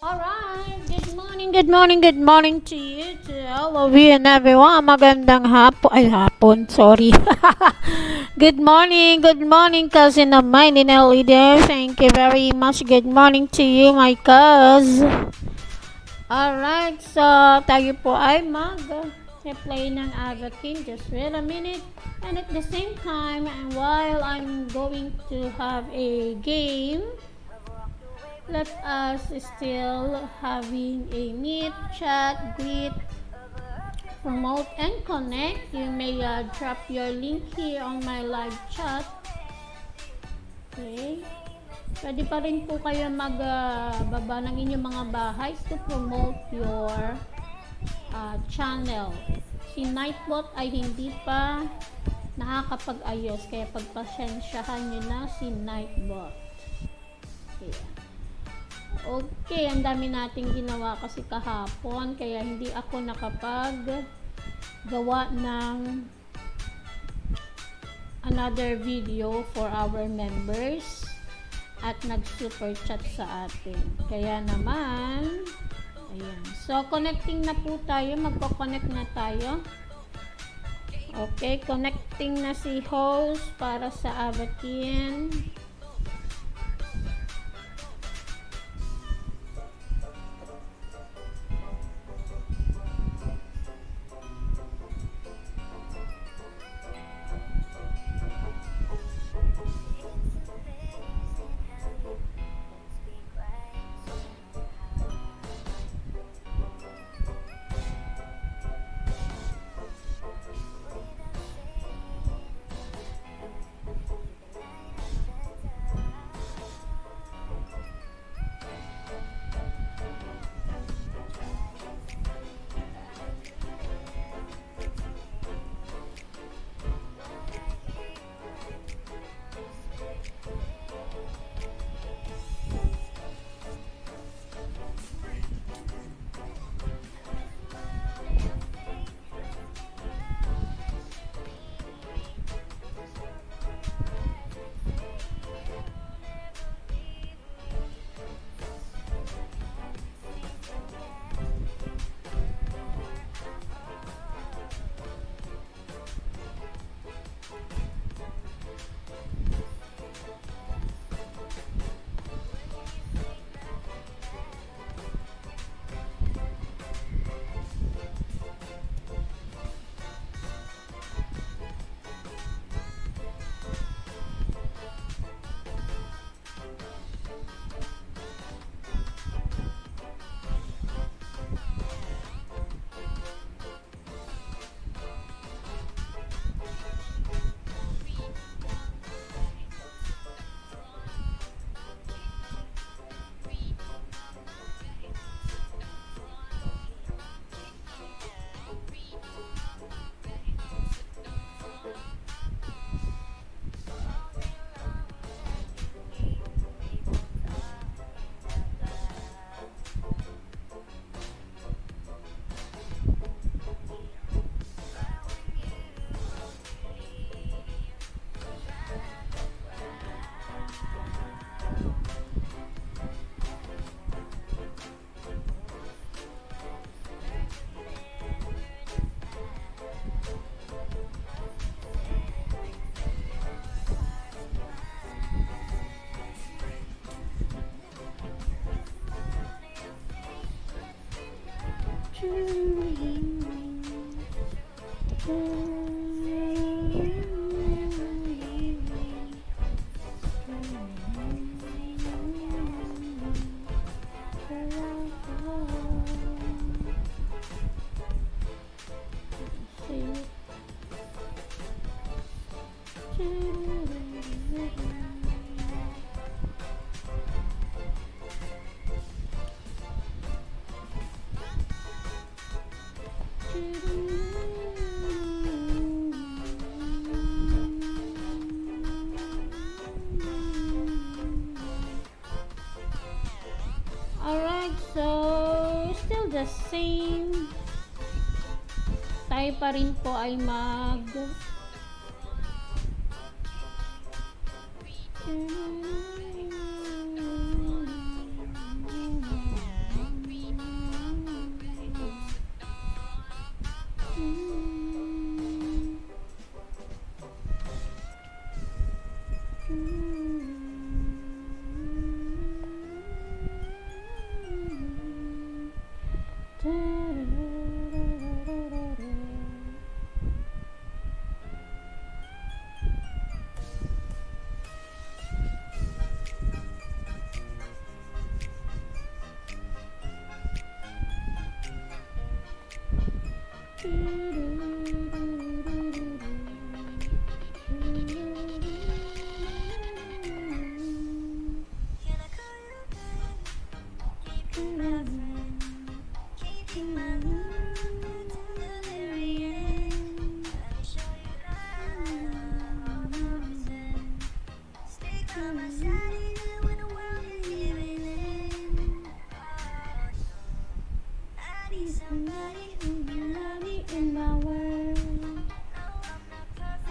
Alright, good morning to you, to all of you and everyone. Magandang hapon, sorry. Good morning, cousin of mine in leader. Thank you very much. Good morning to you, my cuz. Alright, so tayo po ay play ng Avakin. Just wait a minute. And at the same time, while I'm going to have a game, let us still having a meet, chat, greet, promote, and connect. You may drop your link here on my live chat. Okay. Pwede pa rin po kayo magbaba ng inyong mga bahay to promote your channel. Si Nightbot ay hindi pa nakakapag-ayos, kaya pagpasensyahan nyo na si Nightbot. Okay, ang dami nating ginawa kasi kahapon, kaya hindi ako nakapag-gawa ng another video for our members at nag-super chat sa atin. Kaya naman, ayan. So, connecting na po tayo. Magko-connect na tayo. Okay, connecting na si host para sa Avakin. Alright, so still the same. Tayo pa rin po ay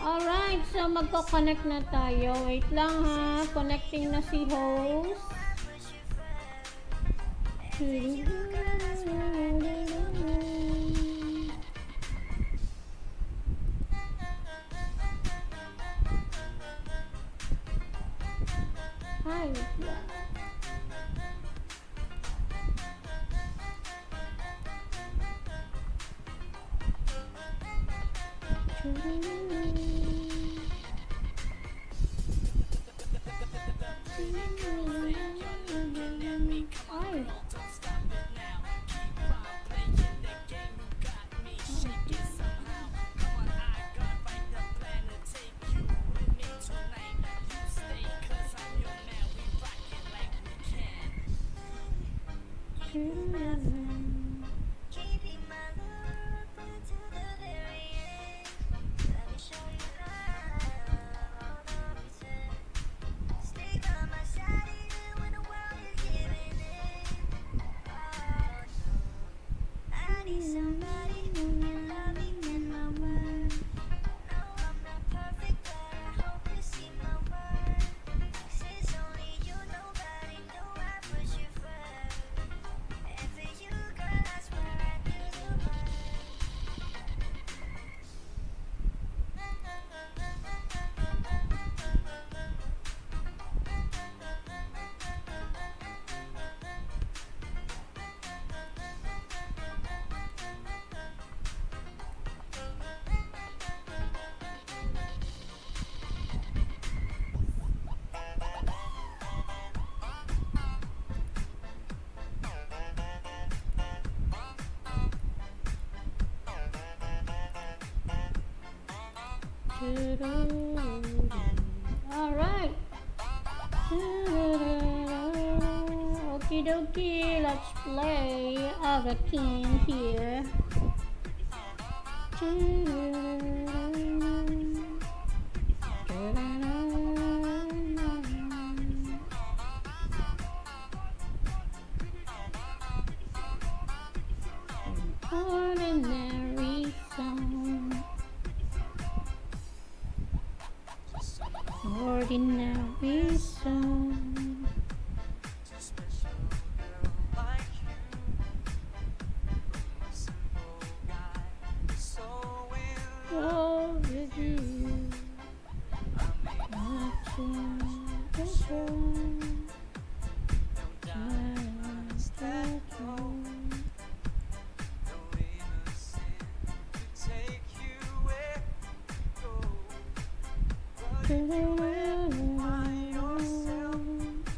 Alright, so magko-connect na tayo. Wait lang ha. Connecting na si host. Hi, wait lang. Ay. Alright. Okie dokie, let's play Avakin here. Ordinary song. Ordinary song. Oh, with you,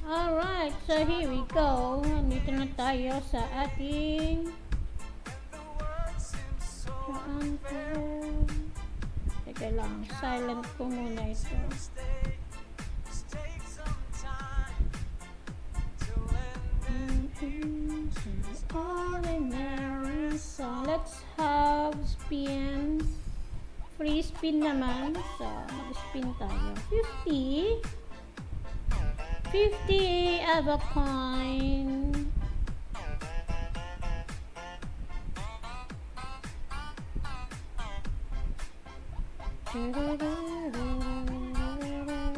alright, so here we go. Nandito na tayo sa ating teka lang, silent ko muna ito. Ordinary song. Let's have spin. Free spin naman. So, mag-spin tayo. 50. 50 Avakin.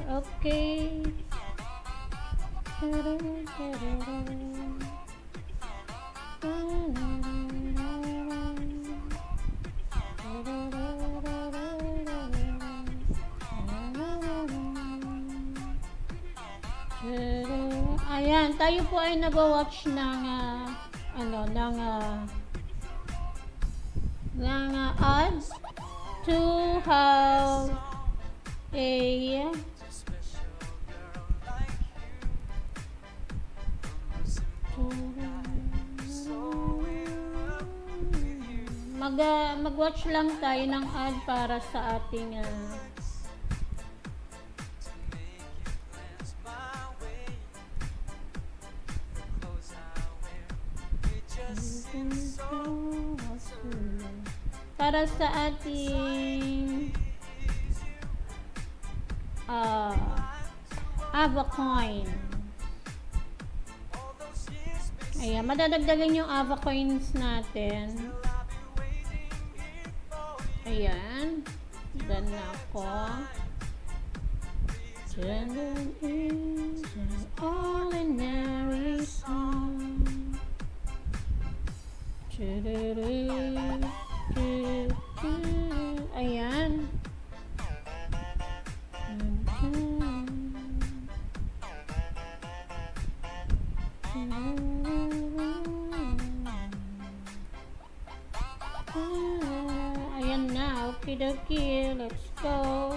Okay. tayo po ay nag-watch ng ads to have a mag-watch lang tayo ng ad para sa ating Avakin. Ayan, madadagdagan yung Avacoins natin. Ayan. Done na ako. Children is an ordinary song. Ayan. Ayan na. Okay, let's go.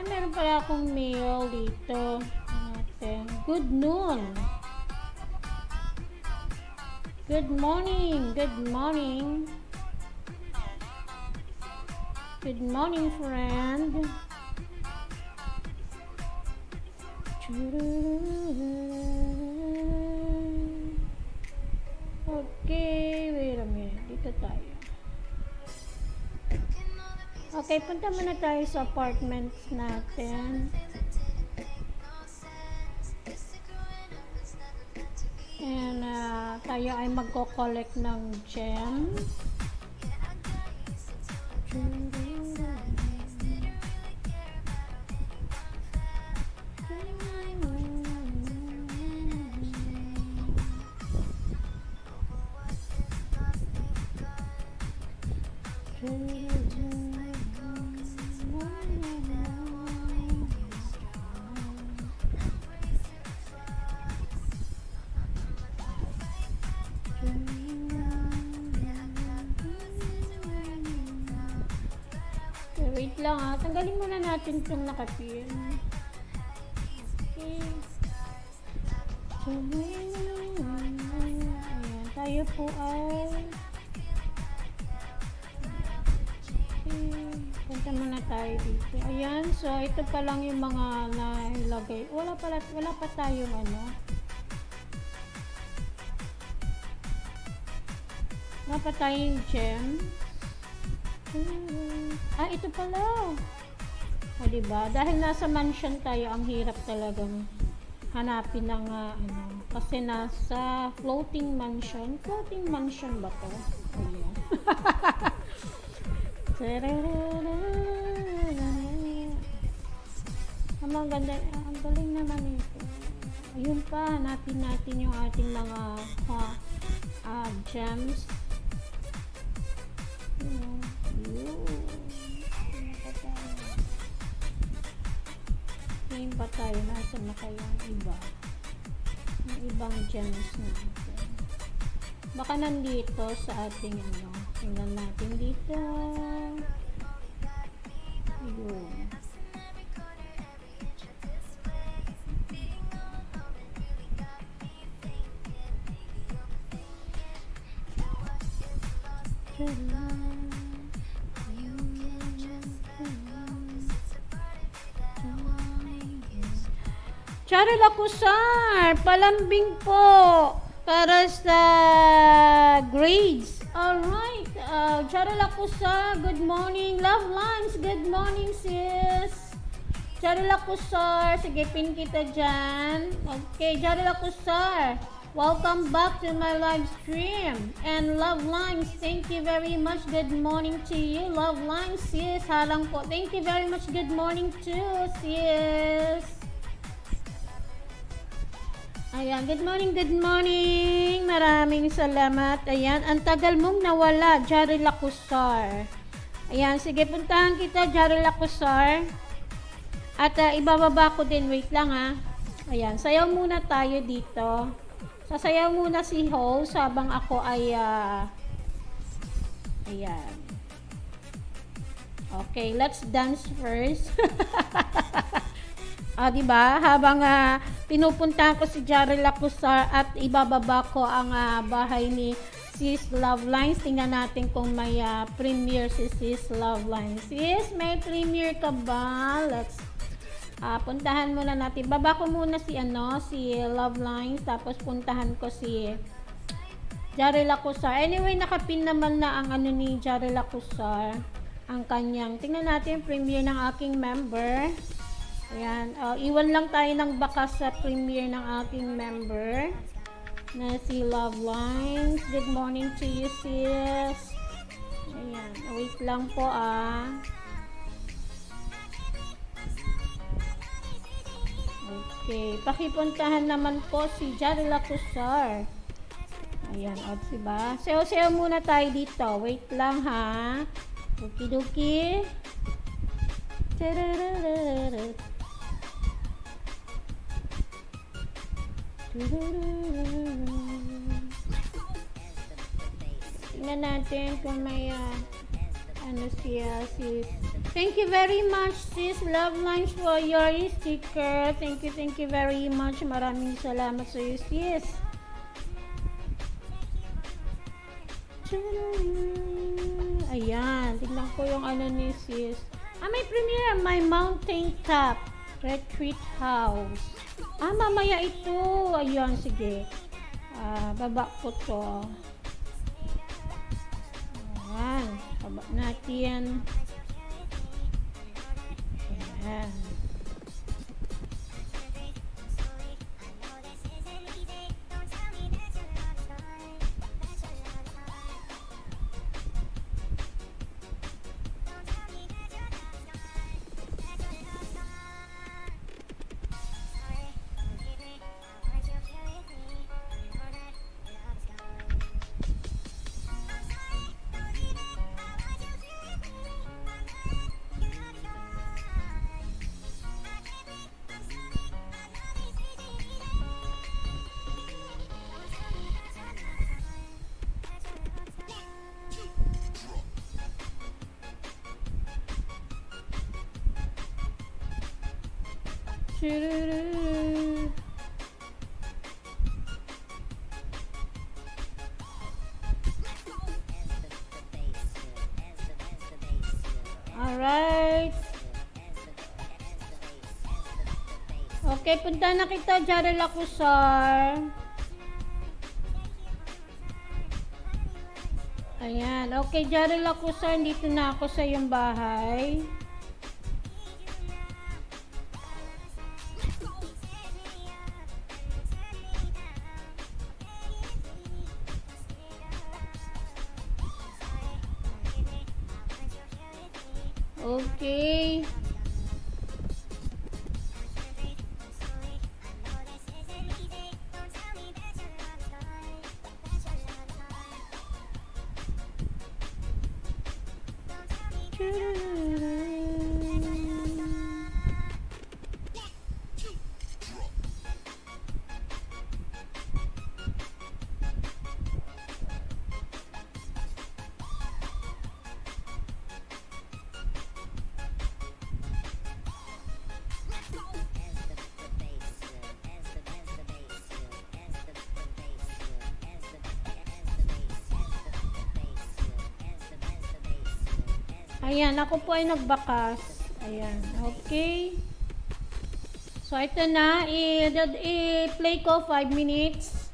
Meron pala akong mail dito. Good noon. Good morning. Good morning. Good morning, friend. Okay, wait a minute. Dito tayo. Okay, punta muna tayo sa apartments natin. And tayo ay magko-collect ng gem. Wait lang tanggalin muna natin itong nakapin. Okay. Ayan, tayo po ay punta muna tayo dito. Ayan, so ito pa lang yung mga nailagay. Wala pa tayong wala pa tayong gem. Ito pala. Diba? Dahil nasa mansion tayo, ang hirap talagang hanapin ng kasi nasa floating mansion. Floating mansion ba to? Ayan. Ang ganda, ang galing naman ito. Ayun pa, hanapin natin yung ating mga gems. Ngayon pa tayo, nasa na kaya ang iba? Yung ibang gems natin. Baka nandito sa ating tingnan natin dito. Ayun. Charol Akusar, palambing po para sa grades. Alright, Charol Akusar, good morning. Love lines, good morning sis. Charol Akusar, sige pin kita dyan. Okay, Charol Akusar, welcome back to my live stream. And Love Lines, thank you very much. Good morning to you. Love Lines, sis, halang po. Thank you very much. Good morning too, sis. Ayan, good morning, good morning. Maraming salamat. Ayan, ang tagal mong nawala, Jarry Lacusar. Ayan, sige, puntahan kita, Jarry Lacusar. At ibababa ko din, wait lang ha. Ayan, sayaw muna tayo dito. Sasayaw muna si host habang ako ay ayan. Okay, let's dance first. Diba? Habang pinupuntahan ko si Jarrell Acusar at ibababa ko ang bahay ni Sis Lovelines. Tingnan natin kung may premiere si Sis Lovelines. Sis, may premiere ka ba? Let's puntahan muna natin. Baba ko muna si Lovelines, tapos puntahan ko si Jarrell Acusar. Anyway, nakapin naman na ang ni Jarrell Acusar, ang kanyang. Tingnan natin premiere ng aking member. Ayan, iwan lang tayo ng bakas sa premiere ng aking member na si Lovelines. Good morning to you, sis. Ayan, wait lang po Okay, pakipuntahan naman po si Jarrell Acusar. Ayan, diba? Sayo-sayo muna tayo dito. Wait lang ha. Okidoki. Tingnan natin kung may sis. Thank you very much, sis Lovelines, for your sticker. Thank you very much. Maraming salamat sa iyo, sis. Ayan, tignan ko yung ni sis. May premiere, my mountain top retreat house. Mamaya ito. Ayan, sige. Baba ko to. Ayan, baba natin. Ayan. Alright. Okay, punta na kita, Jarrell Acusar. Ayan. Okay, Jarrell Acusar, dito na ako sa iyong bahay. Okay. Ayan, ako po ay nagbakas. Ayan, okay. So, ito na. I-play ko 5 minutes.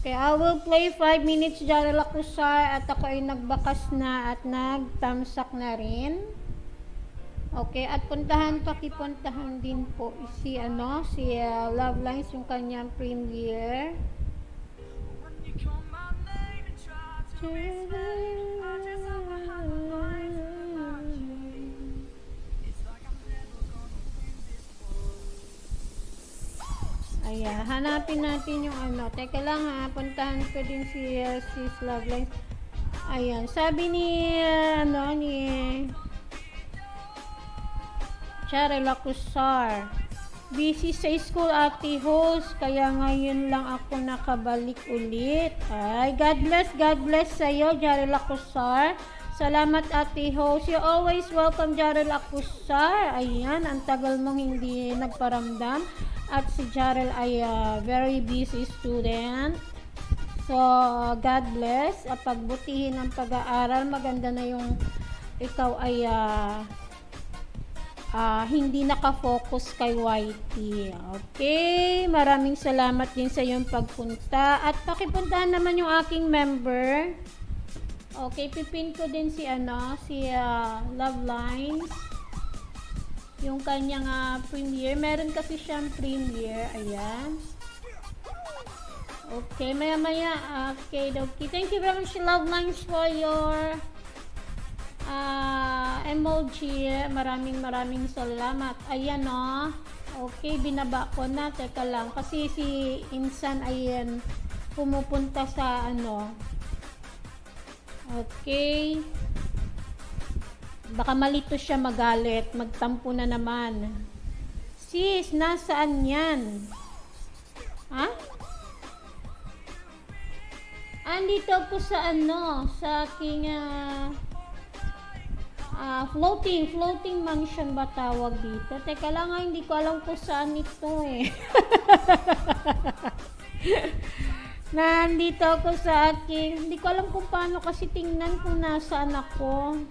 Okay, I will play 5 minutes, Jarrell Acusar. At ako ay nagbakas na at nagtamsak na rin. Okay, at pakipuntahan din po si Lovelines, yung kanyang premiere. Ayan, hanapin natin yung Teka lang ha, puntahan ko din si Sis Lovelines. Ayan, sabi ni Charel Acusar. Busy sa school, ate host, kaya ngayon lang ako nakabalik ulit. Ay, God bless sa'yo, Jarel Acusar. Salamat, ate host. You're always welcome, Jarel Acusar. Ayan, ang tagal mong hindi nagparamdam. At si Jarel ay very busy student. So, God bless. At pagbutihin ang pag-aaral, maganda na yung ikaw ay hindi nakafocus kay YT. Okay, maraming salamat din sa iyong pagpunta. At pakipuntahan naman yung aking member. Okay, pipin ko din si Love Lines. Yung kanyang premiere. Meron kasi siyang premiere. Ayan. Okay, maya. Okay. Thank you very much, Love Lines, for your emoji. Maraming salamat. Ayan okay, binaba ko na. Teka lang, kasi si Insan ayan pumupunta sa okay, baka malito siya, magalit, magtampo na naman. Sis, nasaan yan? Andito ako sa sa aking floating mansion ba tawag dito? Teka lang, hindi ko alam kung saan ito Nandito ako sa aking, hindi ko alam kung paano kasi tingnan kung nasaan ako.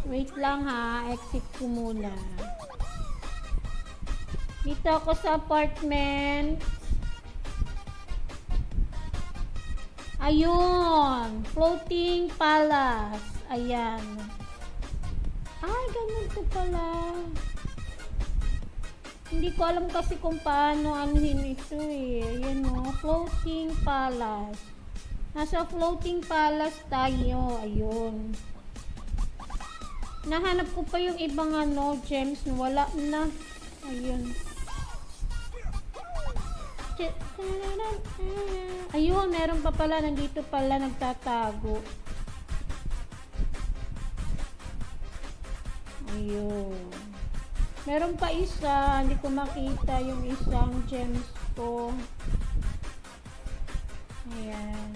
Wait lang exit ko muna. Dito ako sa apartment. Ayun, floating palace. Ayan. Ay, ganun to pala. Hindi ko alam kasi kung paano anuhin ito Ayan floating palace. Nasa floating palace tayo. Ayun. Nahanap ko pa yung ibang gems. Wala na. Ayun. Ayun, meron pa pala, nandito pala nagtatago. Ayun. Meron pa isa, hindi ko makita yung isang gems ko. Ayan.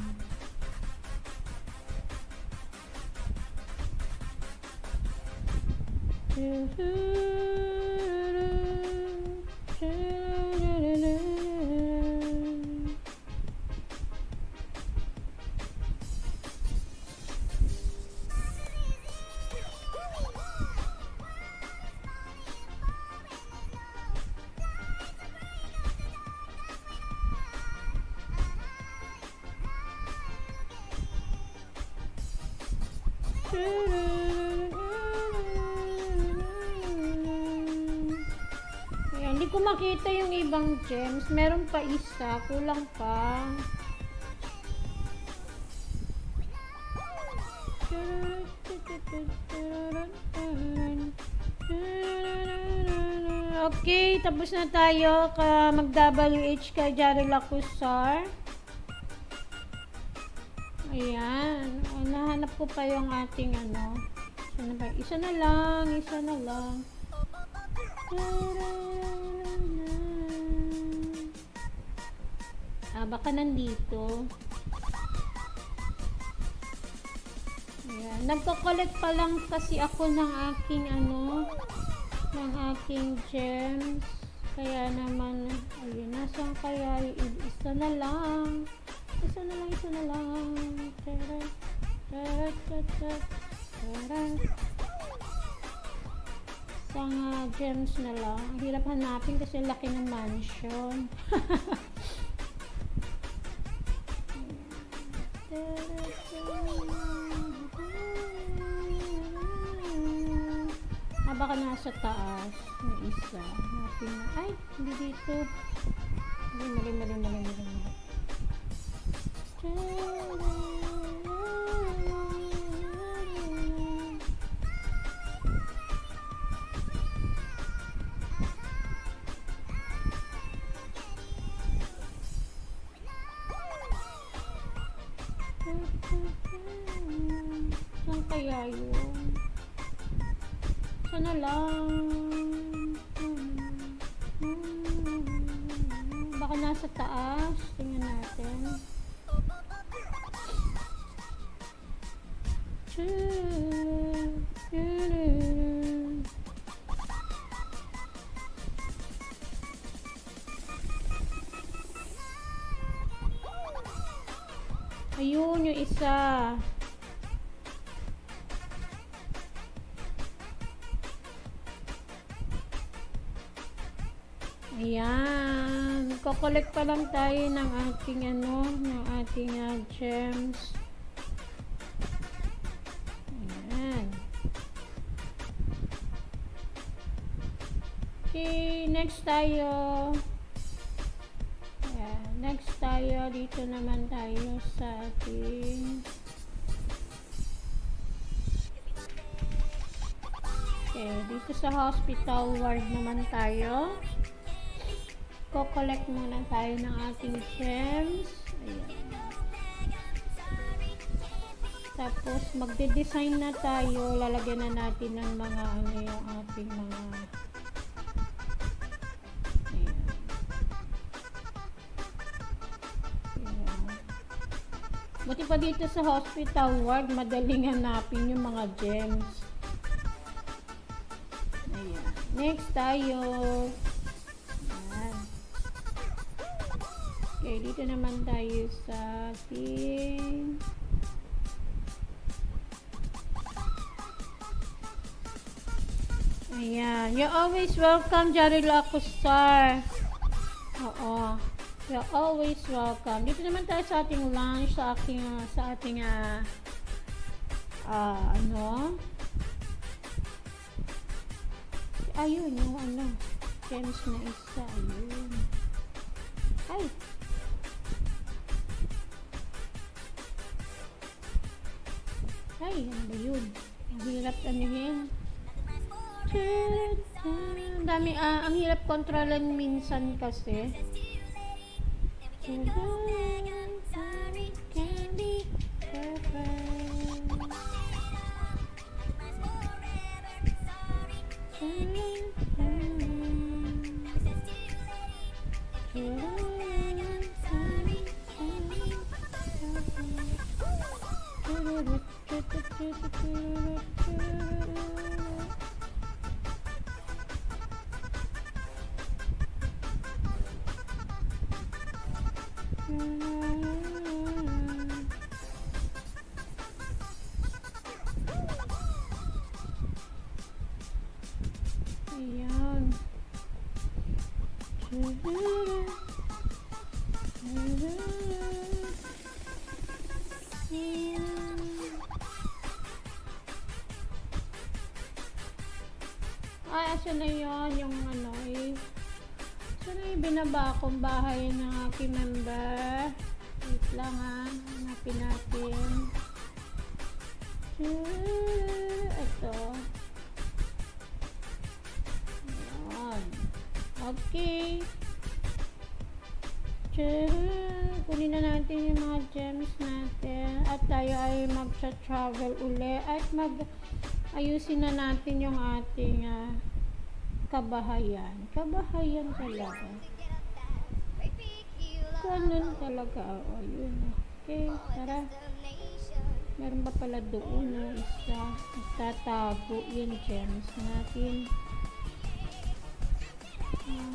Ayan, hindi ko makita yung ibang gems. Meron pa isa, kulang pa. Okay, tapos na tayo mag-WH kay Jarel Acusar. Ayan. Nahanap ko pa yung ating Isa na lang. Baka nandito. Ayan. Nagko-collect pa lang kasi ako ng aking ng aking gems. Kaya naman, ayun, nasan kaya yung isa na lang. Isang gems na lang. Ang hirap hanapin kasi laki ng mansion. Baka nasa taas. May isa. Hanapin na. Ay, hindi dito. Mali. Saan kaya yun? Sana lang. Baka nasa taas. Tingnan natin. Ayun, yung isa. Ayan. Kukolect pa lang tayo ng ating gems. Ayan. Okay, next tayo. Ayan, next tayo. Dito naman tayo sa ating dito sa hospital ward naman tayo. Ko-collect muna tayo ng ating gems. Ayan. Tapos, magde-design na tayo. Lalagyan na natin ng mga yung ating mga ayan. Ayan. Buti pa dito sa hospital ward, madaling hanapin yung mga gems. Ayan. Next tayo. Ayan. Okay, dito naman tayo sa ating ayan. You're always welcome, Jaril Akusar. Oo. You're always welcome. Dito naman tayo sa ating lunch, sa ating ayun, yung gems na isa. Ayun. Ay! Ay, ano ba yun? Ang hirap anuhin. Dami, ang hirap kontrolin minsan kasi. Candy ayan. Ay, asan na yun? Yung asan na yung binaba kong bahay ng aking member? Wait lang hanapin natin. Ito. Ayan. Okay. Kunin na natin yung mga gems natin at tayo ay mag-travel uli at ayusin na natin yung ating kabahayan. Kabahayan talaga. Ganun talaga. O, yun. Okay, tara. Meron pa pala doon isa. Tatago yung gems natin.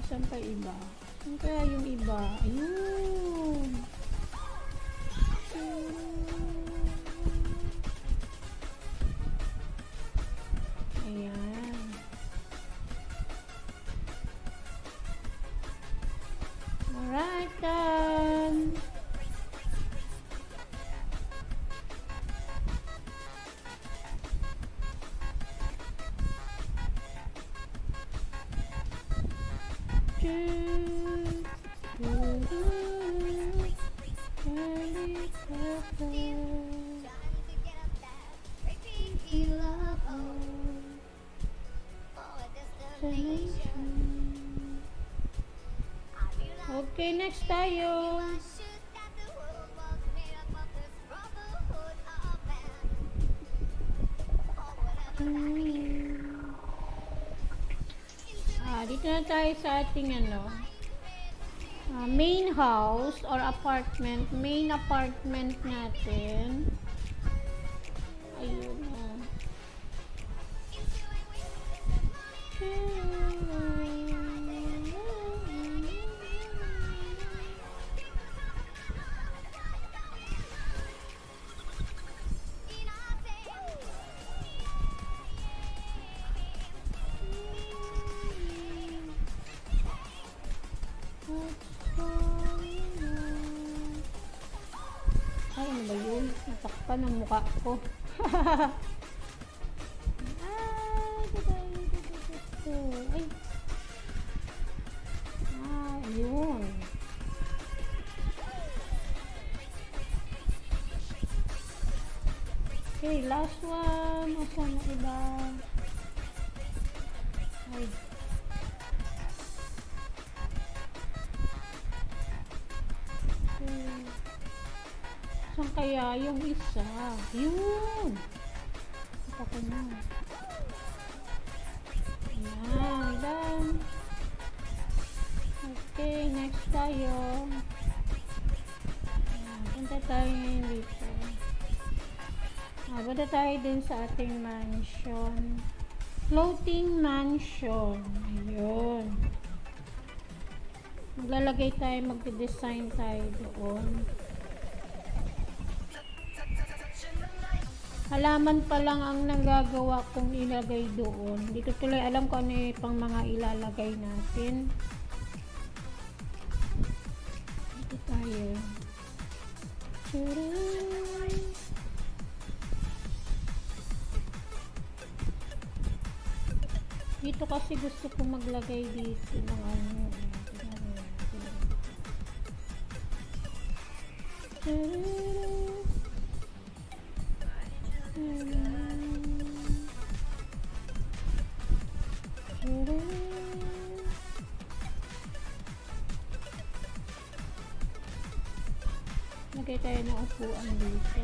Saan pa iba? Saan kaya yung iba? Ayun. Ayan. Alright, done. Okay, next tayo. Dito na tayo sa ating main house or apartment. Main apartment natin. Ayun na. Ay, ano ba yun? Natakpan ang mukha ko. Ay. Ayun. Okay, last one. Asan na iba? Ay. Okay. Saan kaya yung isa? Yun! Ito ko na. Ayan, done. Okay, next tayo. Ayan, punta tayo dito. Punta tayo din sa ating mansion. Floating mansion. Ayun. Maglalagay tayo, magde-design tayo doon. Halaman pa lang ang nagagawa kong ilagay doon. Hindi ko tuloy alam kung ano yung pang mga ilalagay natin. Dito tayo. Dito kasi gusto ko maglagay dito ng ano. Lagay tayo ng upuan dito.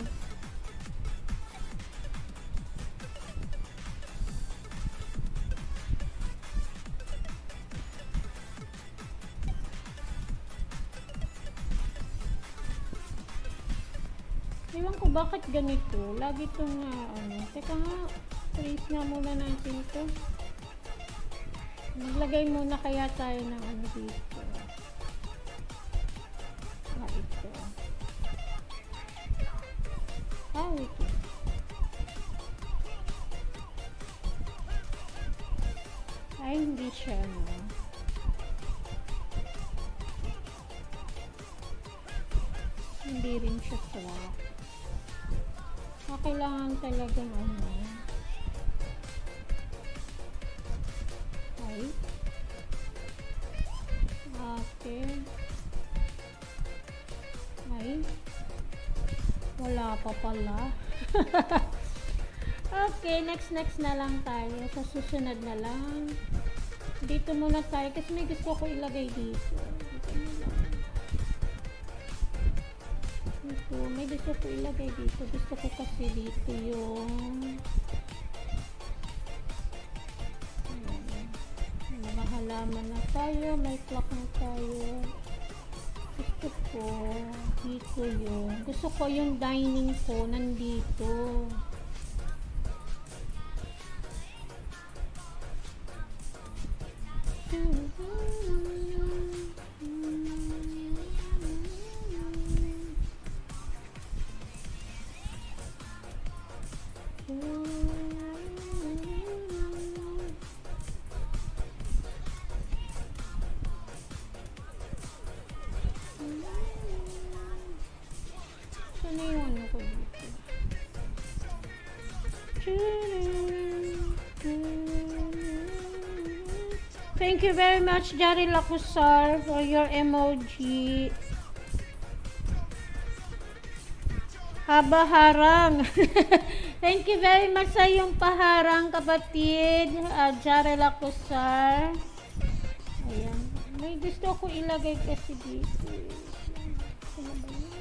Ewan ko bakit ganito. Lagi itong teka nga, trace nga muna natin ito. Maglagay muna kaya tayo ng dito. Ito. Ito. Ay, hindi siya, hindi rin siya swak. Kailangan talagang ay okay. Ay wala pa pala. Okay, next na lang tayo. Sa susunod na lang. Dito muna tayo kasi may gusto ko ilagay dito. May gusto ko ilagay dito. Gusto ko kasi dito yung mga halaman na tayo. May clock na tayo. Gusto ko dito yung gusto ko yung dining ko nandito. Ano yung ano ko dito? Thank you very much, Jari Lacusar, for your emoji. Habaharang. Thank you very much sa iyong paharang, kapatid. Jari Lacusar. Ayan. May gusto ko ilagay kasi dito. Ano ba yan?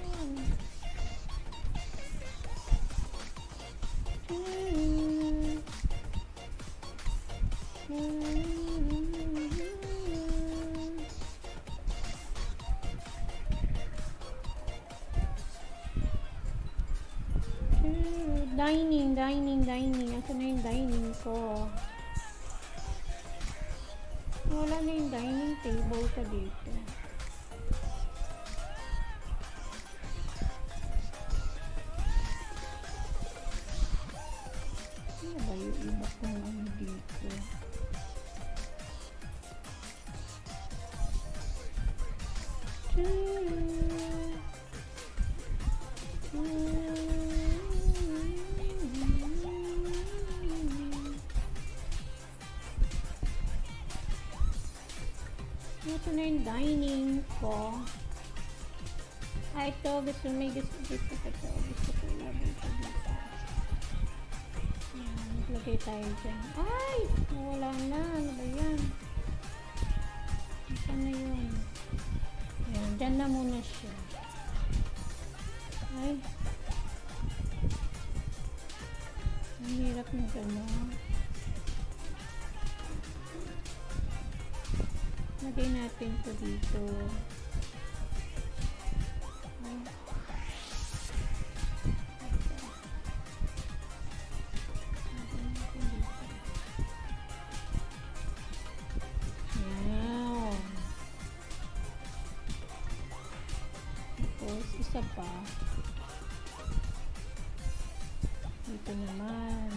Dining. Asan na yung dining ko? Wala na yung dining table ko dito. Ano ba yung iba kong ano dito? Ito na yung dining ko. Ito. Gusto ko ilagay ito dito. Ayan, maglagay tayo dyan. Ay! Wala na. Ano ba yan? Saan na yun? Ayan, dyan na muna siya. Ay. Ang hirap na gano'n. Lagay natin ito dito. Ay. Wow. Tapos, isa pa. Dito naman.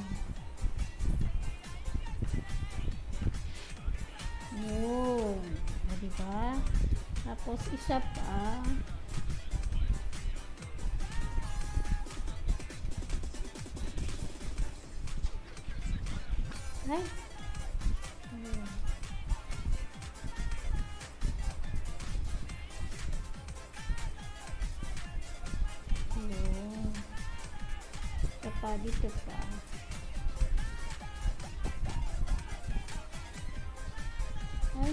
Yun. Diba? Tapos, isa pa. Ay. Ayun. Ayun. Ito pa, dito pa. Ay.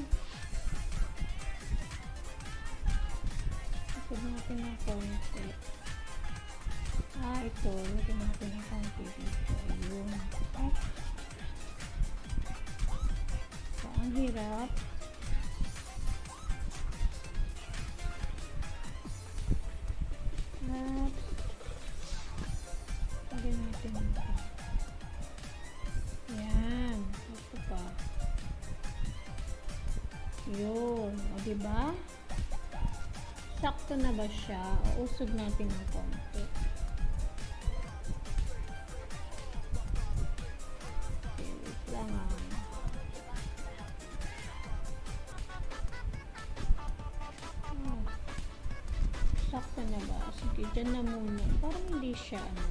Ito natin ng konti. Ito. Ito natin ng konti dito. Ayun. Ay. So, ang hirap. At lagyan natin ito. Yan. Ito pa. Yun. O, diba? Sakto na ba siya? O, usog natin ng konti. Okay, wait lang sakto na ba? Sige, dyan na muna. Parang hindi siya, ano.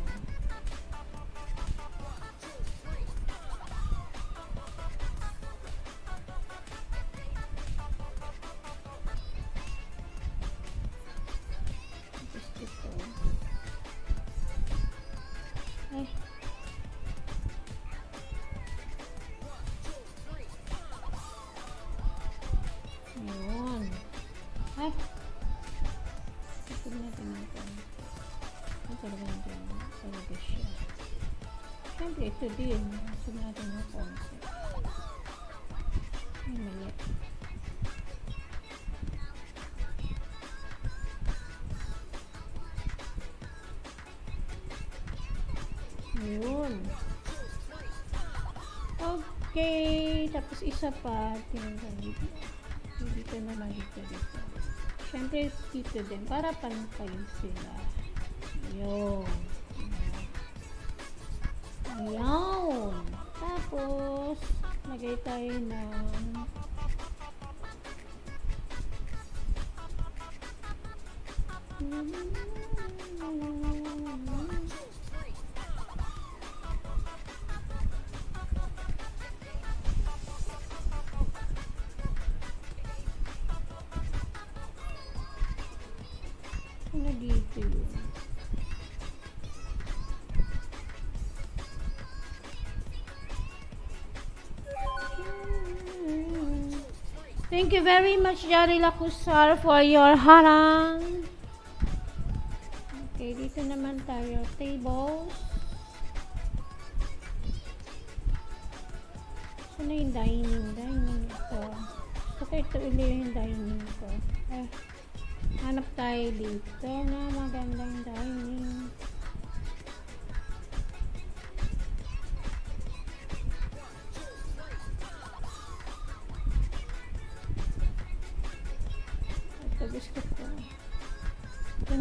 Ay. Ayun. Ay. Ito natin ito. Ito talaga natin. Talaga siya. Siyempre, ito din. Ito natin ng konti. Ay, mali. Ayun. Okay. Tapos isa pa. Dito naman. Dito. Siyempre, dito din. Para pantay sila. Ayun. Ayun. Tapos, lagay tayo ng ano dito yun? Thank you very much, Jari Lacusar, for your harang. Okay, dito naman tayo. Tables. Saan na yung dining? Dining ito. So, ito ulit yung dining ko. Hanap tayo dito na magandang dining.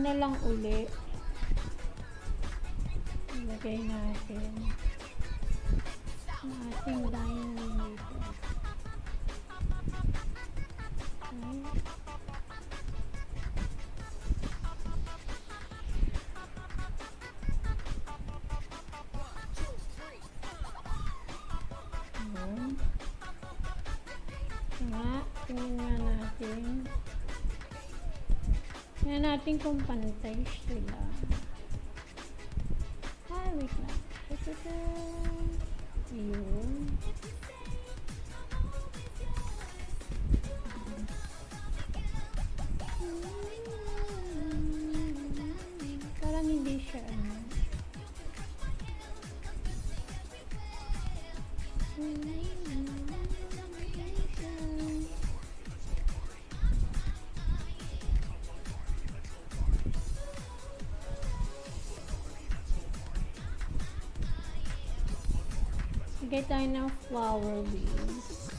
na lang uli. Ilagay natin ang ating diamond dito. Okay. Tingnan nga natin. Tingnan natin kung pantay sila. Wait lang. Ayun. Parang hindi siya Get tayo ng flower beads.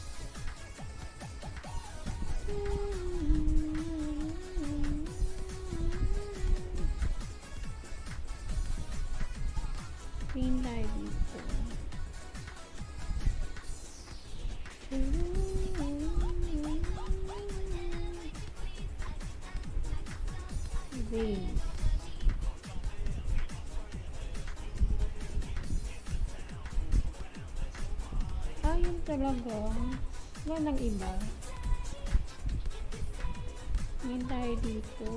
Pin tayo dito. Beads. Ayun talaga. Walang iba. Ngayon tayo dito.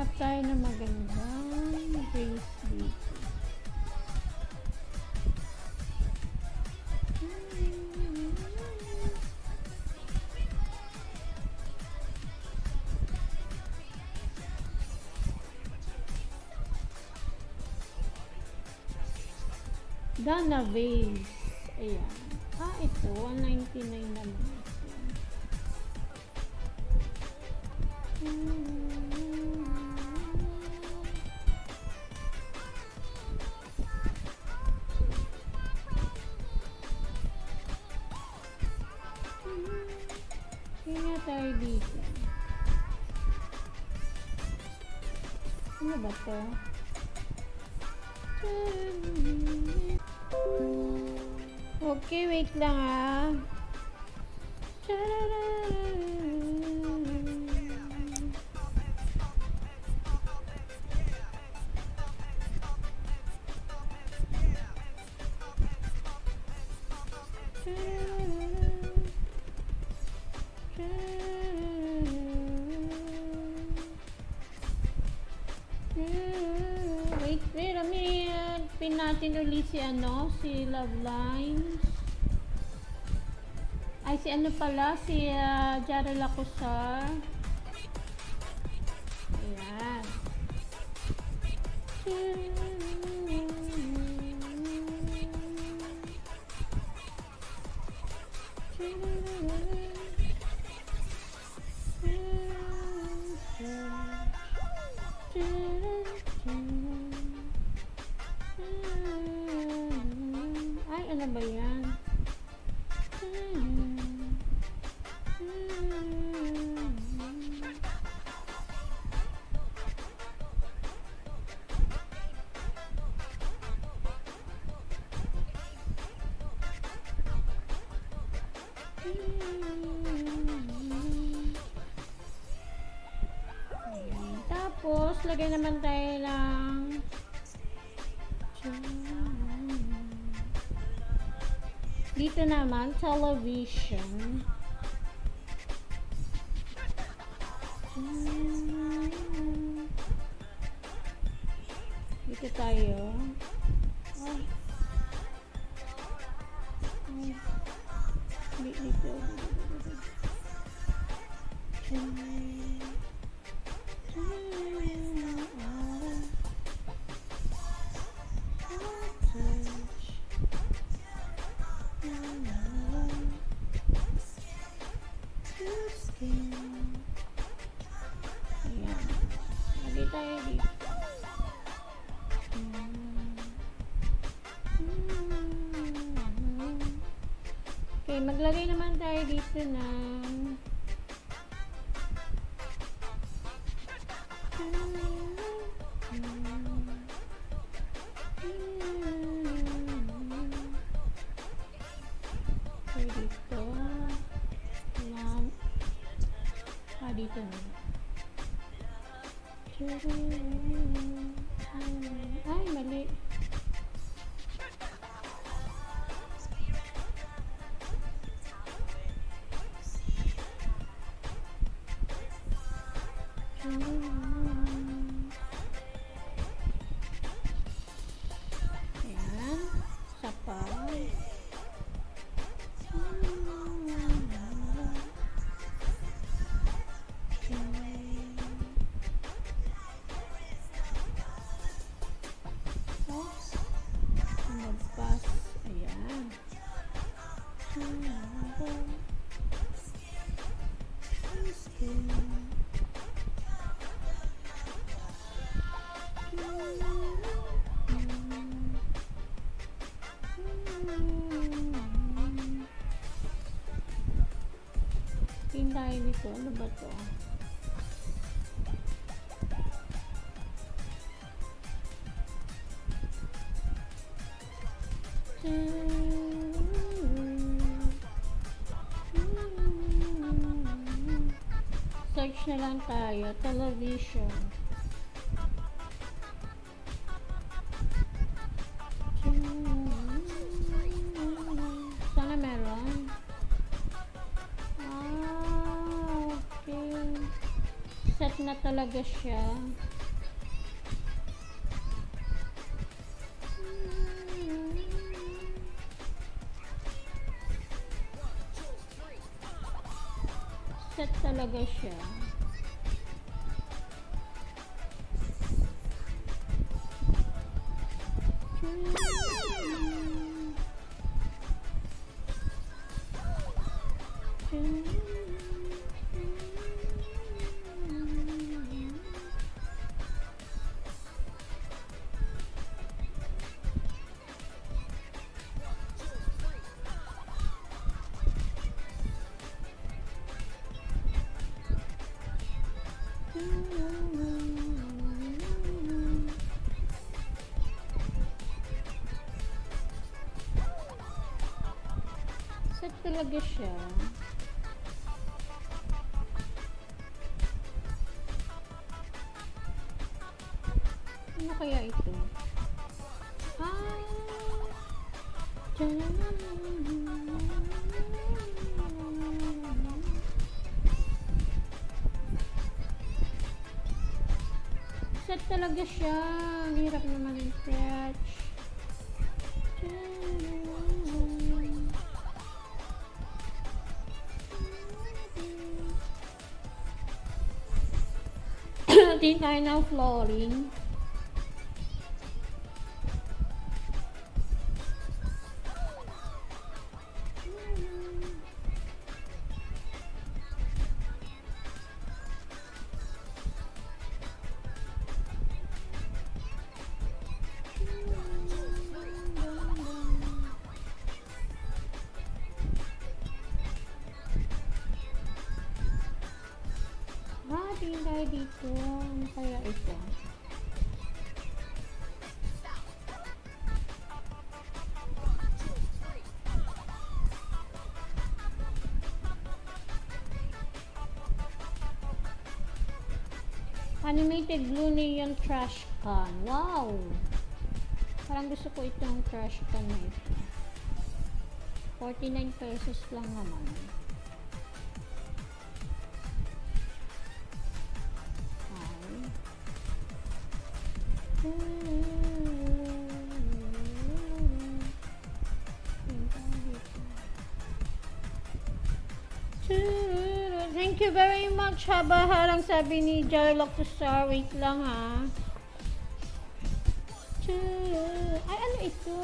Hanap tayo na magandang bracelet. Dana vase. Ayan. Ito. 199 naman. Kaya tayo dito. Ano ba to? Okay, wait lang ah. Wait a minute. Pin natin ulit si si Love Lines. Ay, si pala, si Jara Lacusar. Ayan. Ay, ano ba yan? Tapos, lagay naman tayo ng dito naman, television. Dito tayo. Dito. tayo dito. Okay, maglagay naman tayo dito ng okay, dito. Ayan. Dito na. Ay, mali. Ayan. Sapay. Magpas. Ayan. Tayo dito. Ano ba to? Search na lang tayo. Television. Sana meron. Okay. Set na talaga siya. Set talaga siya. Set talaga siya. Ano kaya ito? Set talaga siya. Hirap naman yung fetch. Tingin tayo ng flooring. Tingin tayo dito. Ano kaya ito? Animated blue neon trash can. Wow! Parang gusto ko itong trash can na ito. 49 pesos lang naman. Thank you very much, Habaharang, sabi ni Jarlock to Star. Wait lang ha. Ay, ano ito?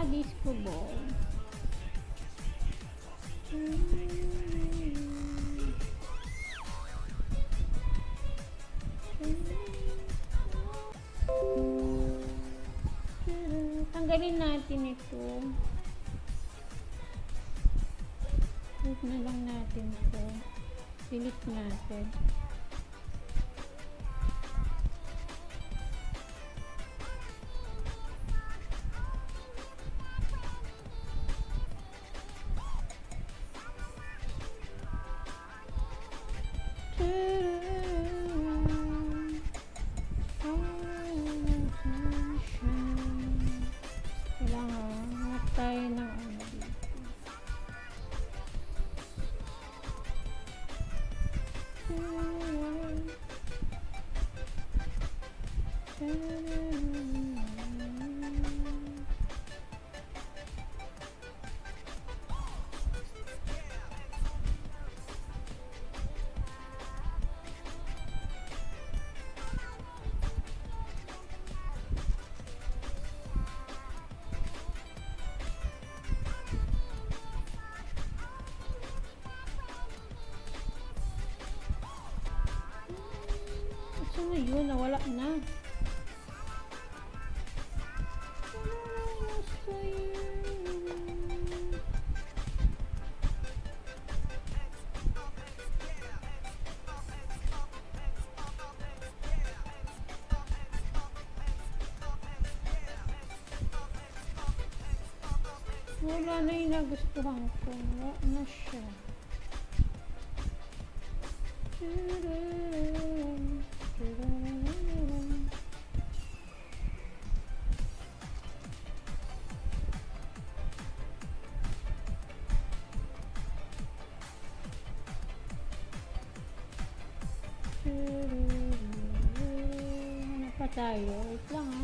Disco ball. Tanggalin natin ito. Huwag na lang natin ito. Delete natin. Kailangan hanap tayo ng ano dito. Saan na yun? Nawala na. Wala na yung nagustuhan ko. Wala na siya. Ano pa tayo? Wait lang ha.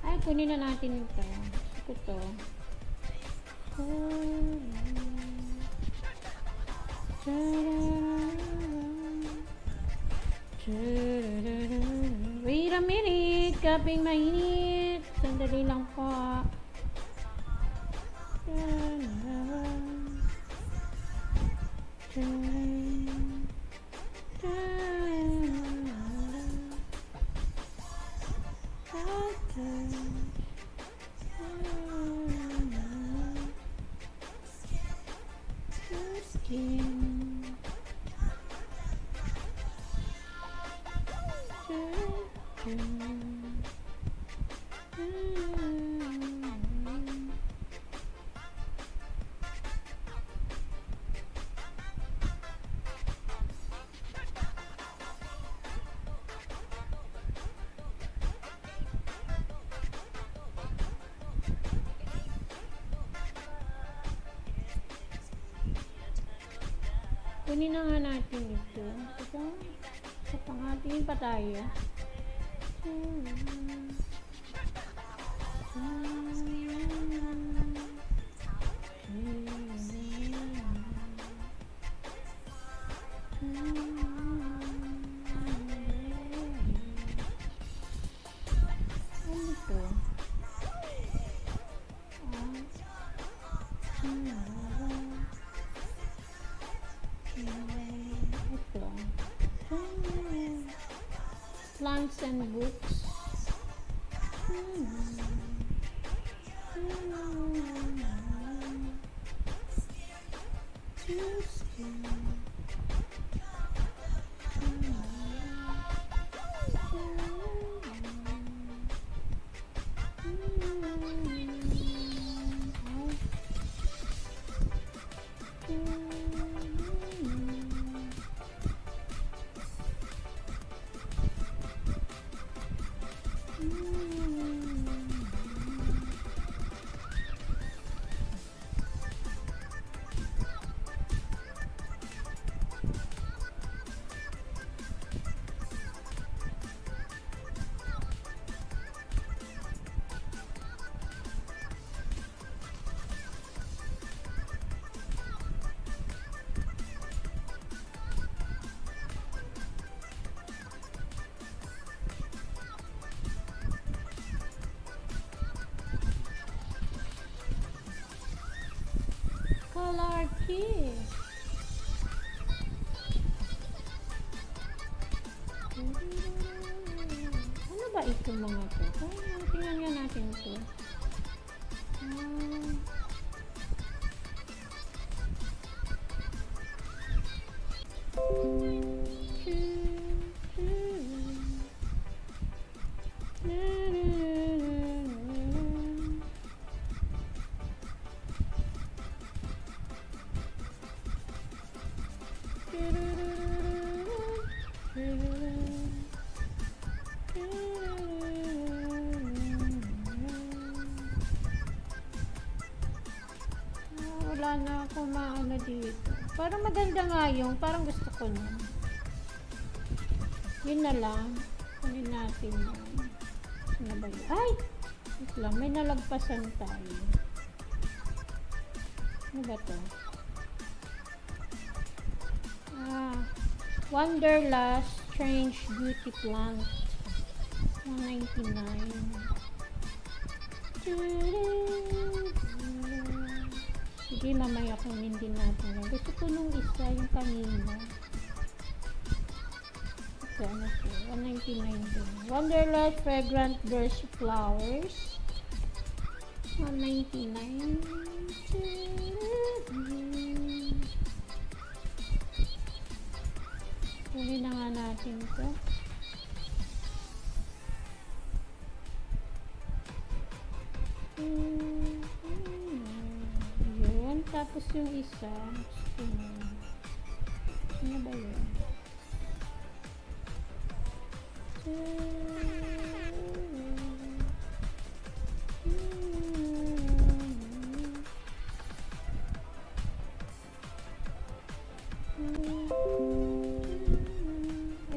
Ay, kunin na natin ito. Ito to. Wait a minute, kaping mainit. Sandali lang po. Kunin na nga natin ito. Ito. Sa pangatingin pa tayo. Plants and books. Color key. Ano ba ito mga to? Tingnan nga natin ito. Wala na akong maano dito. Parang maganda nga yung, parang gusto ko na. Yun na lang. Kunin natin yun. Ano ba yun? Ay! Wait lang, may nalagpasan tayo. Ano ba to? Wonderlust Strange Beauty Plant. 199. Sige, mamaya kunin din natin. Gusto ko nung isa, yung kanina. Ito, ano po? 199 din. Wonderlust Fragrant Burst Flowers. 199. Kunin na nga natin ito. Yun. Tapos yung isa. Ano ba yun?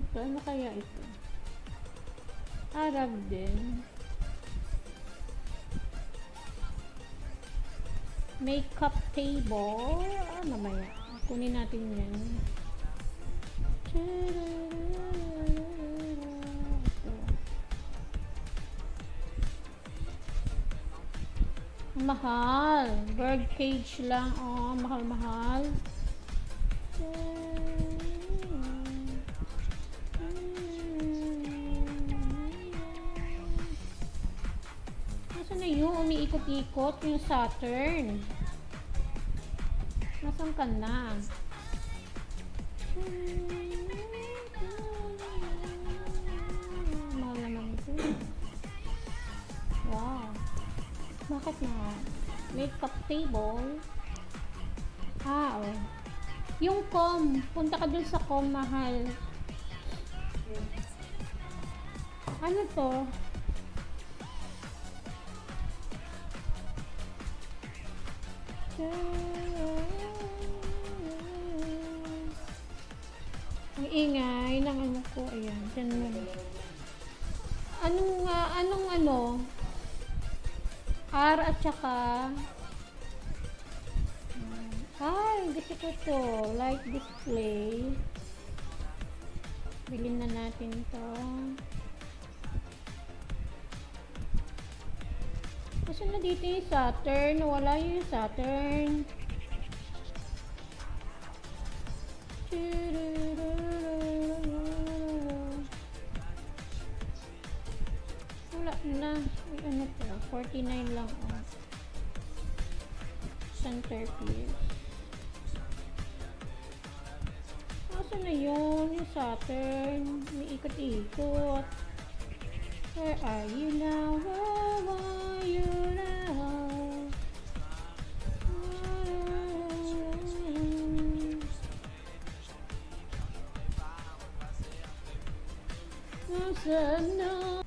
Ito, ano kaya ito? Arab din. Makeup table. Mamaya. Kunin natin yan. Mahal. Bird cage lang. Oh, mahal-mahal. Nasaan na yun? Umiikot-ikot yung Saturn. Nasaan ka na? Mahal naman ito. Wow. Bakit na? Makeup table. Oh. Yung comb. Punta ka dun sa comb, mahal. Ano to? ingay ng ano ko. Ayan, dyan mo. Anong ano? R at saka ay, gusto ko to. Light display. Bilhin na natin to. Kasi na dito yung Saturn. Wala yung Saturn. Wala na. Ano to? 49 lang. Centerpiece. Asa na yun? Yung Saturn. May ikot-ikot. Where are you now? Where are you now? Sana.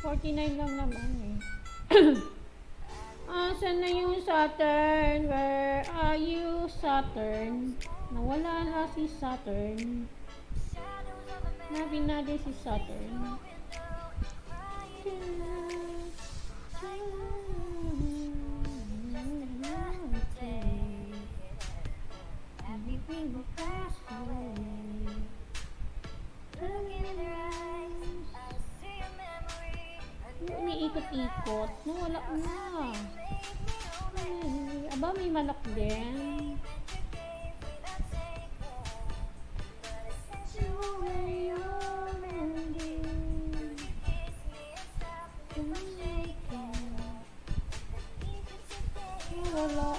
$49 lang naman eh. Asan na yung Saturn? Where are you, Saturn? Nawala na si Saturn. Hanapin natin si Saturn. Umiikot-ikot. Nawala na. Aba, may manok din. Wala.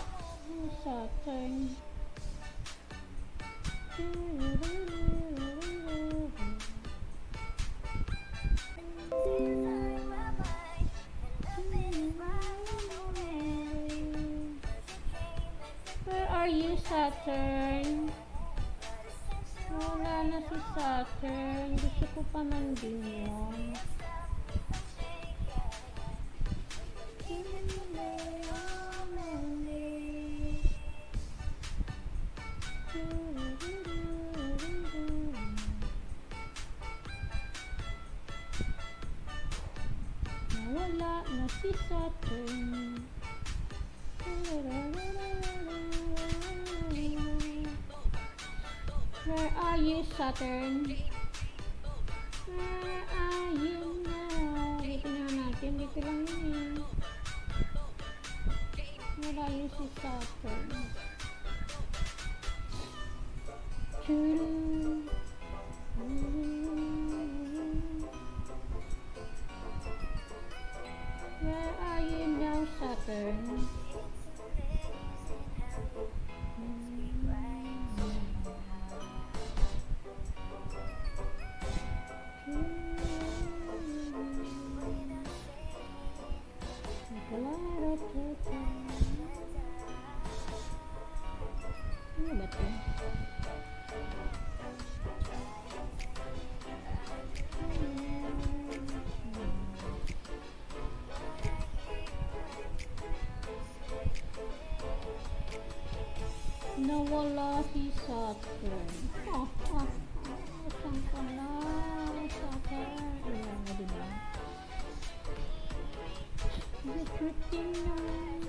Saturn. Where are you, Saturn? Wala na si Saturn. Gusto ko pa man din yun. Wala na si Saturn. Where are you, Saturn? Where are you now? Dito na natin. Dito lang yun eh. Where are you, si Saturn? Where are you now, Saturn? Ano ba ito? Nawala si Saturn. Saan ka na, Saturn? Ayan na diba? Recruiting naman.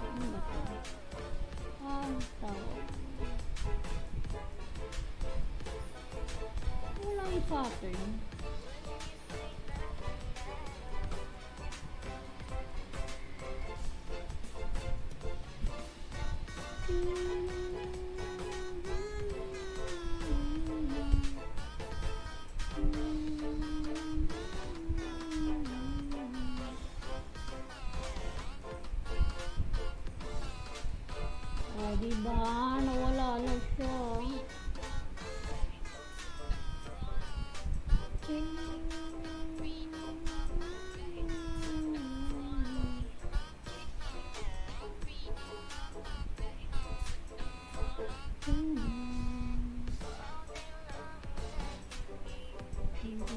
Ano ba ito? Tawag. Wala yung Saturn. Diba? Nawala na siya. Hala,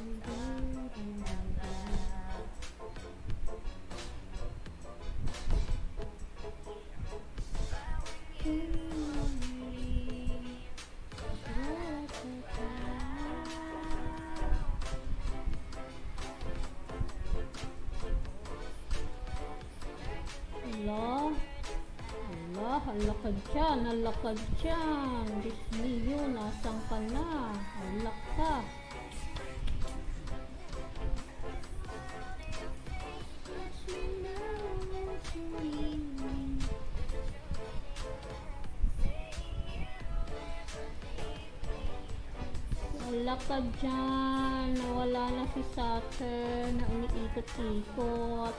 hala, halakad dyan, halakad dyan. Disney yun, nasan ka na? Halak ka. Halak ka dyan, nawala na si Saturn, na umiikot-ikot.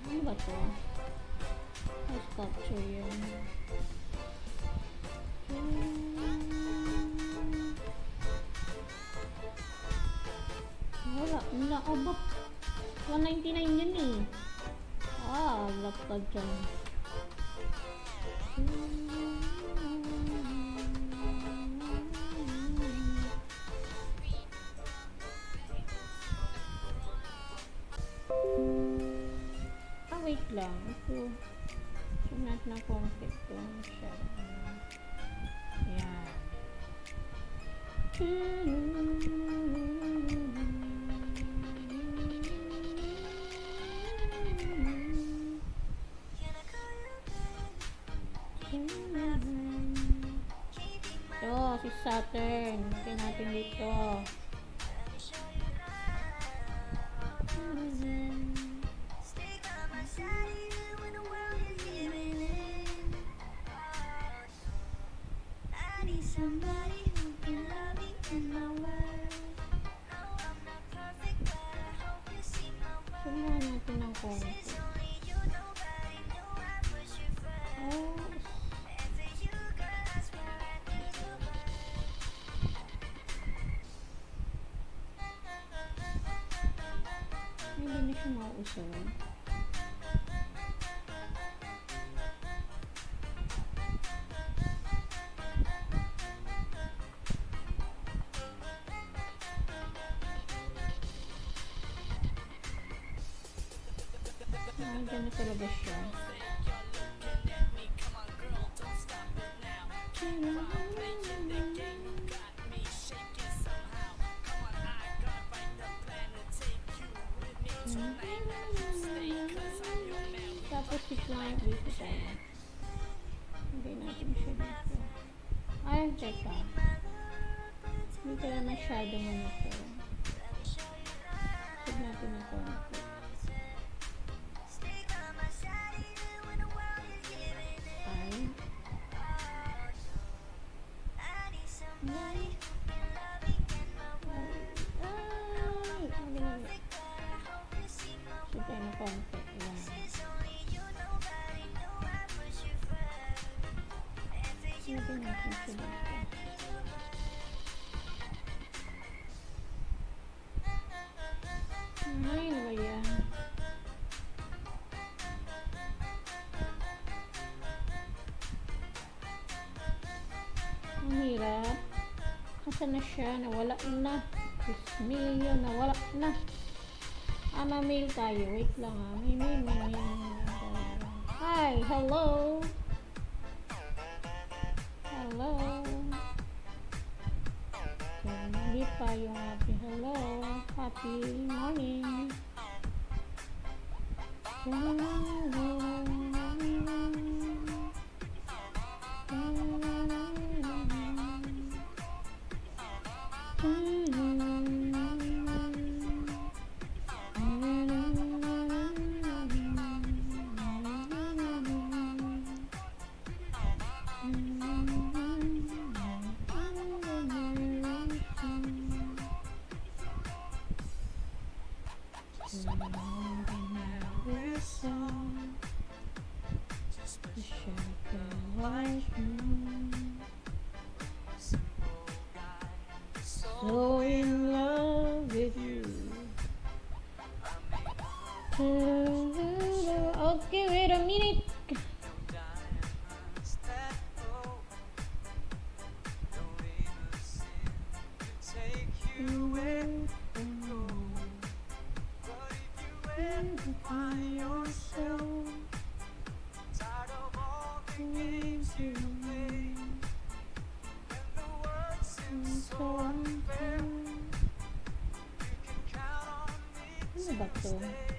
Ano ba to? Let's capture yun. Wala, aba. 199 yun eh. Halak ka dyan. Wait lang. Ito. Sunat na konti ito. Siya. Yan. Ito, si Saturn. Lagyan natin dito. Somebody who can love me in my world. No, I'm not perfect, but I hope you see my worth. Sumahan natin ng konti. Since only you, nobody knew I put you first. And for you, girl, I swear I need you Hindi na siya mauusawan. Diyan na talaga siya. Tapos si client dito tayo. Hindi natin siya dito. Ay, teka. Hindi kaya masyadong ano ito. Sige natin na konti. Ay, ano ba yan? Ang hirap. Asan na siya? Nawala na. Mio, nawala na. Ma-mail tayo. Wait lang ha. May mail. Hi, hello. Hello. Hindi pa yung happy hello. Happy morning. So in love with you. Okay, wait a minute. your soul. Tired of all the games you play. When the world seems so unfair, you can count on me Ano ba to to? stay.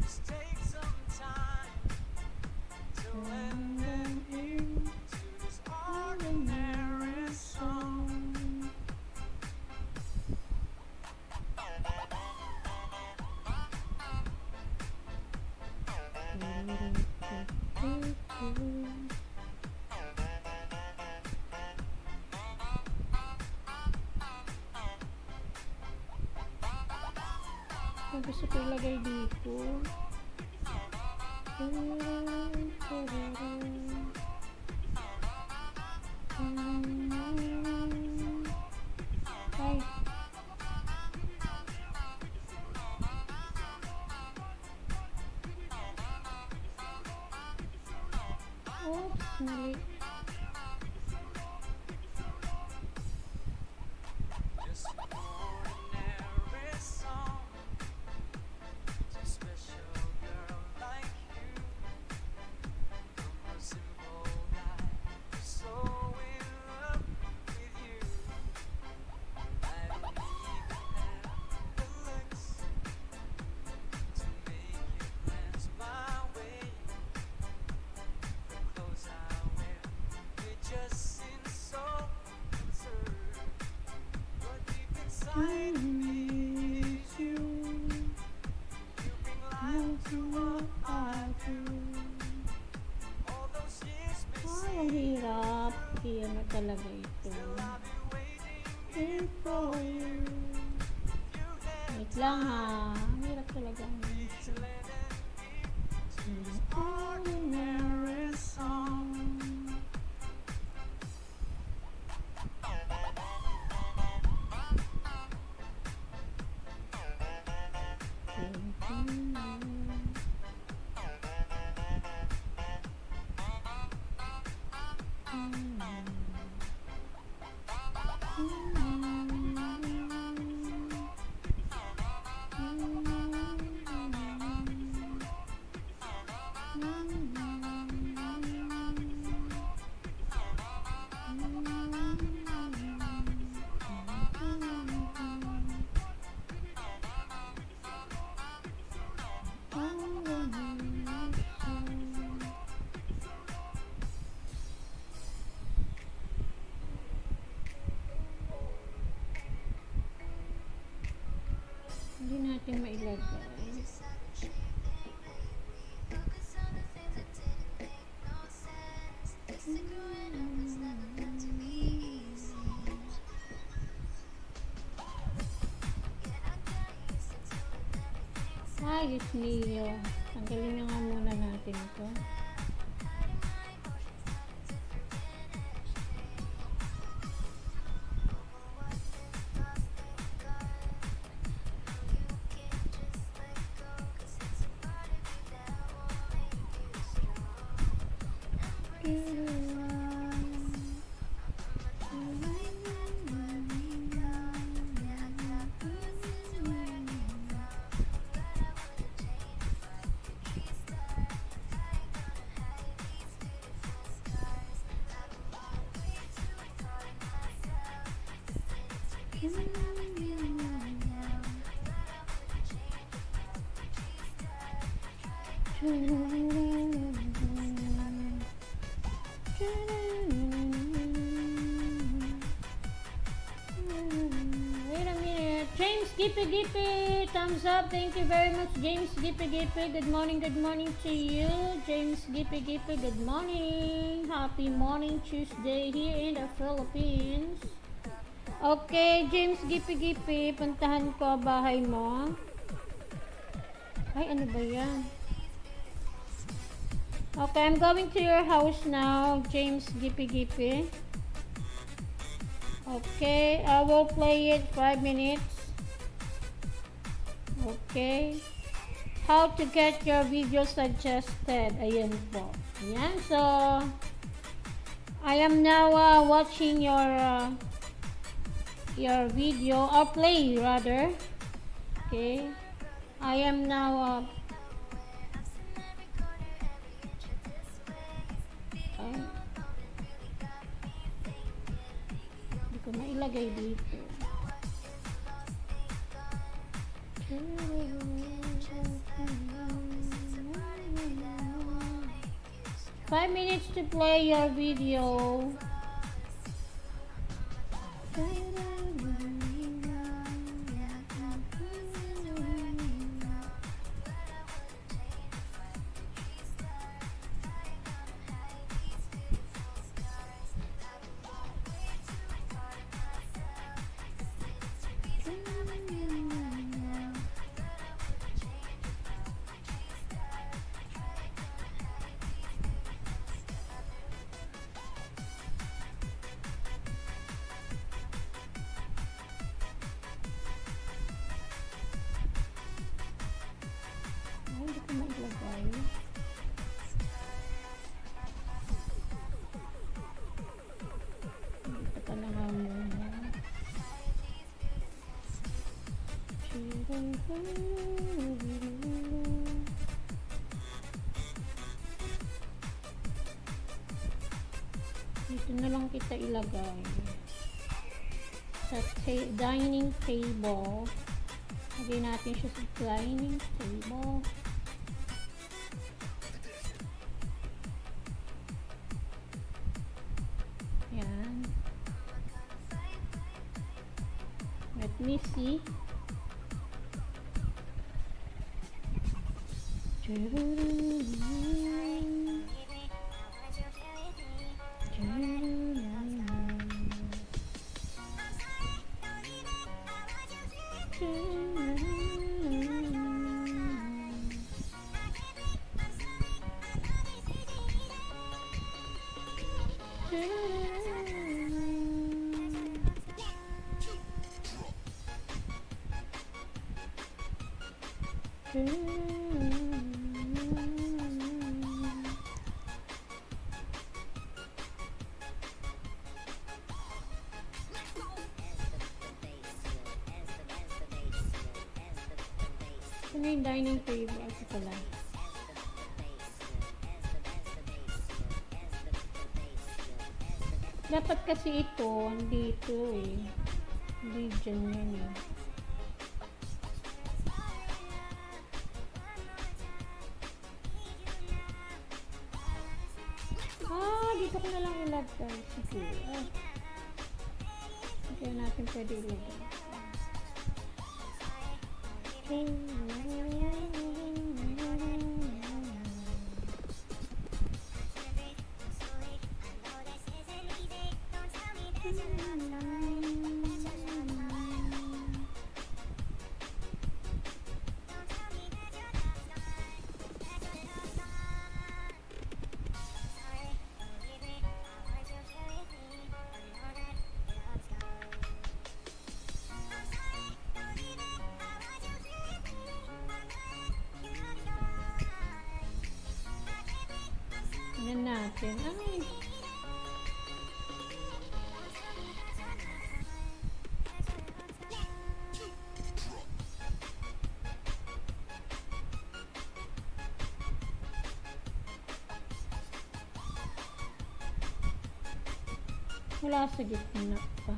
Just take some time to lend an ear to this ordinary song. Ang gusto ko ilagay dito. Ay. Oops, mali. Just an ordinary song to a special girl like you. From a simple guy who's so in love with you. I don't even have the looks to make you glance my way. The clothes I wear, they just seem so absurd. But deep inside me is you. You bring life to what I do. All those years Ay, ang hirap. Ano talaga ito? I'll be waiting Here for you. Wait lang ha. Ang hirap talaga. ordinary song. Hindi natin mailagay. Focus on the things that didn't make no sense. Stick growing up was never meant to be easy. Get knocked down, you used to do it, everything's Ay, Diyos mio. Tanggalin na nga muna natin ito. hiding my emotions on a different energy. Over what's been lost, thank God. You can't just let go, 'cause it's a part of you that won't make you strong. Embrace yourself. I'm right back where we come. Yeah, I got bruises where I came from. But I wouldn't change if I could restart. I ain't gonna hide these beautiful scars. I go all the way to calling myself. This is the reason I'm feeling right now. But I wouldn't change if I could restart. Wait a minute. James Gippy Gippy, thumbs up. Thank you very much, James Gippy Gippy. Good morning to you. James Gippy Gippy, good morning. Happy morning Tuesday here in the Philippines. Okay, James Gippy Gippy, puntahan ko bahay mo. Ay, ano ba yan? Okay, I'm going to your house now, James Gippy Gippy. Okay, I will play it 5 minutes. Okay. How to get your video suggested. Ayan po. Ayan. So, I am now watching your video, or play rather. Okay. I am now ilagay dito. 5 minutes to play your video. Hindi ko maglagay. Dito ka na nga muna. Dito na lang kita ilagay. Sa dining table. Lagay natin siya sa dining table. Yan. Let me see. Ano yung dining table? Ito pala. Dapat kasi ito, andito eh. Hindi dyan yan eh. Dito ko na lang ilagay. Sige. Kaya natin pwede ilagay. Yan natin. Ay! Wala sa gitna pa.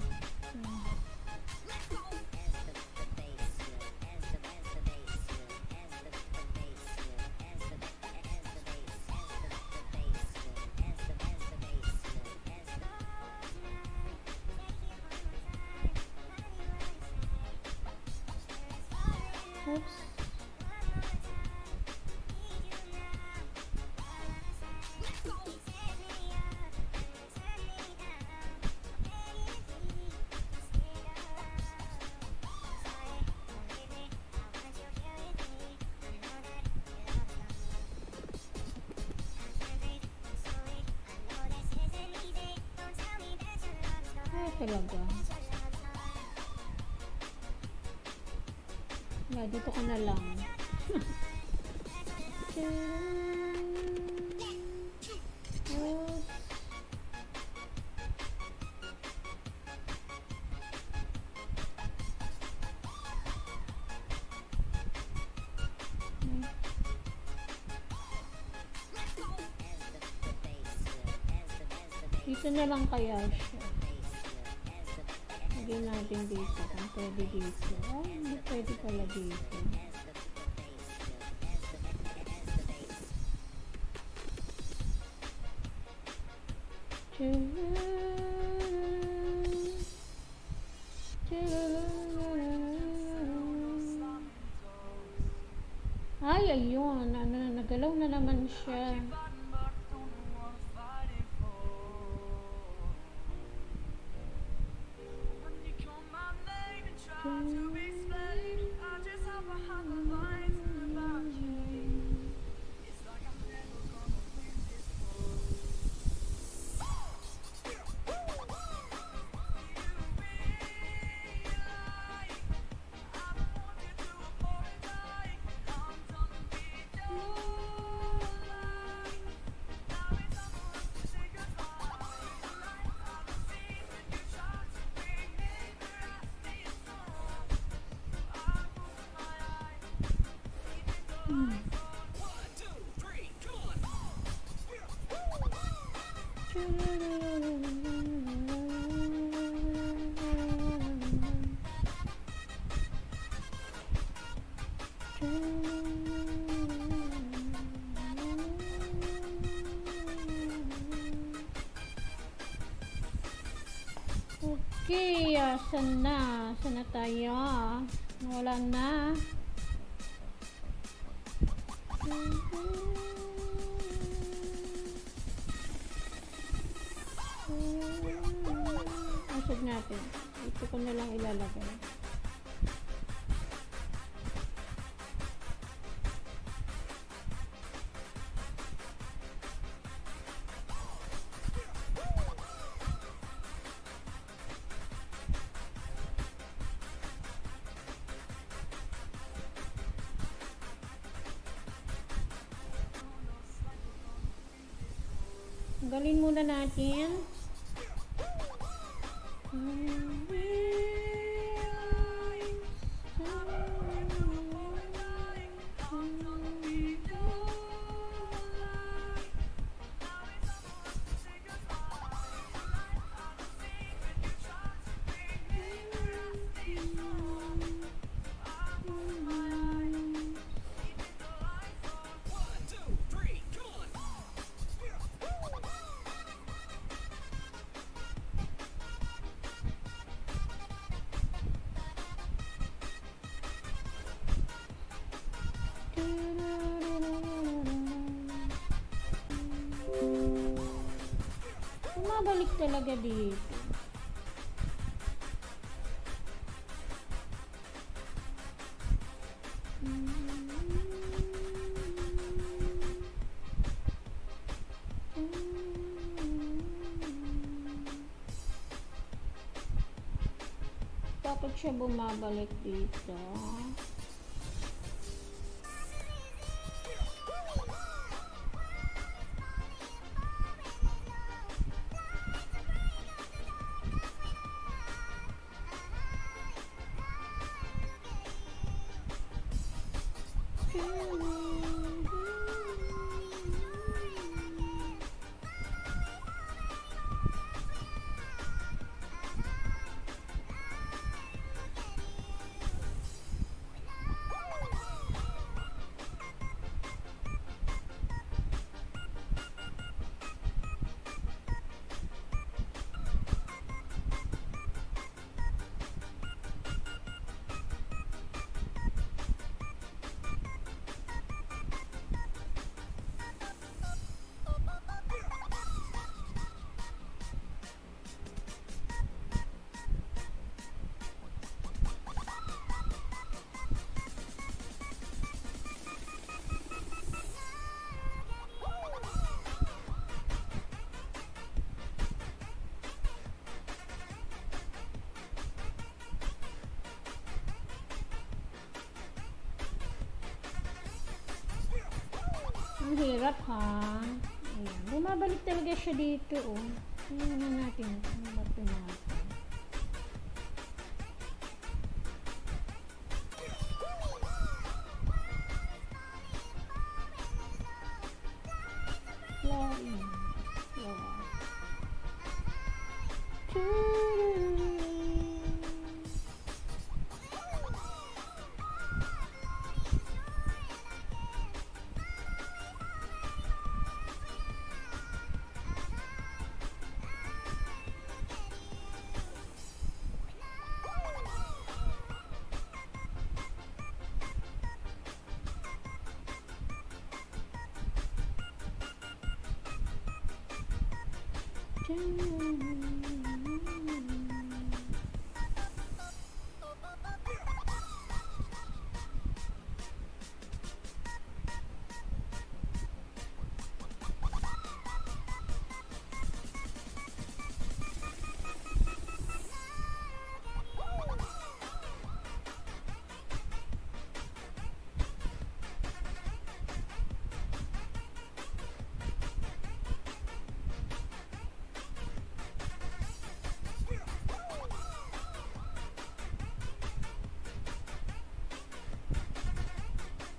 Oops. Ay, talaga. Yeah, dito ka na lang. Dito na lang kaya siya. Lagay natin dito. Kung pwede dito. Ay, hindi pwede pala dito. Ay, ayun. Ano, nagalaw na naman siya. Okay, saan na? Saan na tayo? Wala na. Asog natin. Ito ko na lang ilalagay. Tanggalin muna natin. Bumabalik talaga dito. Bakit siya bumabalik dito? Ang hirap ha. Ayan. Bumabalik talaga siya dito oh. Tingnan na natin. Ano ba ito natin? Flying. Fly.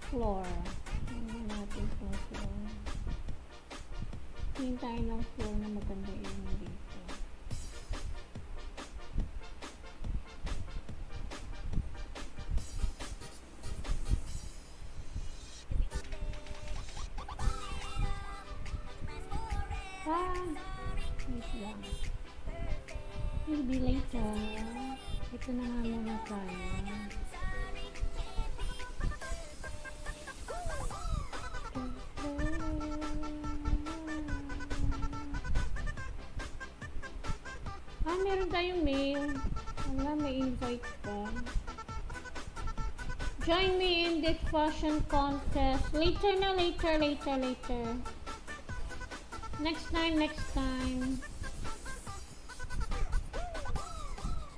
Floor. Tingnan natin kung floor. Tingin tayo ng floor na maganda yung dito. Wait lang. Will be later. Ito na nga muna tayo. Meron tayong mail. Wala, may invite pa. Join me in this fashion contest. Later na, later. Next time.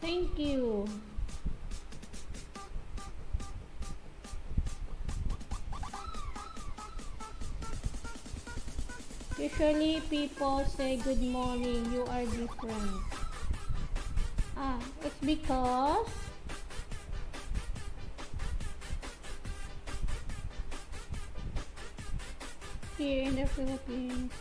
Thank you. Usually, people say good morning. You are different. It's because here in the Philippines,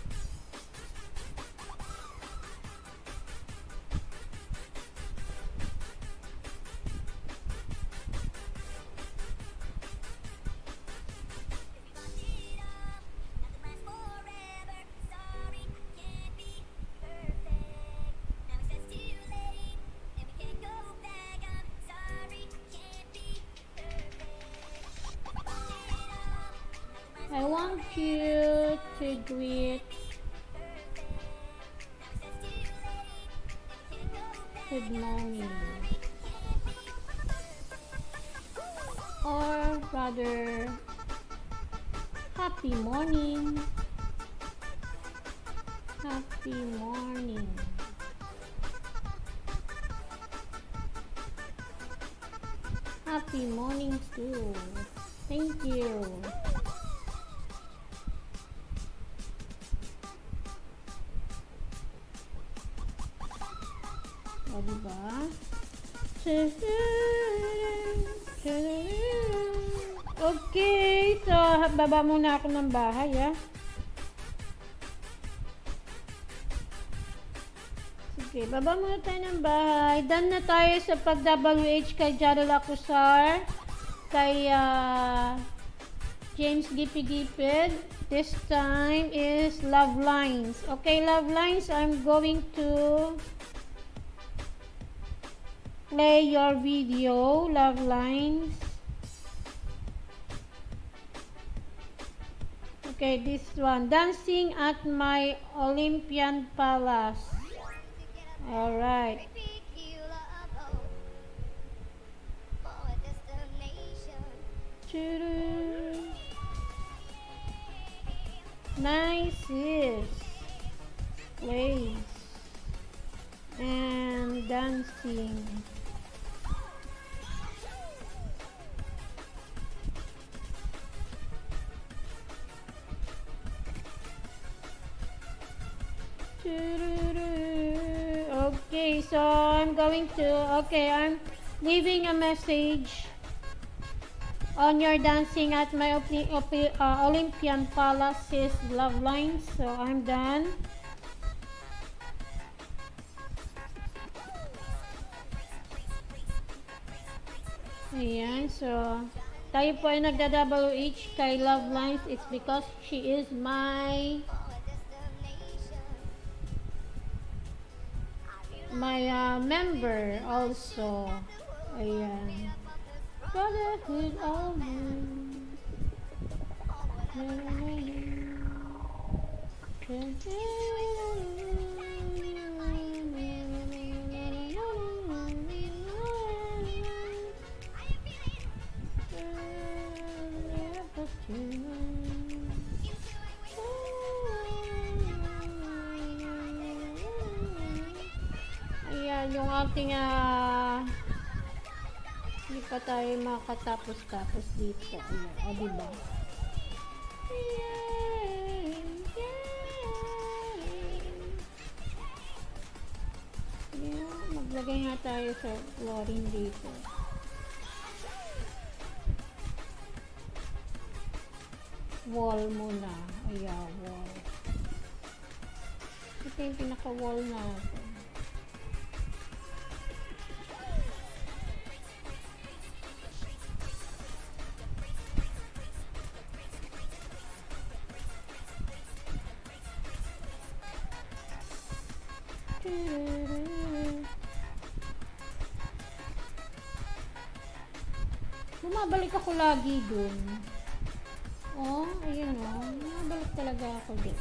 I want you to greet good morning, or rather happy morning. Happy morning. Happy morning too. Thank you. O, diba? Okay, so baba muna ako ng bahay, Sige, baba muna tayo ng bahay. Done na tayo sa pag-WH kay Jarol Acusar, kay James Gipid. This time is Love Lines. Okay, Love Lines, I'm going to play your video, Love Lines. Okay, this one. Dancing at my Olympian Palace. Alright. Nicest place and dancing. Okay, so I'm leaving a message on your dancing at my Olympian Palace's Love Lines. So I'm done. Ayan, so tayo po ay nagda-WH kay Love Lines. It's because she is my member also. Ayan. Brotherhood of Ayan yung ating hindi pa tayo makatapos-tapos dito. Ayan, o diba? Yay! Yay! Yeah, maglagay nga tayo sa flooring dito. Wall muna. Ayan, wall. Ito yung pinaka-wall natin. Bumabalik ako lagi dun. Oh, ayun oh. Bumabalik talaga ako dun.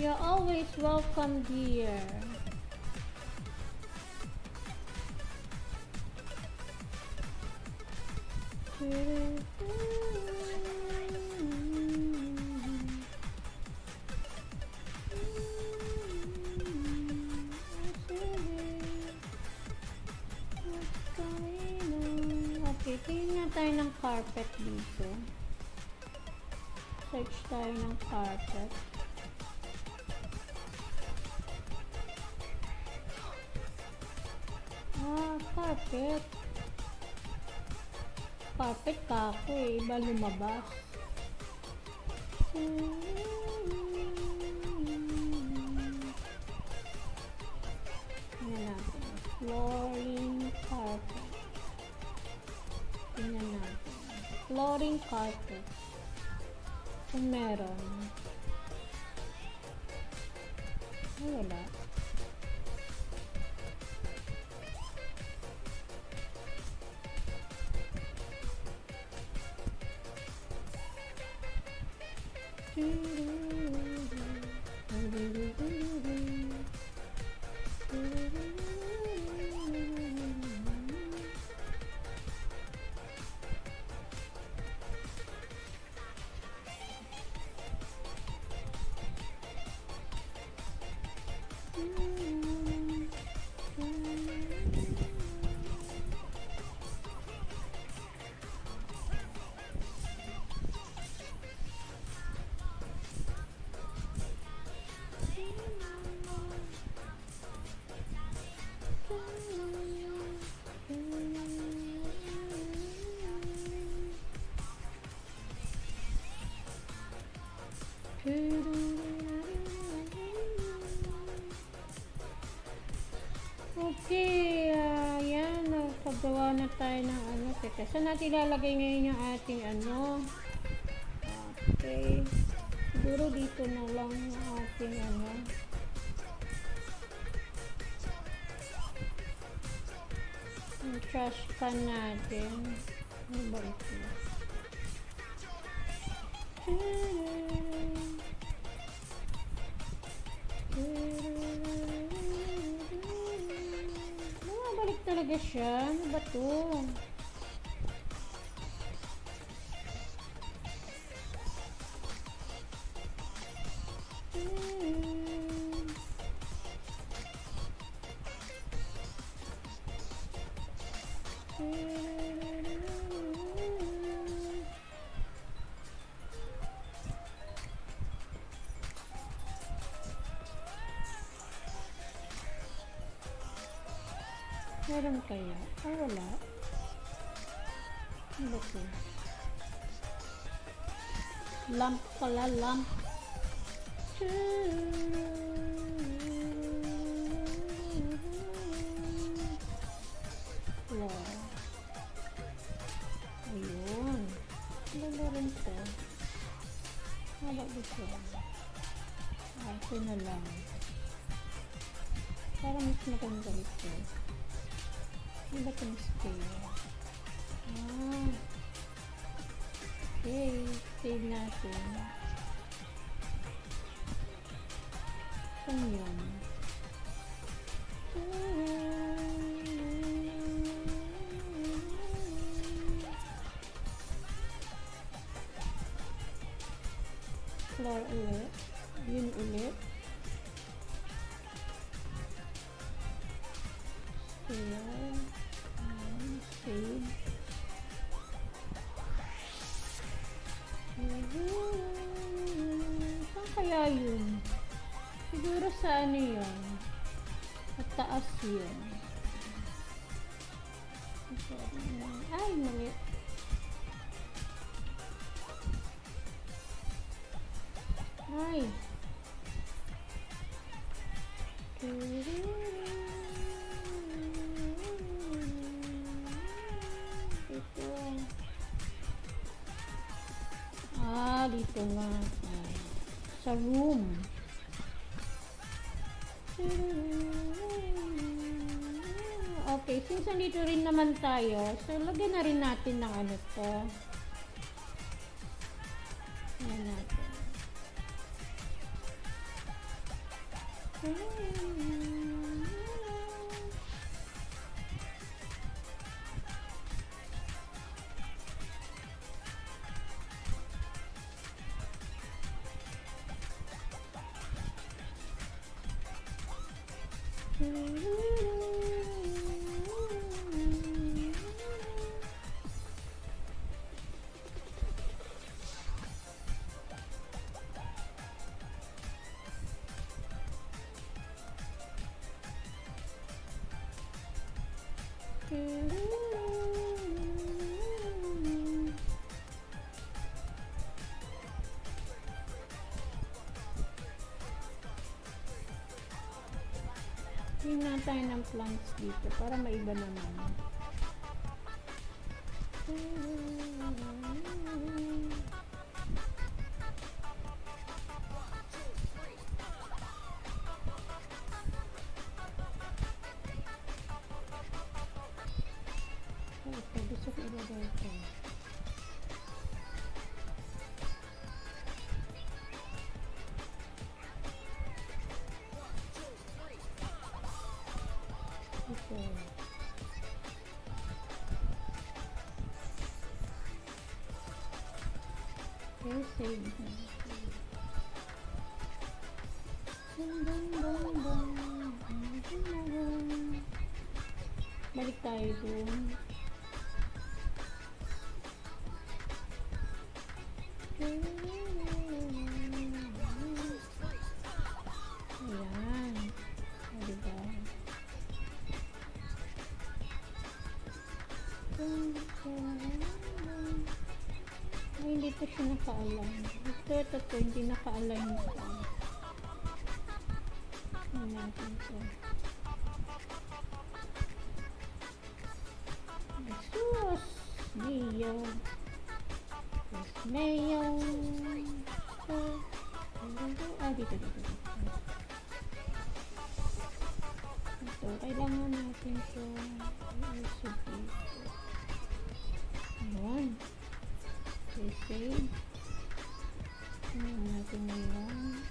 You're always welcome dear. Okay, tingnan nga tayo ng carpet dito. Search tayo ng carpet. Carpet. Carpet ka ako eh. Iba lumabas. Tingnan natin. Flooring carpet. Tingnan natin. Flooring carpet. Kung meron. Ay, wala. Okay, yan. Paggawa na tayo ng ano. Teka, saan natin ilalagay ngayon yung ating ano? Okay. Siguro dito na lang yung ating ano. Yung trash can natin. Ano ba ito? Bumabalik talaga siya. Ano ba ito? Meron kaya? Ah, wala. Ano ba ito? Lamp pala, lamp. Wow. Ayun. Ganda rin ito. Haba ba siya? Ito na lang. Parang mas maganda ito. Ano ba itong scale? Okay. Save natin. Saan yun? Floor ulit. Yun ulit. Scale. Save. Saan kaya yun? Siguro sa ano yun? Sa taas yun. Ay, mali. Ay. Ito. Dito nga. Sa room. Okay, since nandito rin naman tayo, so lagyan na rin natin ng ano to. Ayan natin. Tingnan tayo ng plants dito para maiba naman. Ito, gusto ko ilagay ito. Ito. Okay, save na. Balik tayo dun. Ayan. O, diba? Ay, hindi pa siya naka-align. Ito, hindi naka-align ito. Ayan natin ito. Jesus! Mayo! Yes, Mayo! Dito. Ito, kailangan natin ito. Ayan. Okay, save. Ayan natin ngayon.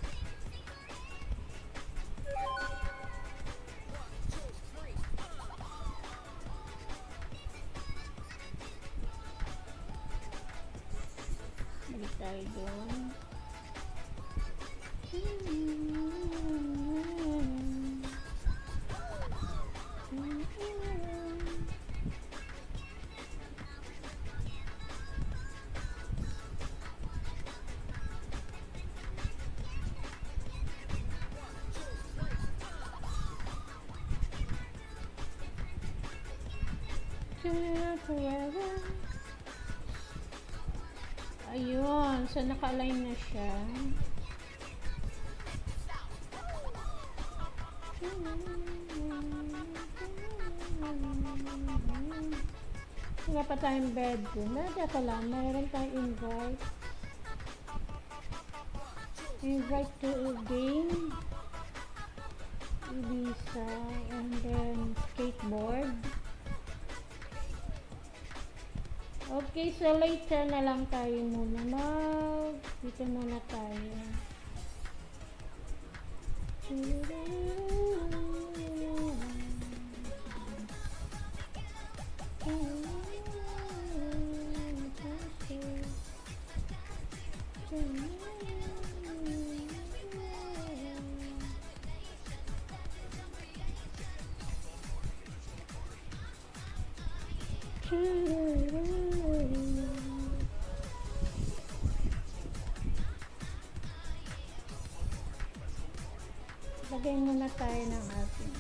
Balik tayo doon. Forever. Ayun. So, naka-align na siya. Wala pa tayong bedroom. Teka lang, mayroon tayong invite. Invite to a game. Visa. And then, skateboard. Okay, so later na lang tayo muna dito muna tayo. Lagay muna tayo ng ating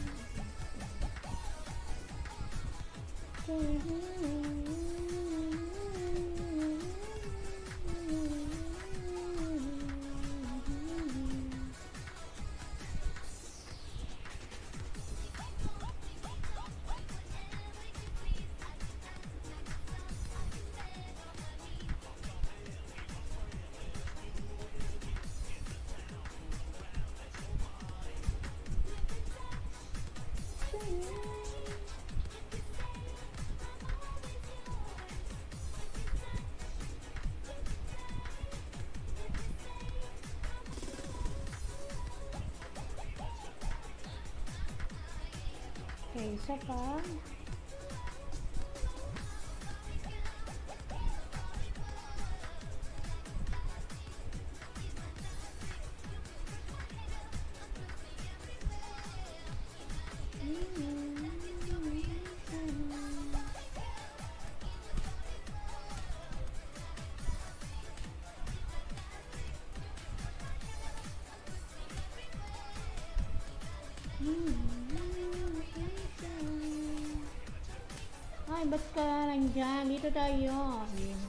okay, isa pa. Ay, ba't ka nandyan? Dito tayo. Ayun.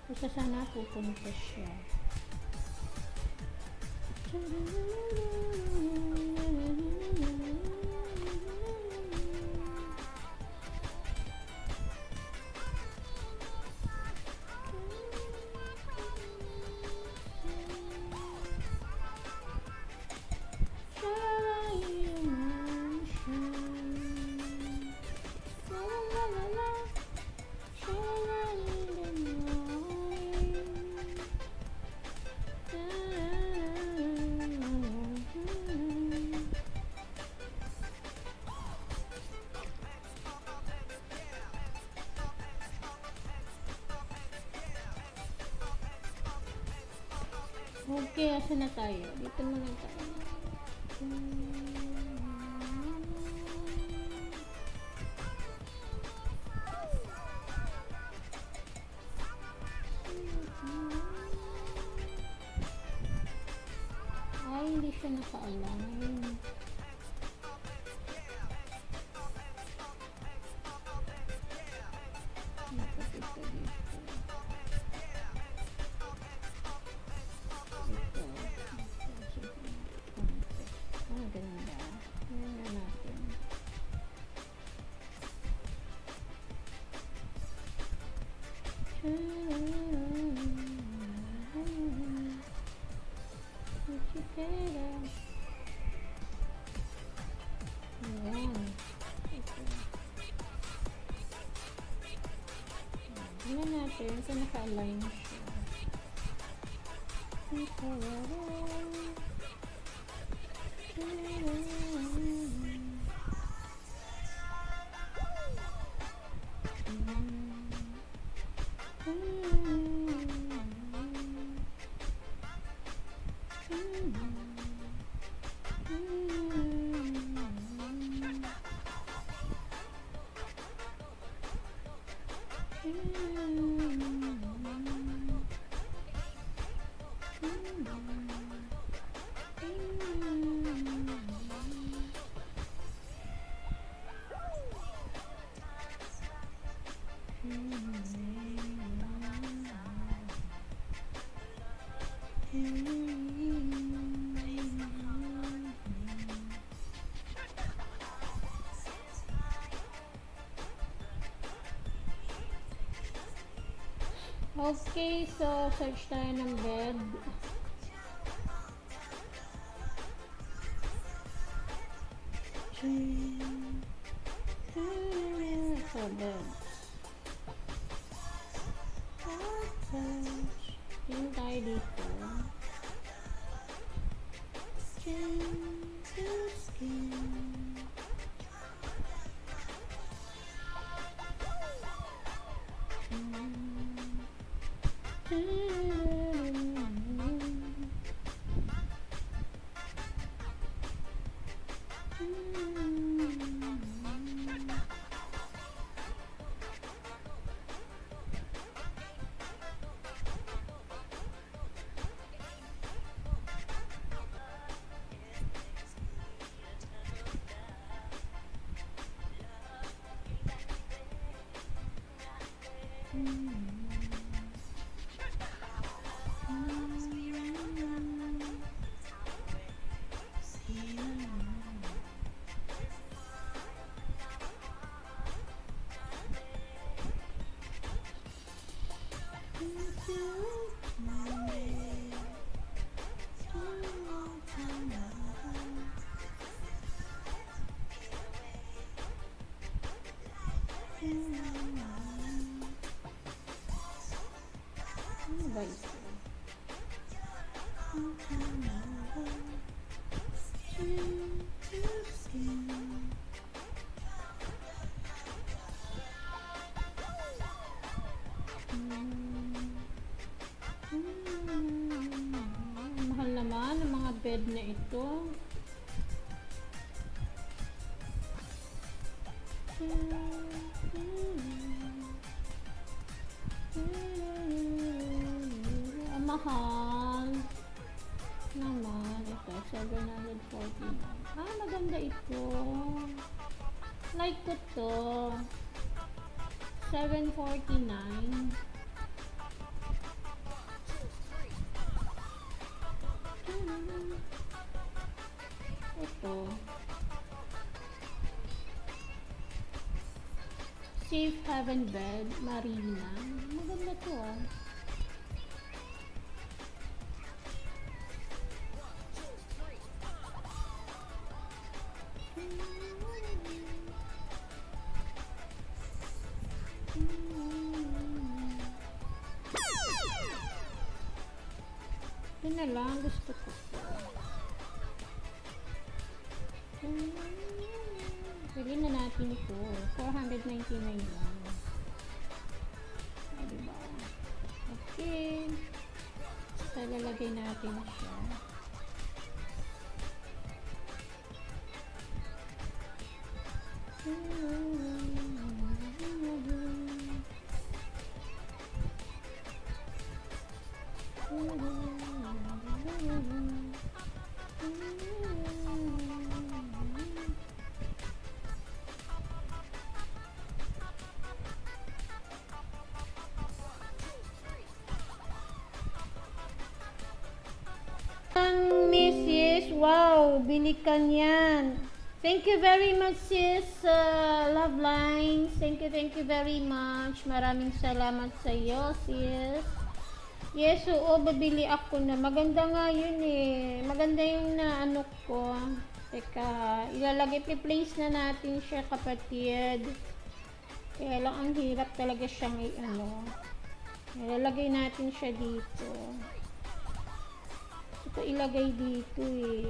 Basta sana pupunta siya. Okay, asan na tayo? Dito muna tayo. Ay, hindi siya naka-align. Nakapito dito. Ganda. Tingnan natin. Ayan. Tingnan natin kung naka-align siya. Okay, so search tayo ng bed. So, bed. Tingin tayo dito. Ano ba ito? Mahal naman ang mga bed na ito. Ang mahal naman ito, 749. Maganda ito. Like ko to. 749. Ito. Safe Haven Bed, Marina. Maganda to ah. Ito na lang, gusto ko to. Pili na natin ito. 499 lang. Diba? Okay. So, lalagay natin siya. Mrs. Wow, bili ka niyan. Thank you very much, sis. Love lines. Thank you very much. Maraming salamat sa iyo, sis. Yes, oo, babili ako na. Maganda nga yun eh. Maganda yung na ano ko. Teka, ilalagay, i-place na natin siya, kapatid. Kaya lang ang hirap talaga siyang i-ano. Ilalagay natin siya dito. Ito ilagay dito eh.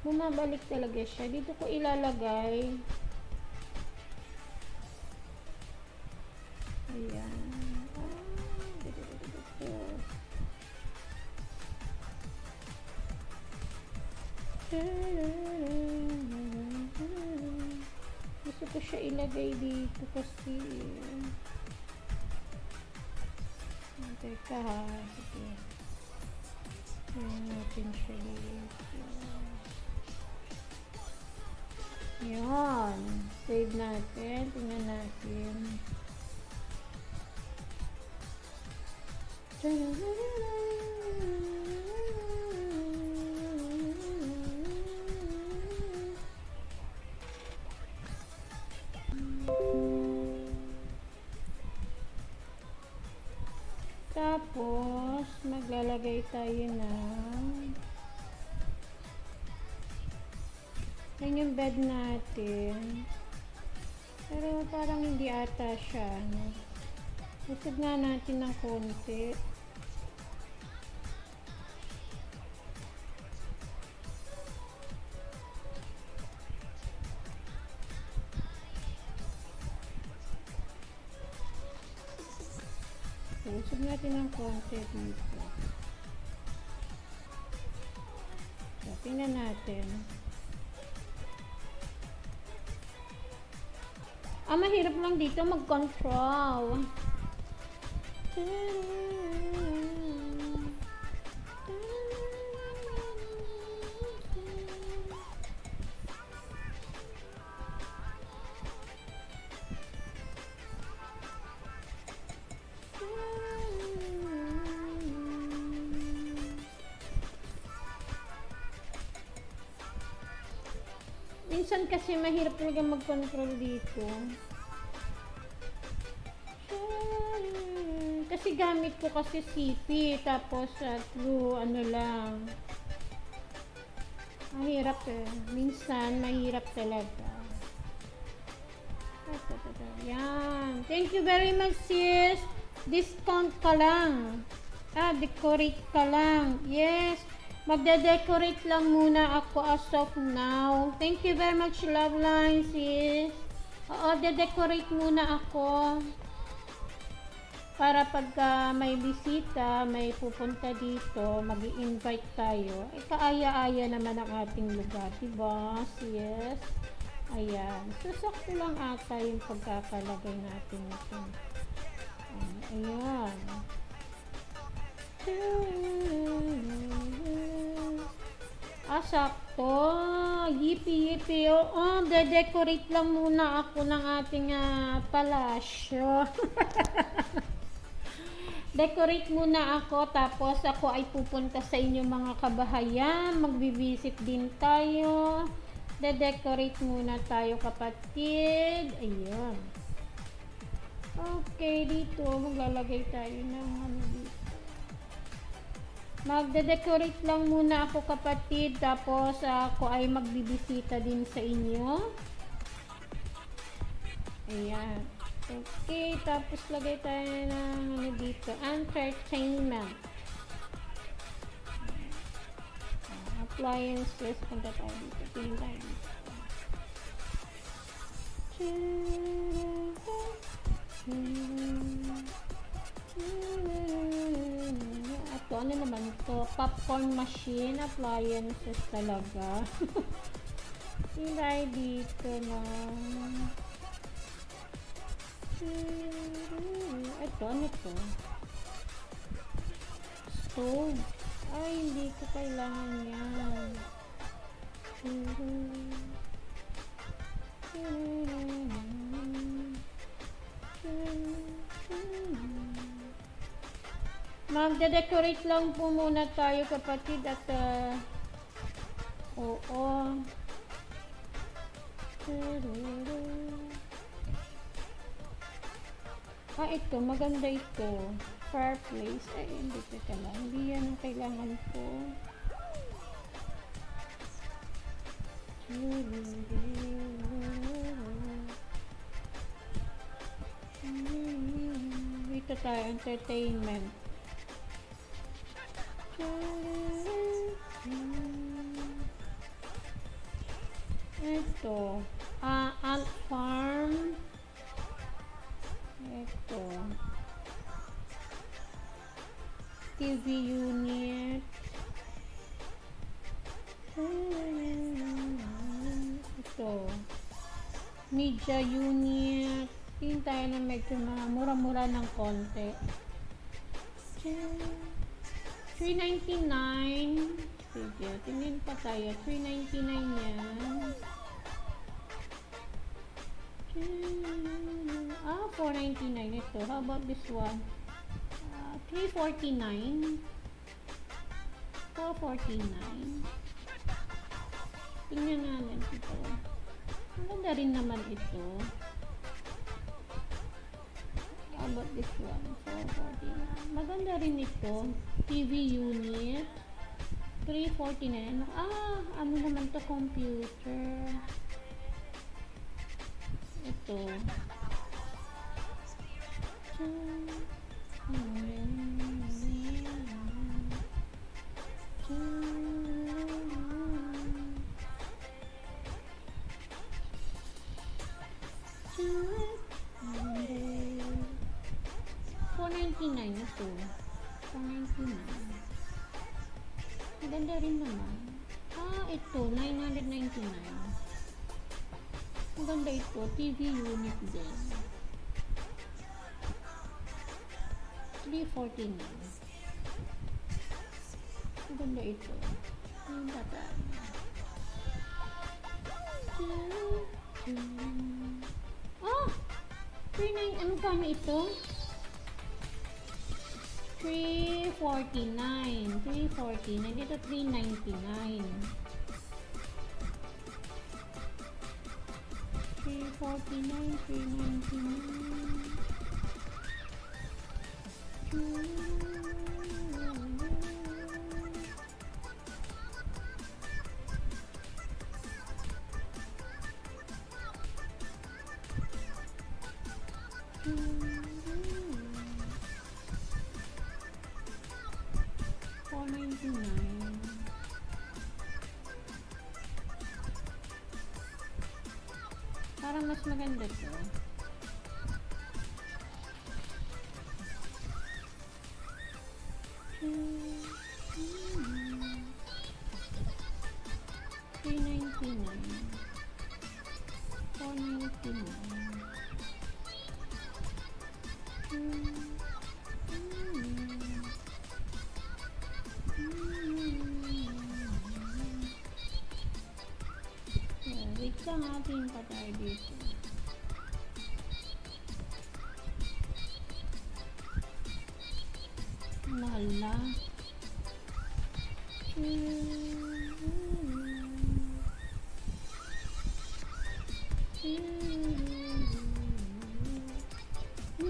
Bumabalik talaga siya. Dito ko ilalagay. Ayan. Gusto ko siya ilagay dito kasi teka ha, sige. Ayan natin siya dito. Ayan. Save natin. Tingnan natin. tayo na. Yan yung bed natin. Pero parang hindi ata siya. No? Usog nga natin ng konti. Usog natin ng konti dito. So, tingnan natin. Mahirap lang dito mag-control. Minsan kasi mahirap talaga mag-control dito. Kasi gamit ko kasi CP, tapos through ano lang. Mahirap eh. Minsan, mahirap talaga. Yan. Thank you very much, sis. Discount ka lang. Decorate ka lang. Yes. Magde-decorate lang muna ako as of now. Thank you very much, love line, sis. Oo, de-decorate muna ako. Para pagka may bisita, may pupunta dito, mag-i-invite tayo. Kaaya-aya naman ang ating lugar, diba? Yes. Ayan. Susakto lang ata yung pagkakalagay natin ito. Ayan. Sakto. Yipi-yipi. Oo, de-decorate lang muna ako ng ating palasyo. Decorate muna ako, tapos ako ay pupunta sa inyong mga kabahayan. Magbibisit din tayo. De-decorate muna tayo, kapatid. Ayan. Okay, dito maglalagay tayo ng ano dito. Magde-decorate lang muna ako, kapatid, tapos ako ay magbibisita din sa inyo. Ayan. Okay, tapos lagay tayo ng ano dito, entertainment. Appliances, punta tayo dito. Pili tayo dito. Ito, ano naman ito? Popcorn machine, appliances talaga. Pili tayo dito na. Ito, ano to? Stove. Ay, hindi ko kailangan yan. Magde-decorate lang po muna tayo, kapatid, at oo. Ito, maganda ito. Fireplace. Ay, hindi ko lang. Hindi yan ang kailangan ko. Dito tayo, entertainment. Ito. Ant farm. Ito. TV unit. Ito. Media unit. Tingin tayo na medyo mura-mura ng konti. $3.99. Sige, tingin pa tayo. $3.99 yan. $4.99 ito. How about this one? $3.49. $4.49. Tingnan natin ito. Maganda rin naman ito. How about this one? 449. Maganda rin ito. TV unit. 349. Ano naman to? Computer. Ito. $499 ito. $499. Maganda rin naman. Ito. $999. Maganda ito. TV unit din. $349. Maganda ito. Yung tatay. $399. Ano kano ito? $349. Dito $399. $499. Parang mas maganda to. $399. $499. Wait lang, atin pa tayo dito. Mahal na.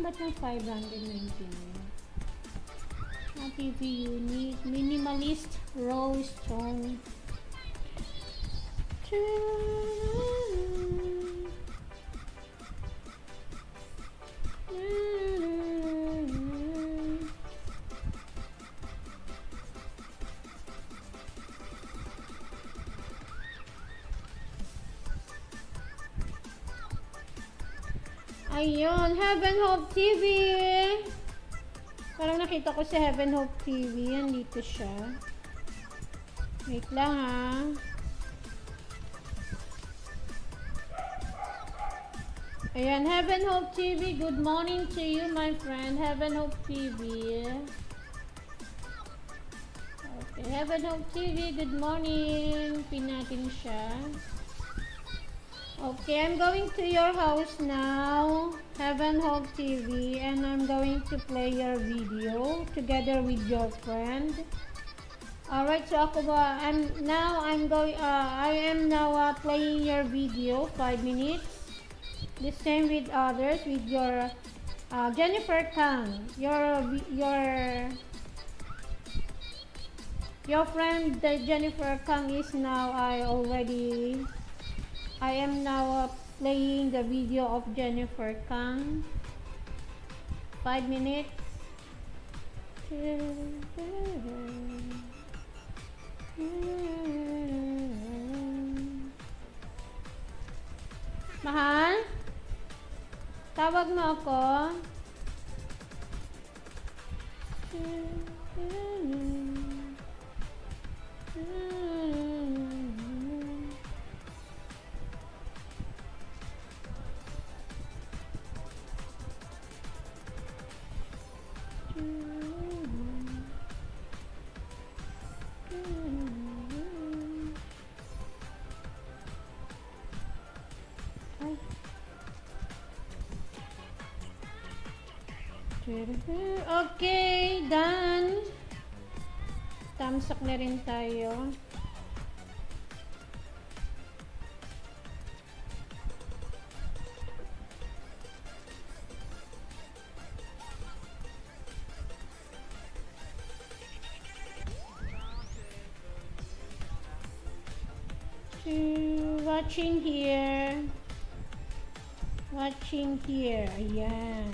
Ba't yung $599? TV unit, minimalist rose tone. Ayun, Heaven Hope TV. Parang nakita ko si Heaven Hope TV. Yan, dito siya. Wait lang ha. Ayan, Heaven Hope TV. Good morning to you, my friend. Heaven Hope TV. Okay, Heaven Hope TV. Good morning. Pin natin siya. Okay, I'm going to your house now, Heaven Hope TV, and I'm going to play your video together with your friend. Alright, so I am now playing your video 5 minutes. The same with others, with your Jennifer Kang, your friend Jennifer Kang is now I am now playing the video of Jennifer Kang. 5 minutes. Mahal? Tawag mo ako? Okay, done. Tamsak na rin tayo. Watching here. Watching here. Ayan.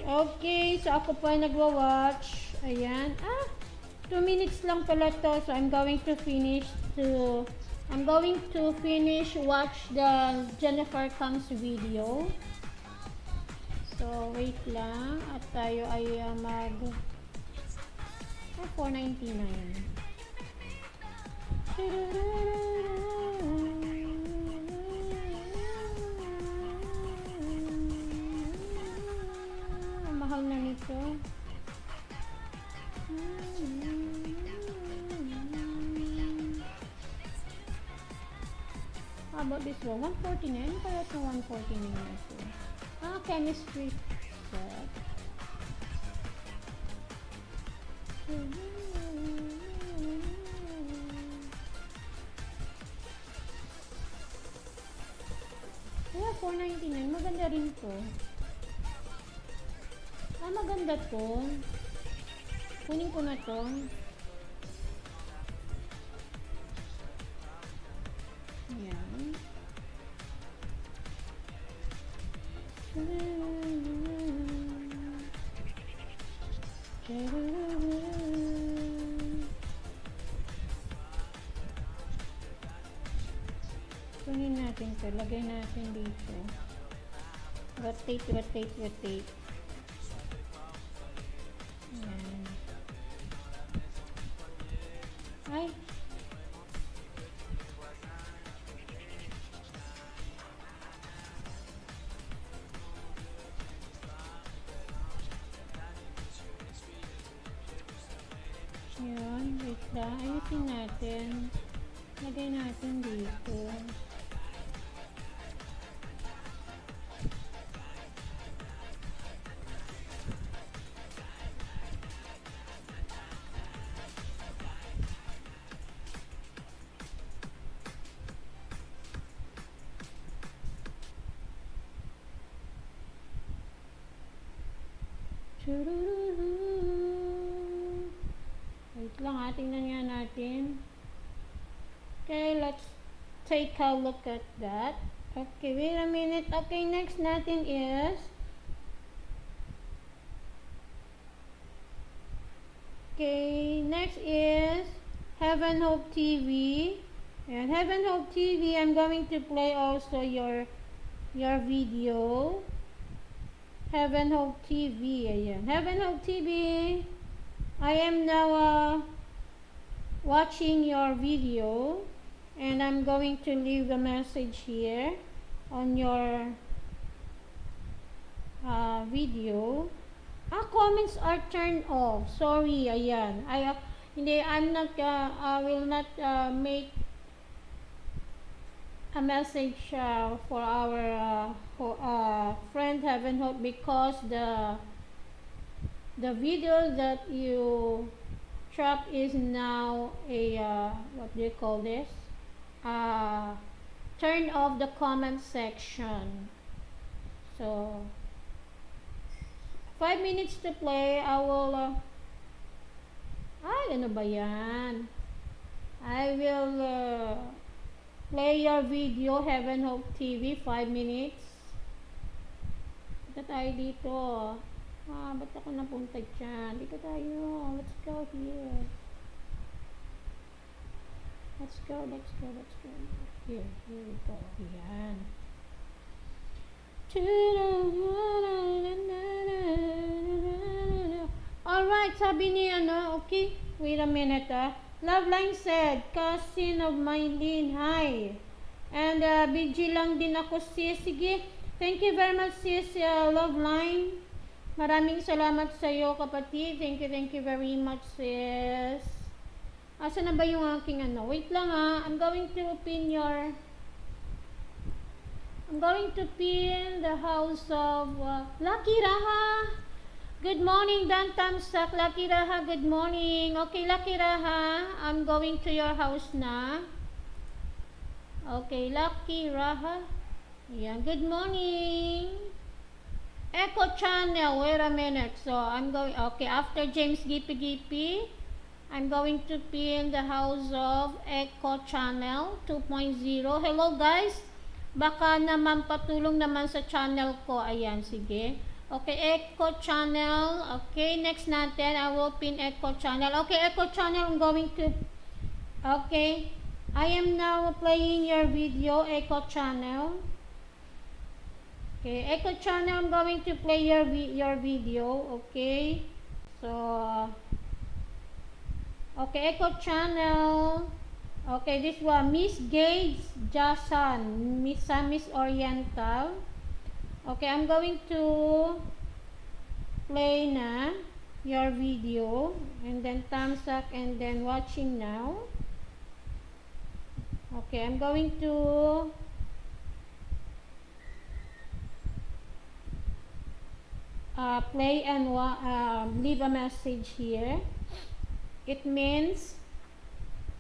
Okay, so ako pa nagwa-watch. Ayan. 2 minutes lang pala to. So I'm going to finish watch the Jennifer Kang's video. So wait lang at tayo ay mag 4.99. Mahal na nito. How about this one? 149? Kaya ito 149 na ito. Chemistry set. Kaya 499. Maganda rin to. Maganda to. Kunin ko na to. Ayan. Kunin natin to. Lagay natin dito. Rotate, rotate, rotate. Ayan. Ay. Ayan, wait lang. Ayusin natin. Lagay natin dito. Wait lang ha, tingnan nga natin. Okay, let's take a look at that. Okay, wait a minute. Okay, next natin is Heaven Hope TV. And Heaven Hope TV, I'm going to play also your video. Heaven Hope TV, ayan. Heaven Hope TV, I am now watching your video and I'm going to leave a message here on your video. Comments are turned off. Sorry, ayan. I will not make a message for our friend Heaven Hope because the video that you drop is now a what do you call this? Turn off the comment section. So 5 minutes to play. I will ano ba yan? I will play your video, Heaven Hope TV, 5 minutes. Punta tayo dito. Ba't ako napunta dyan? Dito tayo. Let's go here. Let's go. Here we go. Yan. Alright, sabi ni okay. Wait a minute Loveline said, cousin of Mylene, hi. And BG lang din ako sis. Sige, thank you very much sis, Loveline. Maraming salamat sa iyo kapatid. Thank you very much sis. Asa na ba yung aking Wait lang I'm going to pin the house of Lucky Raha. Good morning, Dan Tamsak. Lucky Raha, good morning. Okay, Lucky Raha, I'm going to your house na. Okay, Lucky Raha. Yan, good morning. Echo Channel, wait a minute. So, I'm going, okay, after James Gippy Gippy, I'm going to pin the house of Echo Channel 2.0. Hello guys! Baka naman patulong naman sa channel ko. Ayan, sige. Okay, Echo Channel. Okay, next natin, I will pin Echo Channel. Okay, Echo Channel, I'm going to... Okay, I am now playing your video, Echo Channel. Okay, Echo Channel, I'm going to play your video. Okay, so... Okay, Echo Channel. Okay, this one, Miss Gage Jason, Miss Oriental. Okay, I'm going to play na your video and then thumbs up and then watching now. Okay, I'm going to play and leave a message here. It means,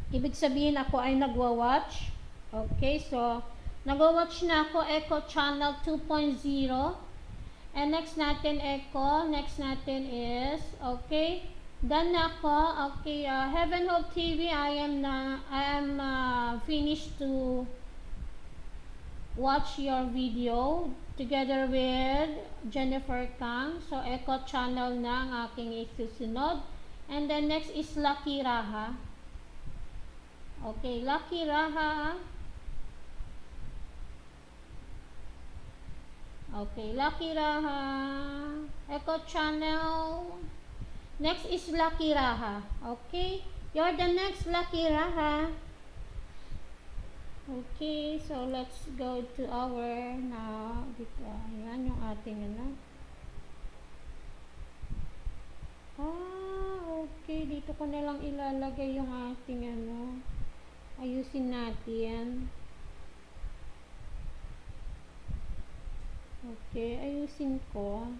ibig sabihin ako ay nagwa-watch. Okay, so, nagwa-watch na ako, Echo Channel 2.0. And next natin, Echo. Next natin is, okay, done na ako. Okay, Heaven Hope TV, I am finished to watch your video together with Jennifer Kang. So, Echo Channel na ang aking isusunod. And then next is Lucky Raha. Okay, Lucky Raha. Okay, Lucky Raha. Echo Channel. Next is Lucky Raha. Okay, you're the next Lucky Raha. Okay, so let's go to our now. Ayan yung ating ano. Okay, dito ko na lang ilalagay yung ating ano. Ayusin natin. Okay, ayusin ko.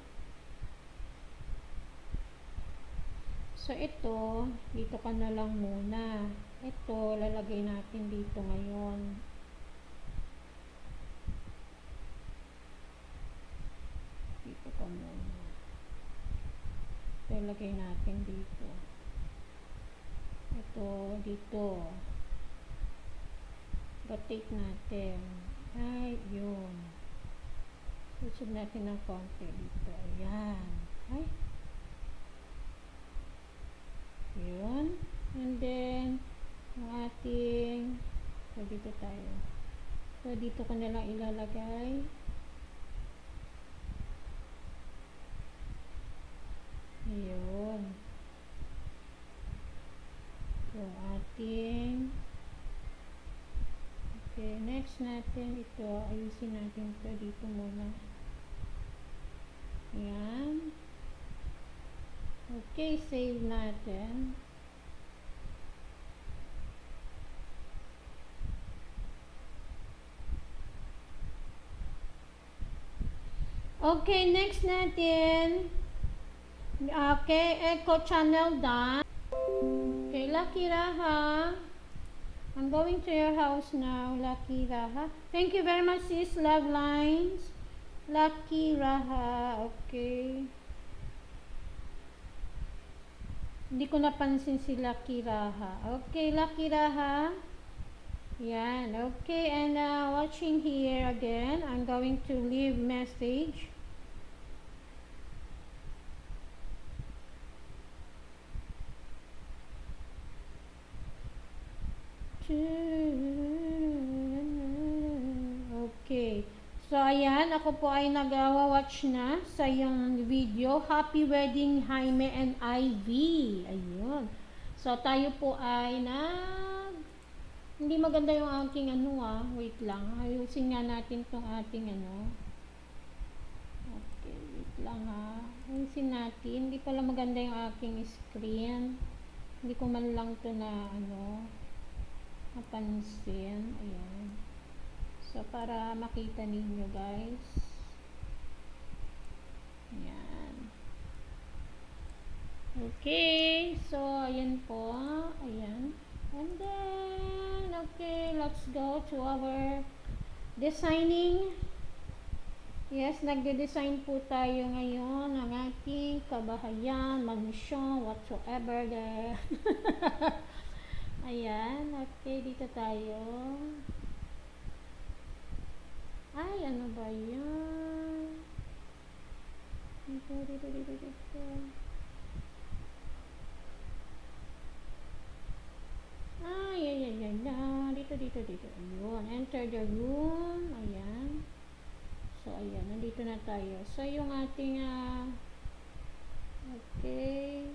So, ito, dito ka na lang muna. Ito, lalagay natin dito ngayon. Dito ka muna. Ito, lagay natin dito. Ito, dito. Rotate natin. Ay, yun. Susub natin ng konti dito. Ayan. Ay. Yun. And then, yung ating, so, dito tayo. So, dito ko na lang ilalagay. Ayun. Yung ating, okay, next natin ito, ayusin natin ito dito muna. Ayan. Okay, save natin. Okay, next natin. Okay, Echo Channel done. Okay, Lucky Raha. I'm going to your house now, Lucky Raha. Thank you very much, sis. Love lines. Lucky Raha. Okay. Hindi ko napansin si Lucky Raha. Okay, Lucky Raha. Yan. Okay, and watching here again, I'm going to leave message. Okay. So, ayan. Ako po ay nag-watch na sa yung video. Happy Wedding, Jaime and Ivy. Ayun. So, tayo po ay hindi maganda yung aking ano Wait lang. Ayusin nga natin tong ating ano. Okay. Wait lang Ayusin natin. Hindi pala maganda yung aking screen. Hindi ko man lang to na ano napansin. Ayan. So, para makita ninyo guys. Ayan. Okay. So, ayan po. Ayan. And then, okay, let's go to our designing. Yes, nagde-design po tayo ngayon ng ating kabahayan, mansyon, whatsoever there. Ayan, okay, dito tayo. Ay, ano ba yan? Dito. Ay, ayan. Dito. Ayun, enter the room. Ayan. So, ayan, nandito na tayo. So, yung ating, okay.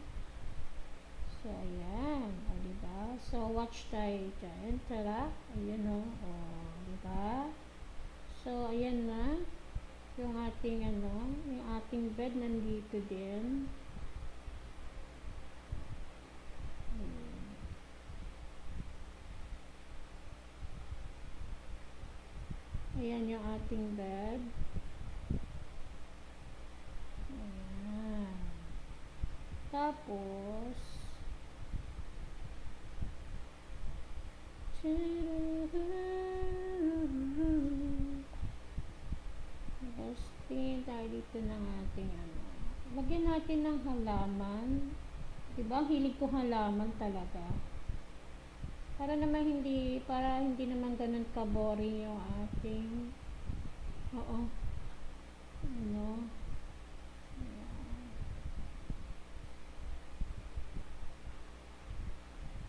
So, ayan. O, diba? So, watch tayo dyan. Tara. Ayan, o. O, diba? So, ayan na. Yung ating, yung ating bed nandito din. Ayan yung ating bed. Ayan. Tapos, tapos, tingin tayo dito ng ating lagyan natin ng halaman. Diba? Ang hilig ko halaman talaga. Para hindi naman ganun ka-boring yung ating, oo, ano,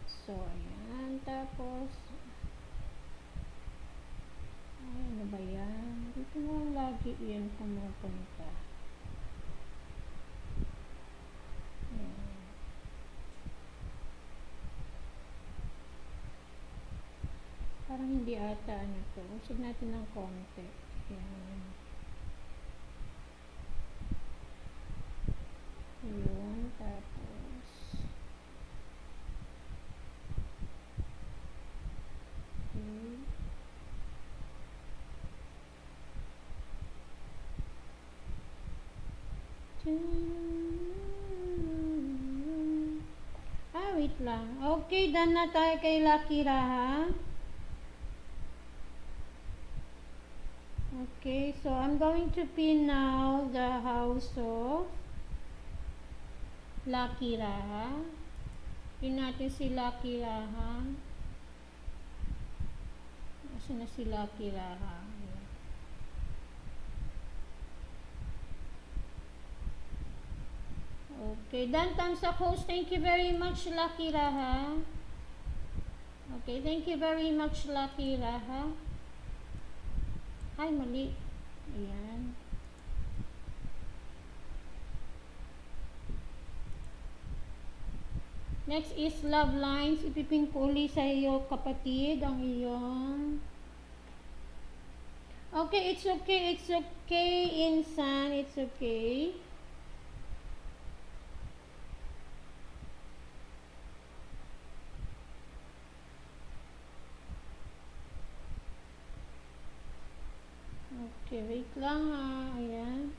so, ayan, tapos, ay, ano ba yan? Dito mo lagi yan pumupunta. Ayan. Parang hindi ata to. Usog natin ng konti. Ayan. Ayan, tapos, okay. Wait lang. Okay, done na tayo kay Lucky Raha. Okay, so I'm going to pin now the house of Lucky Raha. Pin natin si Lucky Raha. Nasaan na si Lucky Raha? Okay, done thumbs up host. Thank you very much, Lucky Raha. Okay, thank you very much, Lucky Raha. Ay, mali. Ayan. Next is love lines. Ipipin ko ulit sa iyo, kapatid, ang iyong. Okay, it's okay, Insan. It's okay. Okay, wait lang ha. Ayan.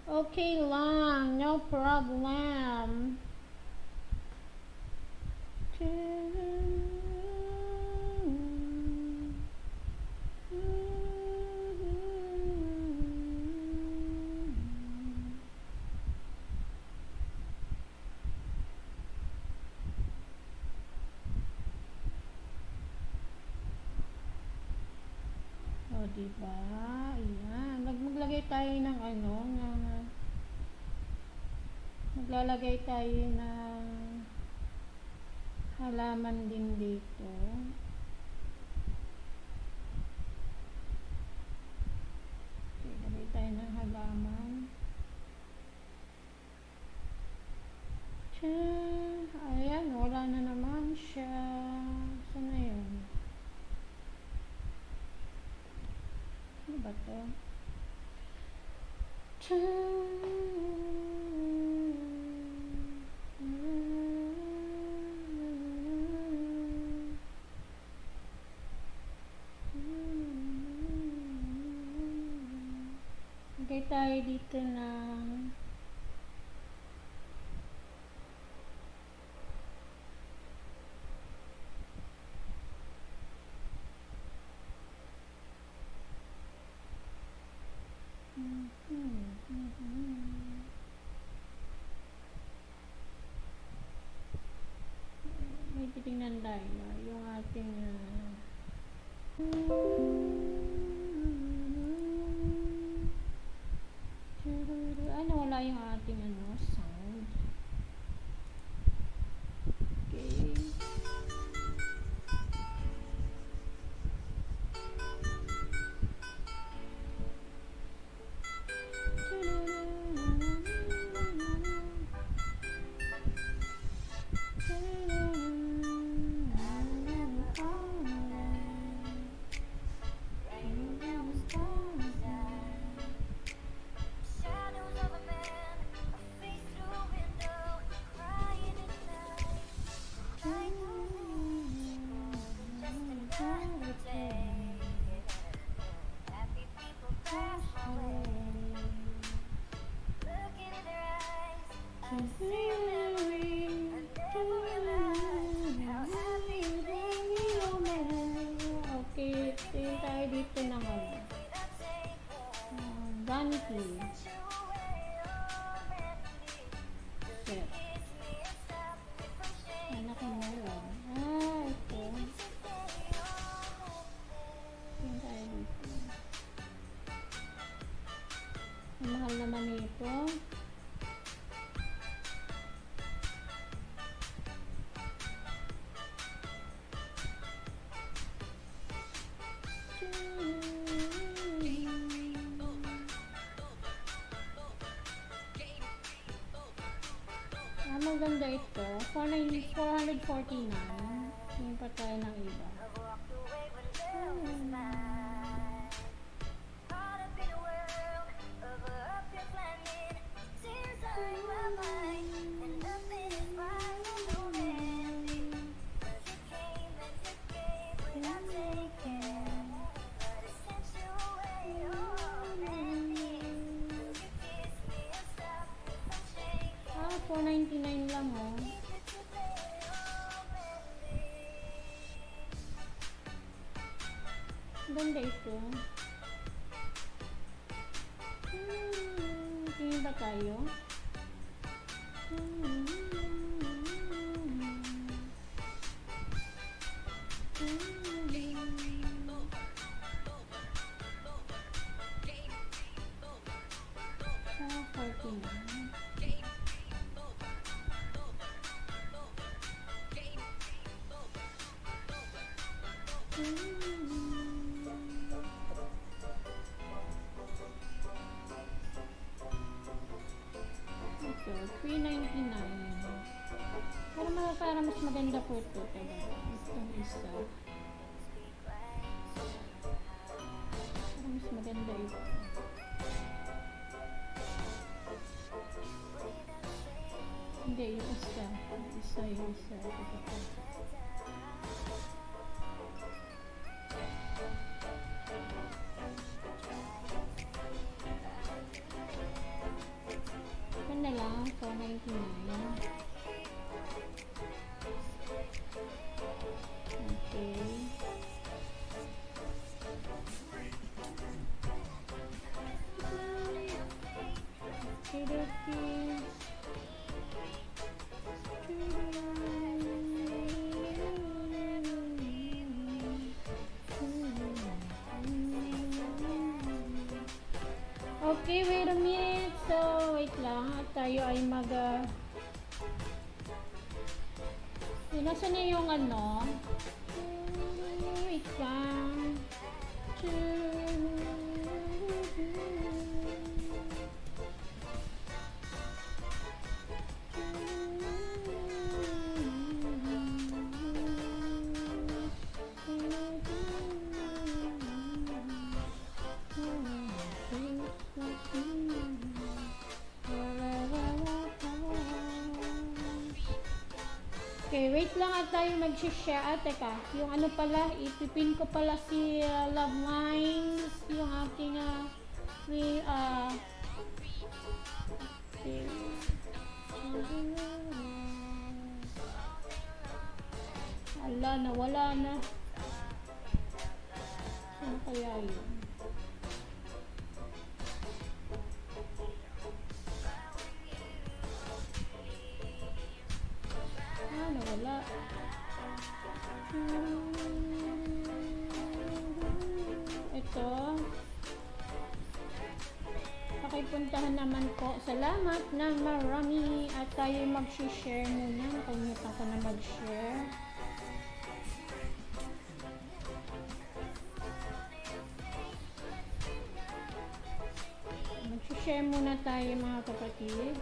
Okay lang. No problem. O, diba? Ayan. Maglagay tayo ng maglalagay tayo ng halaman din dito. Okay, lagay tayo ng halaman. Ayan, wala na naman siya. Saan na yun? Ano ba ito? Lagay tayo dito ng tingnan tayo. Yung ating ano, wala yung ating sound. Okay. Shadows of a man, a face through a window, crying in the night. Like just another day. Happy people pass my way. Looking in their eyes, I see a memory. I never realized how happy it made me. Okay, tingin tayo dito ng vanity. Set. Anak mo yan. Ito. Tingin tayo dito. Ang mahal naman ito. Maganda ito. 449. Tingin pa tayo ng iba. $4.99 lang Ganda ito. Tingin ba tayo? Ito, $3.99. Para mas maganda po ito talaga. Itong isa. Para mas maganda ito. Hindi, yung isa. Yung isa. Ito. Ganda lang, $4.99. Okay. Okay. Okay, wait a minute. So, wait lang. Tayo ay nasa na yung wait lang. Okay, wait lang at tayo mag-share. Teka, yung pala, ipipin ko pala si Love Lines, yung ating okay. Wala na. Saan kaya yun? Nawala. Ito. Pakipuntahan naman po. Salamat na marami. At tayo mag-share muna. Nakalimutan ko na mag-share. Mag-share muna tayo mga kapatid.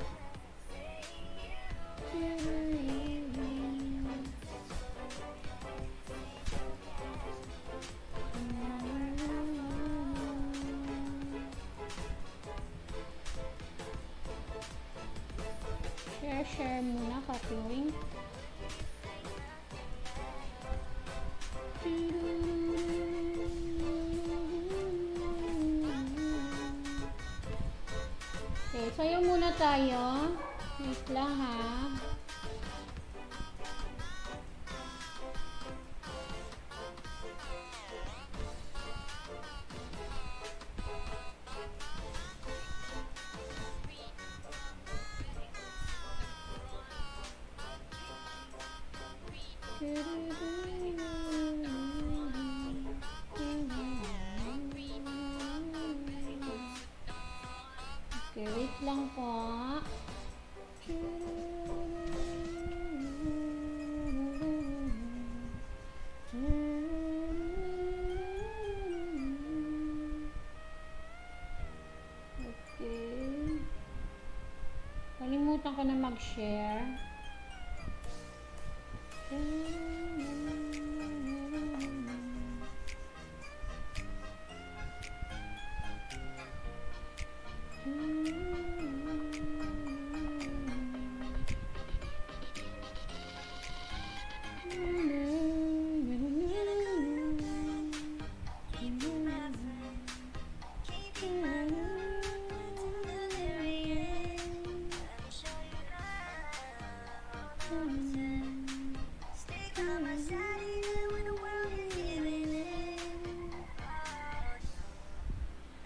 Share muna, copy link. Okay, sayo muna tayo. Wait lang ha. Okay, wait lang po. Okay. Kalimutan ko na mag-share.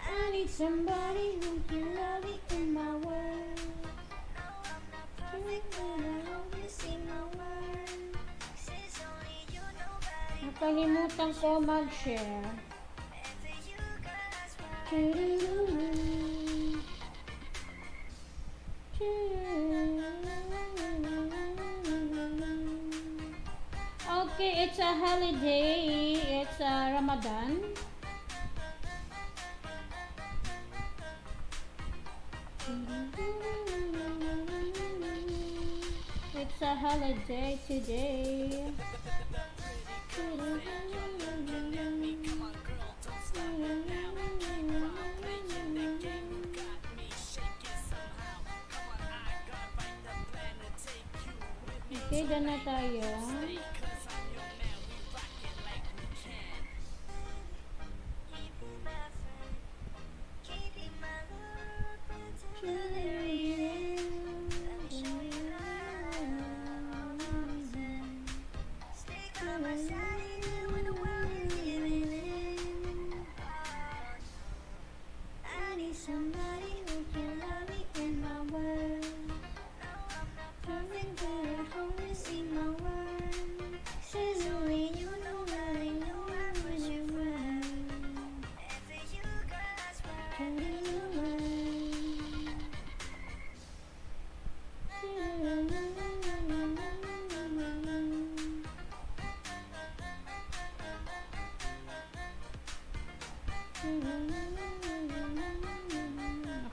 I need somebody who can love me in my world. Nakalimutan ko mag-share. Okay, it's a holiday. It's a Ramadan. It's a holiday today. Okay, dyan na tayo. Somebody who can love me in my world. Nothing better home is in my world. Says only you know that I know I wish you well. For you, girl, that's why I need you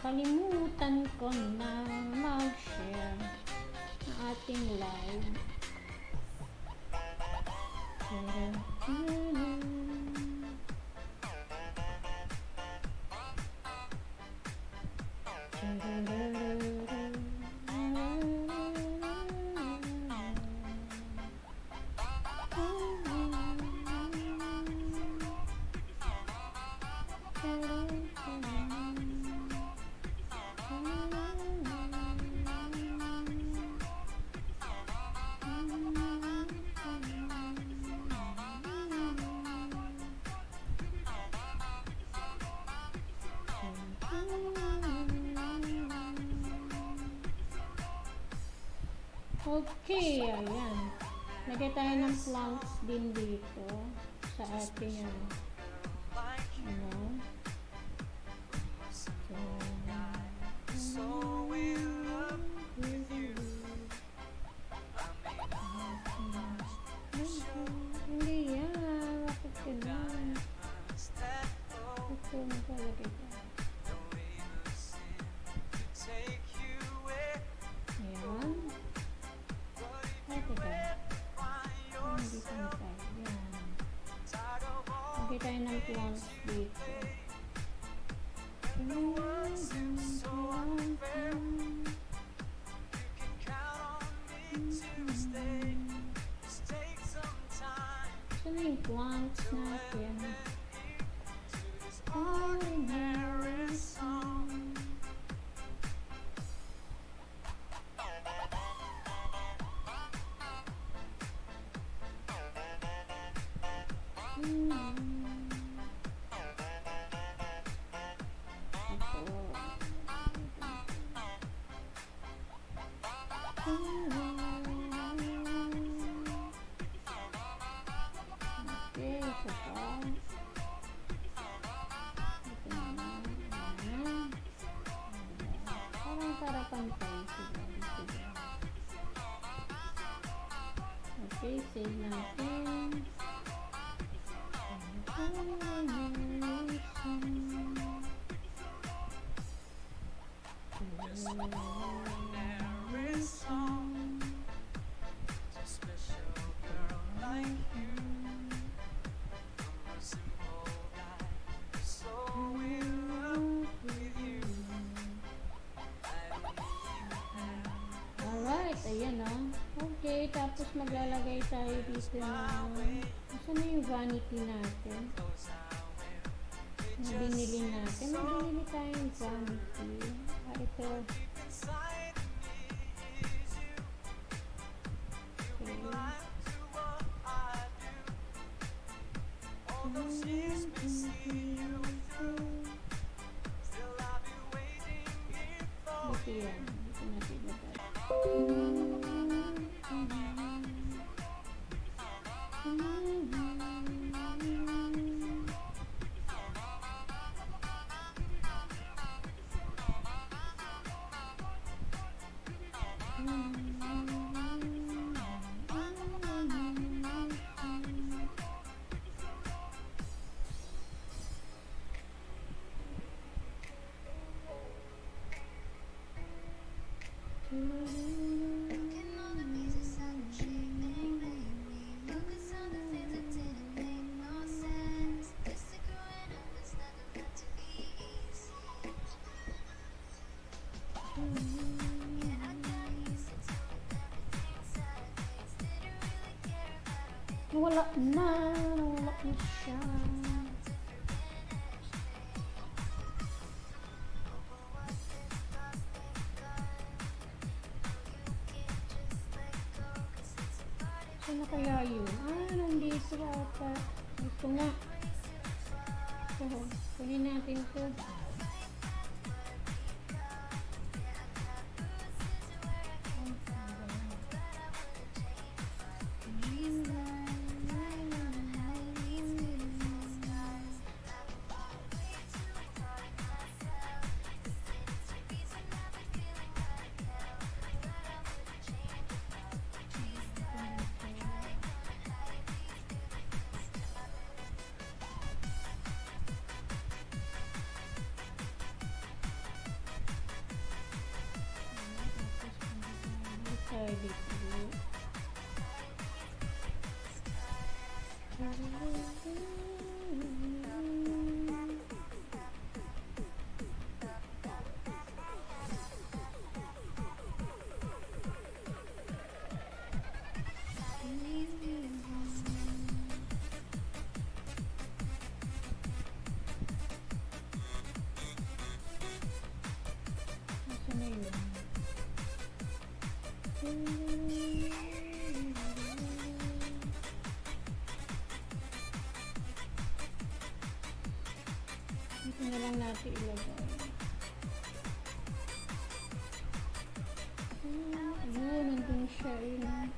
Nakalimutan ko na mag-share ng ating live. Okay, ayan. Lagay tayo ng plants din dito sa ating ano. So in love with you. Hindi yan. Bakit ganun? Ito, maglalagay tayo. Ayan. Ay, teka. Hindi ko na tayo. Ayan. Lagay tayo ng plants dito. Saan yung plants natin? Ordinary song. Okay, ito pa. Ito naman. Ayan. Parang para pantay sila. Okay, save natin. Ordinary song. A special girl like you. A simple guy. So in love with you. I believe that. Alright, ayan o. Okay, tapos maglalagay tayo dito na saan na yung vanity natin? Na binili natin. May binili tayong vanity. Ito. Inside me is you. You bring life to what I do. All those years been seeing you through. Still I'll be waiting here for Dito you. yan. Dito natin ilagay. Looking all the pieces out of shape and lately. Look at some of the things that didn't make no sense. Guess that growing up is never meant to be easy. Yeah, I got used to doing everything sideways. Didn't really care about how big Wala na. Wala na siya. Saan na kaya yun? Nandito ata. Ito nga. Ito. Kunin natin ito. Tayo dito. Nasaan na yun? Dito na lang natin ilagay. Ayun, nandun siya. Ayun.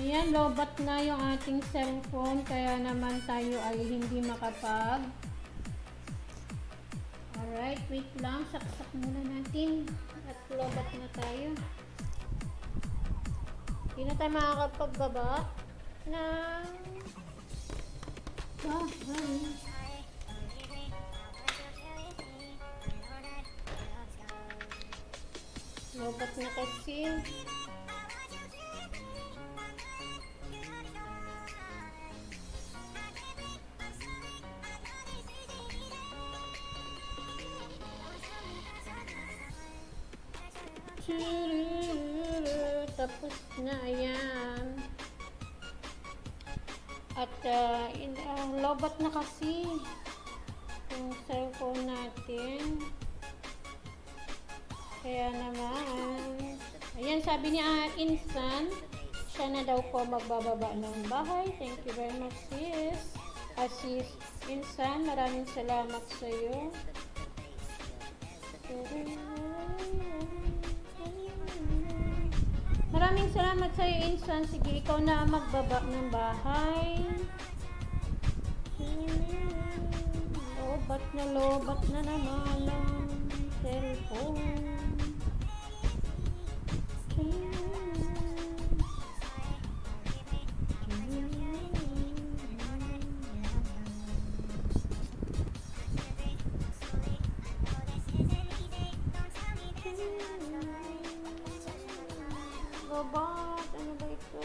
Ayan, lobat na yung ating cellphone, kaya naman tayo ay hindi makapag. Alright, wait lang, saksak muna natin at lobat na tayo. Hindi na tayo makakapagbaba ng bahay. Lobat na kasi. Tapos na, ayan. At lobat na kasi yung cellphone natin. Kaya naman, ayan, sabi niya, Insan, siya na daw po magbababa ng bahay. Thank you very much, sis. Sis Insan, maraming salamat sa iyo. Maraming salamat sa iyo, Insan. Sige, ikaw na magbaba ng bahay. Lobat na naman ang cellphone. Lobat, ano ba ito?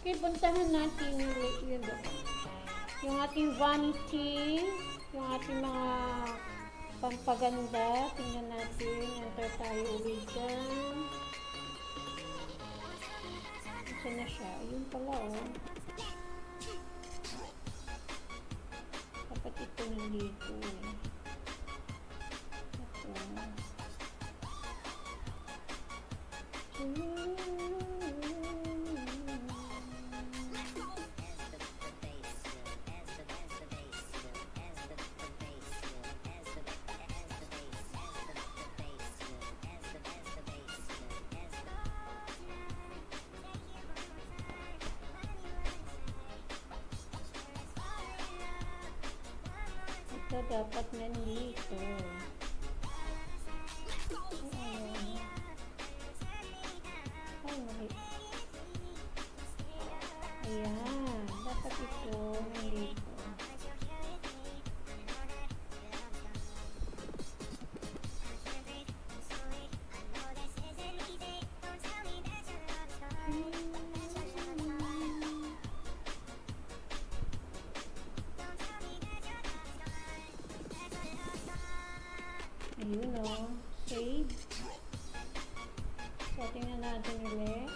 Okay, puntahan natin yung ating vanity, yung ating mga pampaganda. Tingnan natin, enter tayo ulit dyan. Isa na siya. Ayun pala, oh. Dapat ito nandito, eh. Ito dapat nandito. Ay, mali. Ayan. Dapat ito nandito. Ayun, o. Save. So, tingnan natin ulit.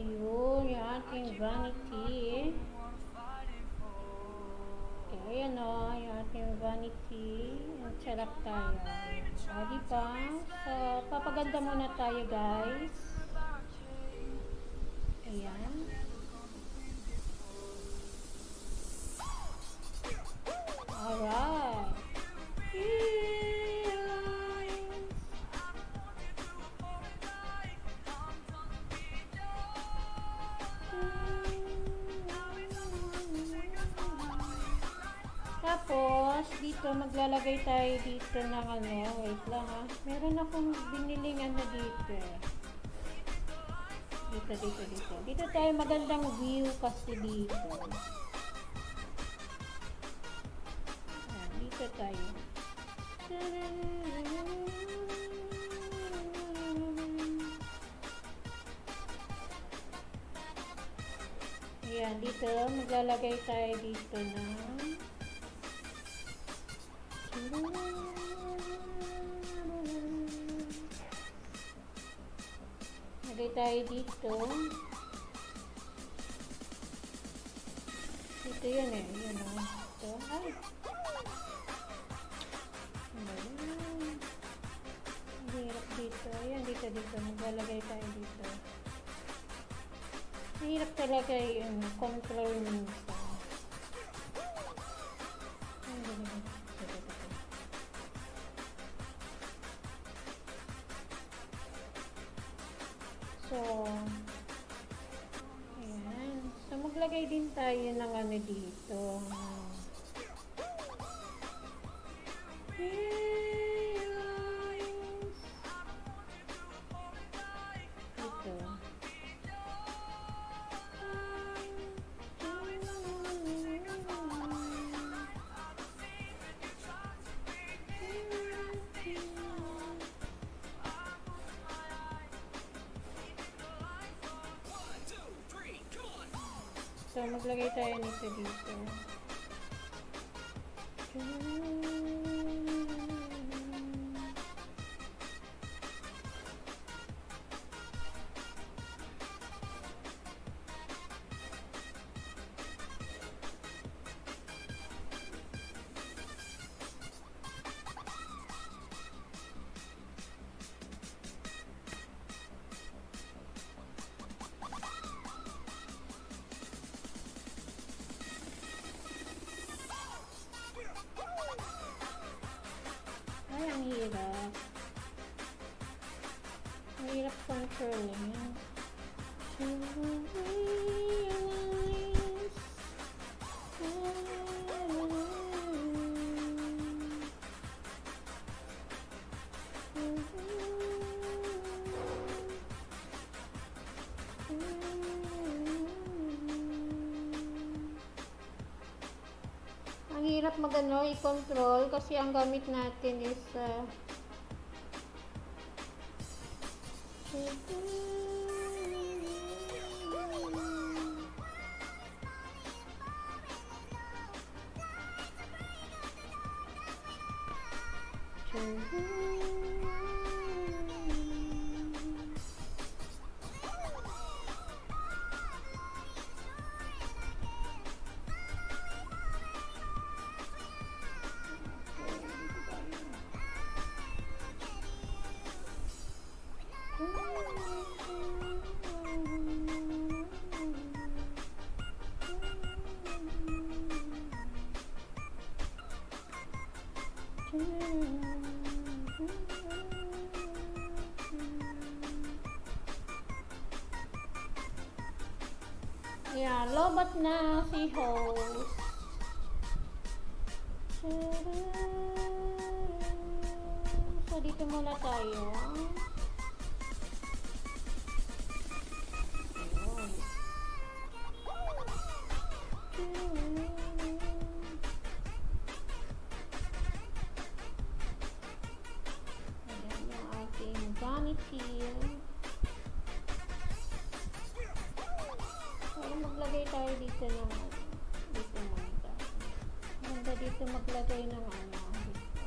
Ayun, yung ating vanity. vanity. At sarap tayo. O, diba? So, papaganda muna tayo, guys. Ayan. Alright. Tapos, dito, maglalagay tayo dito ng ano, wait lang ha. Meron akong biniling ano dito. Dito. Dito tayo magandang view kasi dito. Ayan, dito tayo. Ayan, dito, maglalagay tayo dito ng lagay tayo dito. Dito yun eh. Yun o. Ito. Ay. Ang hirap dito. Ayan, dito. Maglalagay tayo dito. Mahirap talaga yung control minsan. So, ayan. So, maglagay din tayo ng ano dito. Dito. So, maglagay tayo nito dito. Ay, ang hirap. Ang hirap controlling yan. Ang hirap magano i-control kasi ang gamit natin is yeah, lobat na si host. So, dito muna tayo. Ayan yung ating vanity. Maglagay tayo dito ng dito muna tayo. Ganda dito maglagay ng ano dito.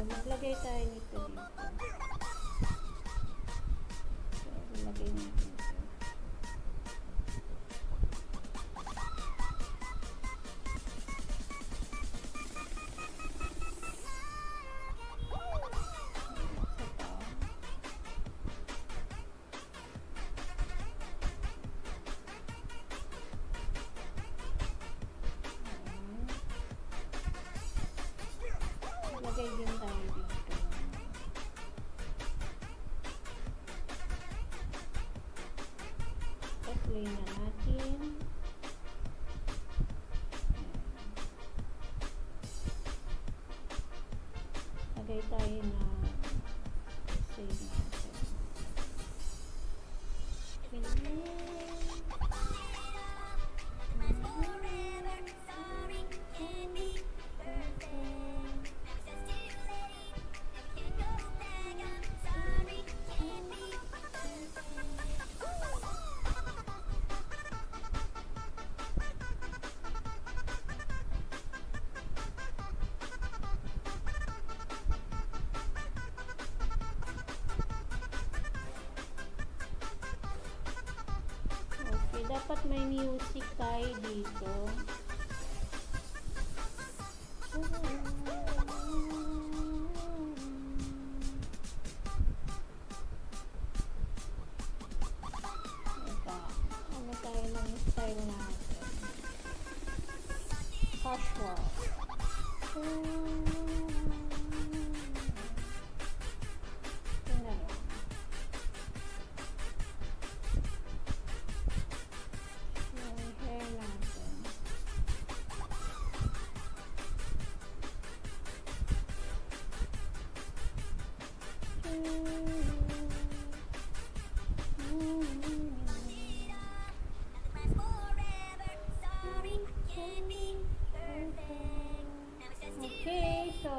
Maglagay tayo nito dito. So, ilagay natin ito. Lagay din tayo dito. I-play na natin. Lagay tayo na save natin. Okay, dapat may music tayo dito. Ito, ano tayo ng style natin? Casual. Tingnan lang. Yung hair natin. Okay, so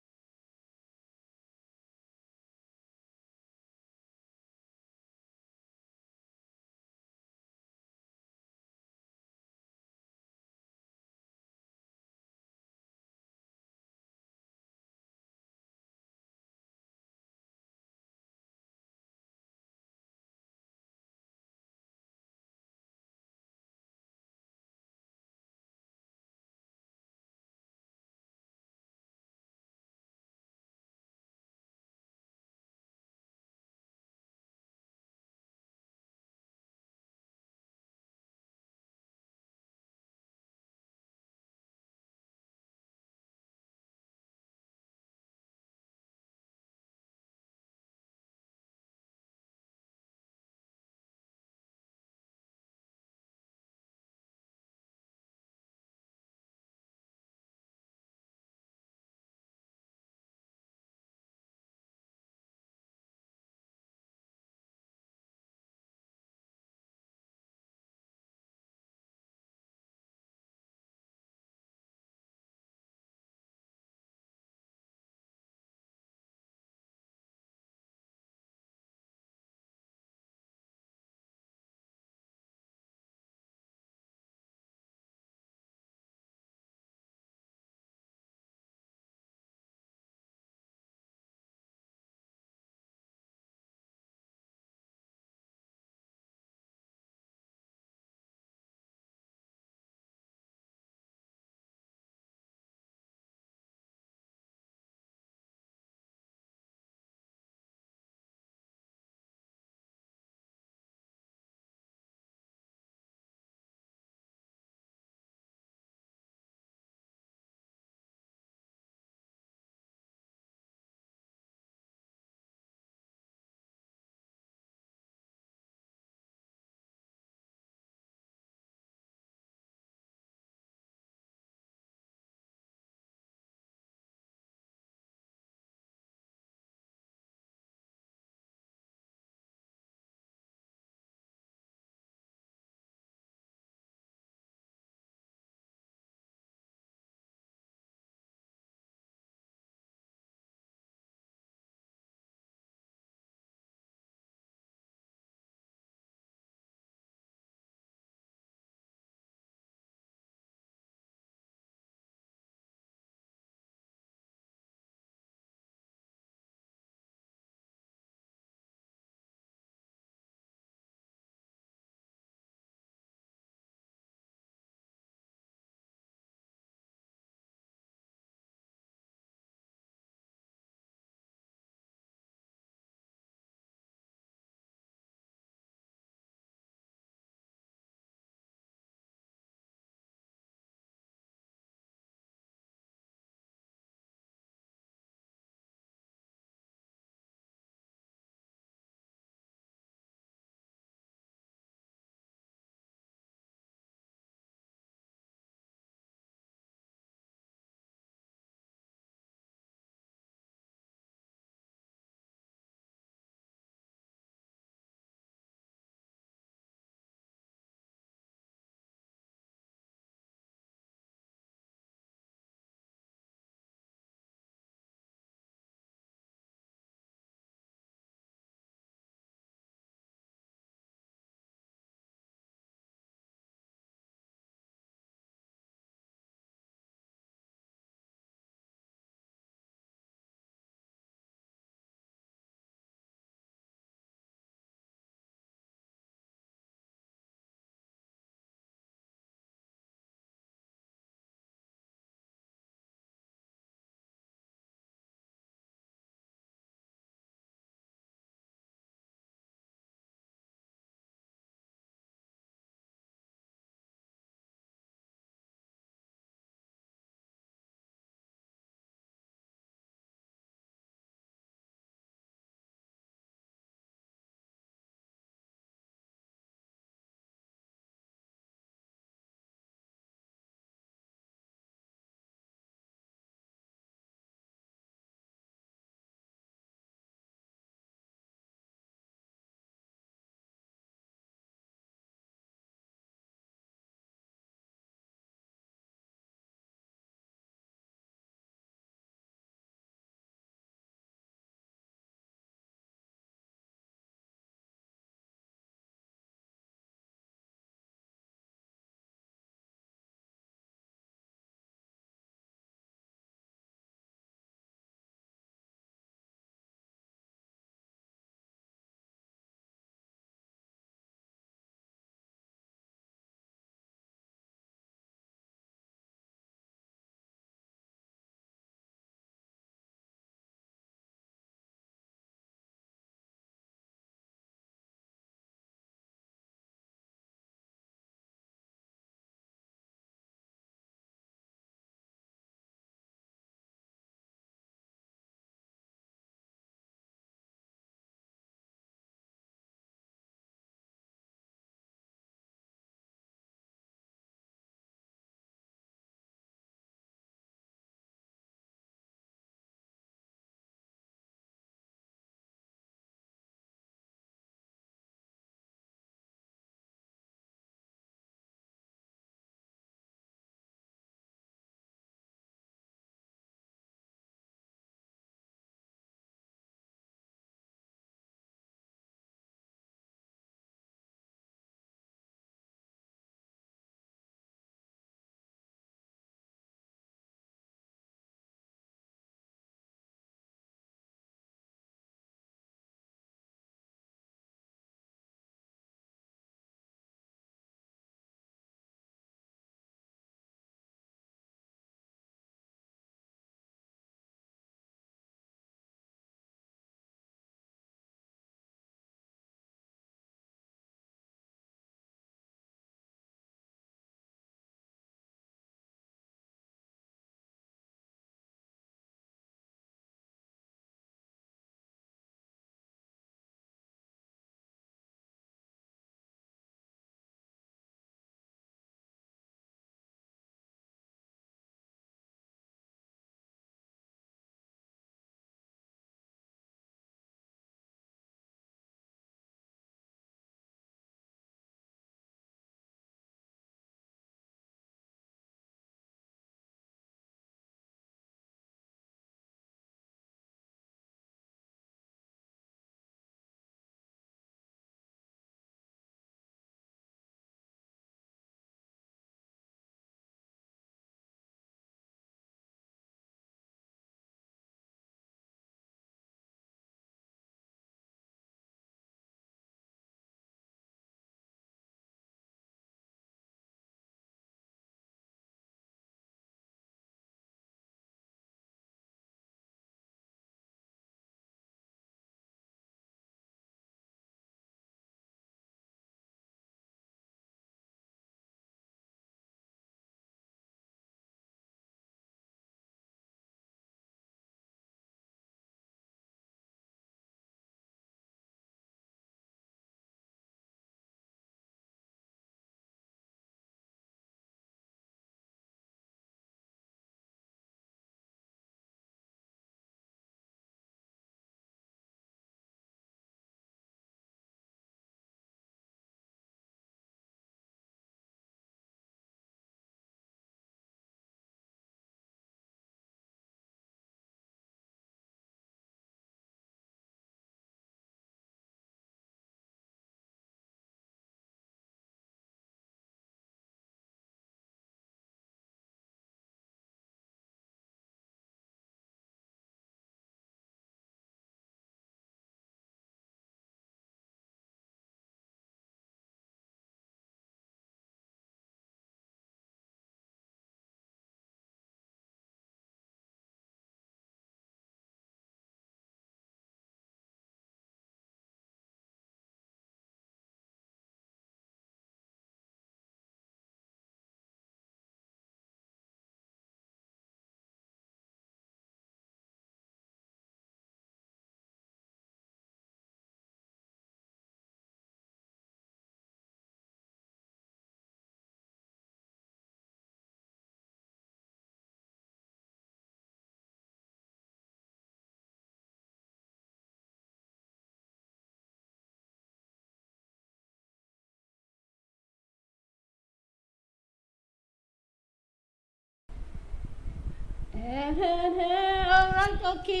Alright, okay.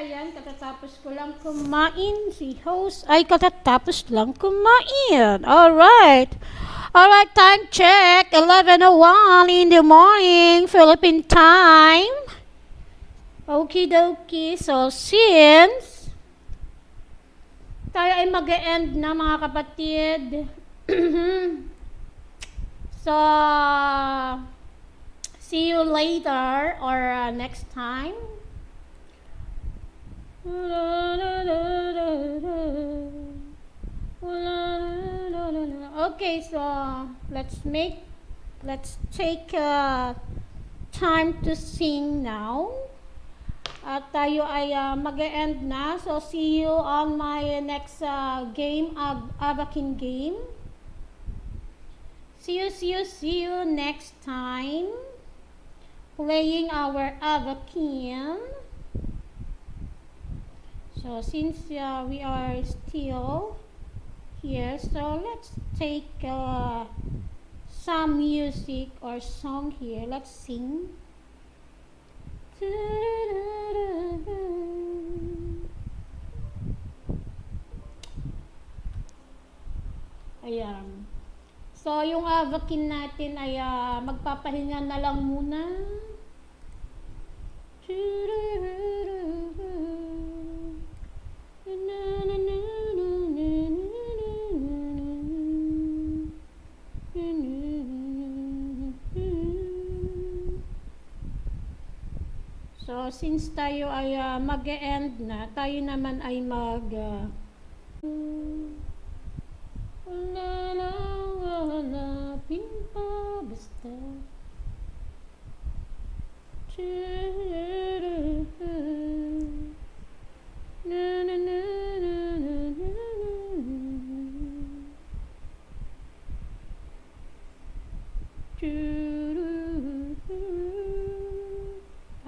Ayan, katatapos ko lang kumain. Si host ay katatapos lang kumain. Alright. Alright, time check. 11:01 in the morning, Philippine time. Okay. So, since tayo ay mag-e-end na mga kapatid. So, see you later or next time. Okay, so let's take time to sing now. At tayo ay mag-e-end na. So, see you on my next game, Avakin game. See you next time. Playing our Avakin. So, since we are still here, so let's take some music or song here. Let's sing. Ayan. So, yung Avakin natin ay magpapahinga na lang muna. So, since tayo ay mag-e-end na, tayo naman ay hanapin pa basta.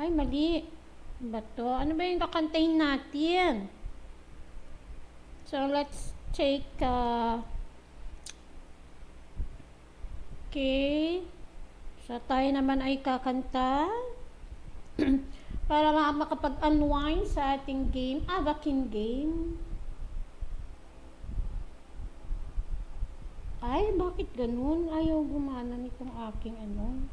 Ay, mali. Ba to? Ano ba yung kakantahin natin? So, let's take okay. So, tayo naman ay kakanta para makapag-unwind sa ating game, Avakin game. Ay, bakit ganun? Ayaw gumana nitong aking ano.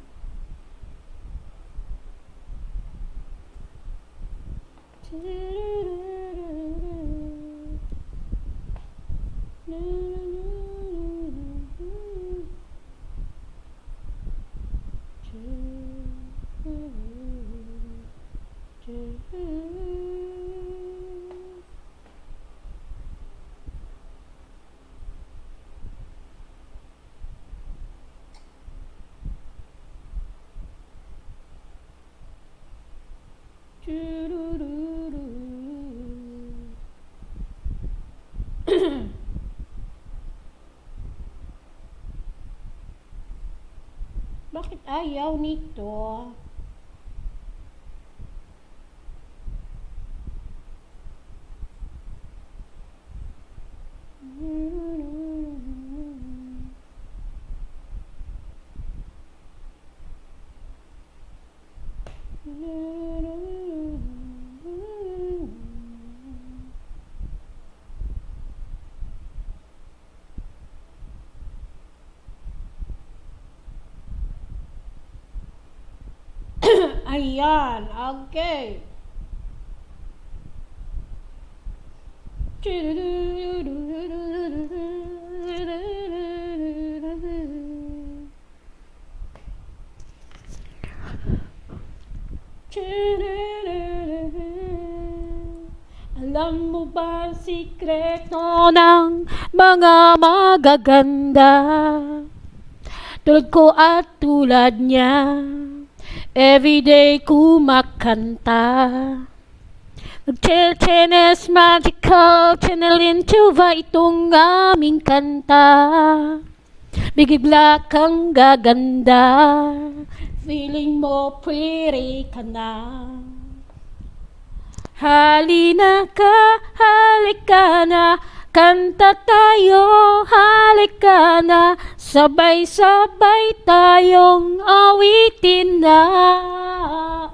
Bakit ayaw nito? Ayan, okay. Alam mo ba ang sikreto ng mga magaganda? Tulad ko at tulad niya, everyday kumakanta. Mag-chenes magical, channeling tuba itong aming kanta. Bigla kang gaganda, feeling mo pretty ka na. Halika na, kanta tayo, halika na, Sabay-sabay tayong awitin na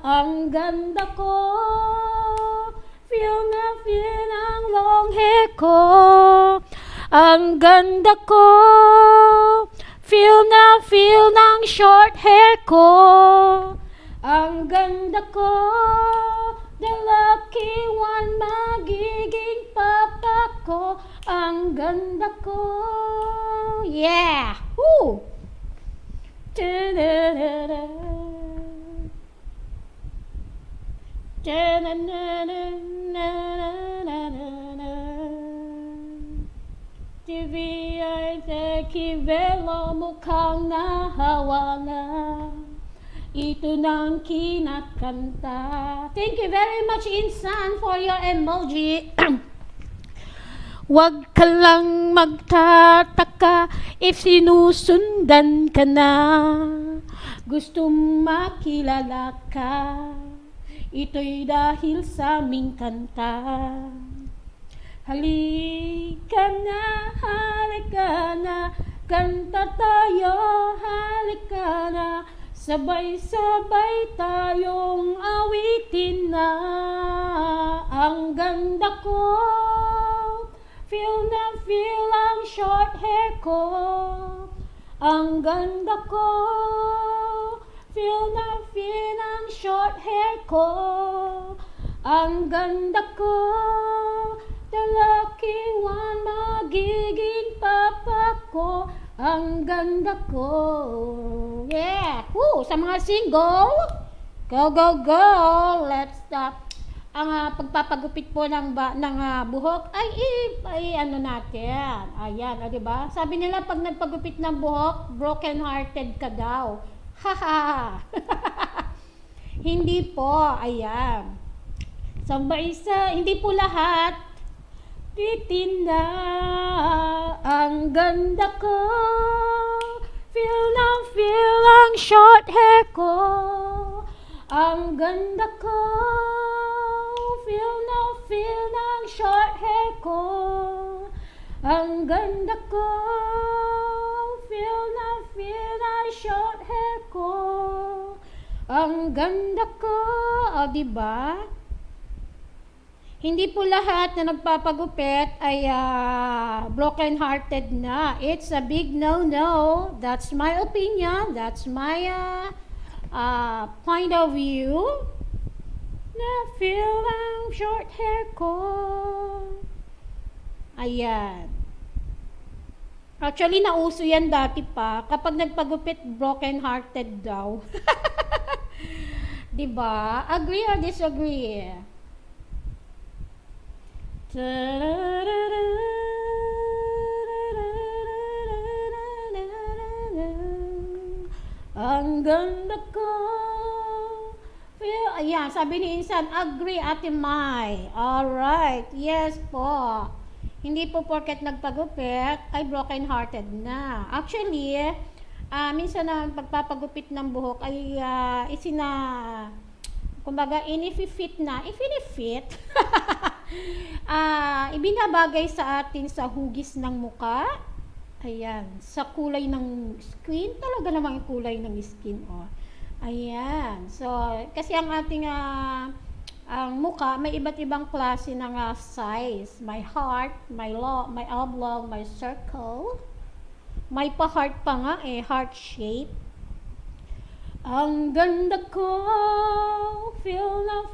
ang ganda ko. Feel na feel ang long hair ko. Ang ganda ko. Feel na feel ng short hair ko. Ang ganda ko. The lucky one, magiging papa ko. Ang ganda ko. Yeah! Woo! Da-da-da-da. Da-da-da-da-da-da-da-da. TVI Tekivelo mukhang nahawa na. Ito nang kinakanta. Thank you very much, Insan, for your emoji. Huwag ka lang magtataka if sinusundan ka na. Gustong makilala ka. Ito'y dahil sa aming kanta. Halika na, kanta tayo, halika na. Sabay-sabay tayong awitin na. Ang ganda ko. Feel na feel ang short hair ko. Ang ganda ko. Feel na feel ang short hair ko. Ang ganda ko. The lucky one, magiging papa ko. Ang ganda ko. Yeah! Woo! Sa mga single, go, go, go! Let's stop. Ang pagpapagupit po ng buhok ay ano natin. Ayan, di ba? Sabi nila pag nagpagupit ng buhok, broken hearted ka daw. Haha. Hindi po, ayan. Sabay-isa, hindi po lahat. Titinda ang ganda ko. Feel ang short hair ko. Ang ganda ko. Feel ang short hair ko. Ang ganda ko. Feel ang short hair ko. Ang ganda ko. O, diba? Hindi po lahat na nagpapagupit ay broken-hearted na. It's a big no-no. That's my opinion. That's my point of view. Na feel ang short hair ko. Ayan. Actually, nauso yan dati pa. Kapag nagpagupit, broken-hearted daw. Diba? Agree or disagree? Ang ganda ko. Ayan, sabi ni Insan, agree, Ate Mai. Alright, yes po. Hindi po porket nagpagupit ay broken-hearted na. Actually, minsan na pagpapagupit ng buhok ay kumbaga, inifit na. Ifinifit. Ibinabagay sa atin sa hugis ng muka. Ayan. Sa kulay ng skin. Talaga namang kulay ng skin. Oh. Ayan. So, kasi ang ating ang muka, may iba't ibang klase ng size. May heart, may oblong, may circle. May pa-heart pa nga heart shape. Ang ganda ko, feel ang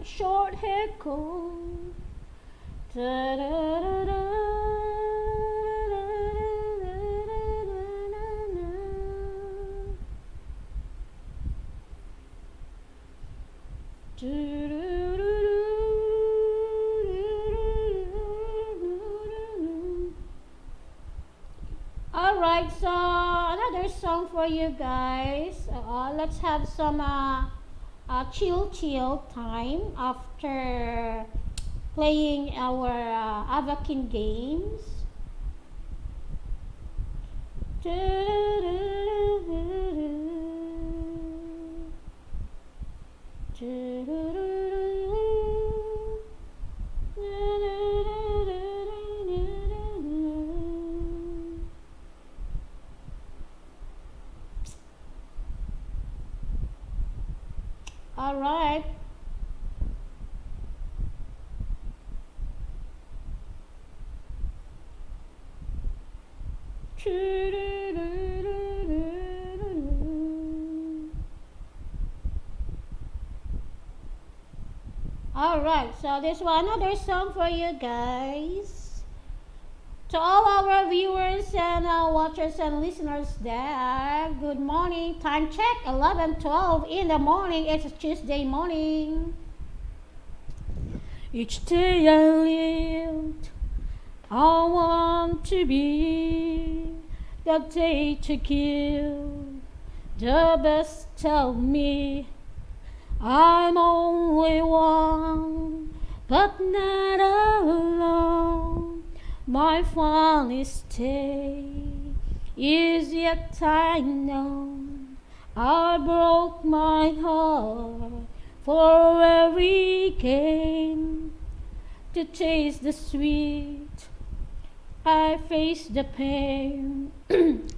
short hair ko. Ta-da-da-da. Alright, so another song for you guys. Let's have some chill time after playing our Avakin games. Alright, so this one another song for you guys. To all our viewers and watchers and listeners there, good morning. Time check 11:12 in the morning. It's Tuesday morning. Each day I lived, I want to be the day to give the best of me. I'm only one, but not alone. My final stay is yet I know. I broke my heart for every game to taste the sweet. I face the pain.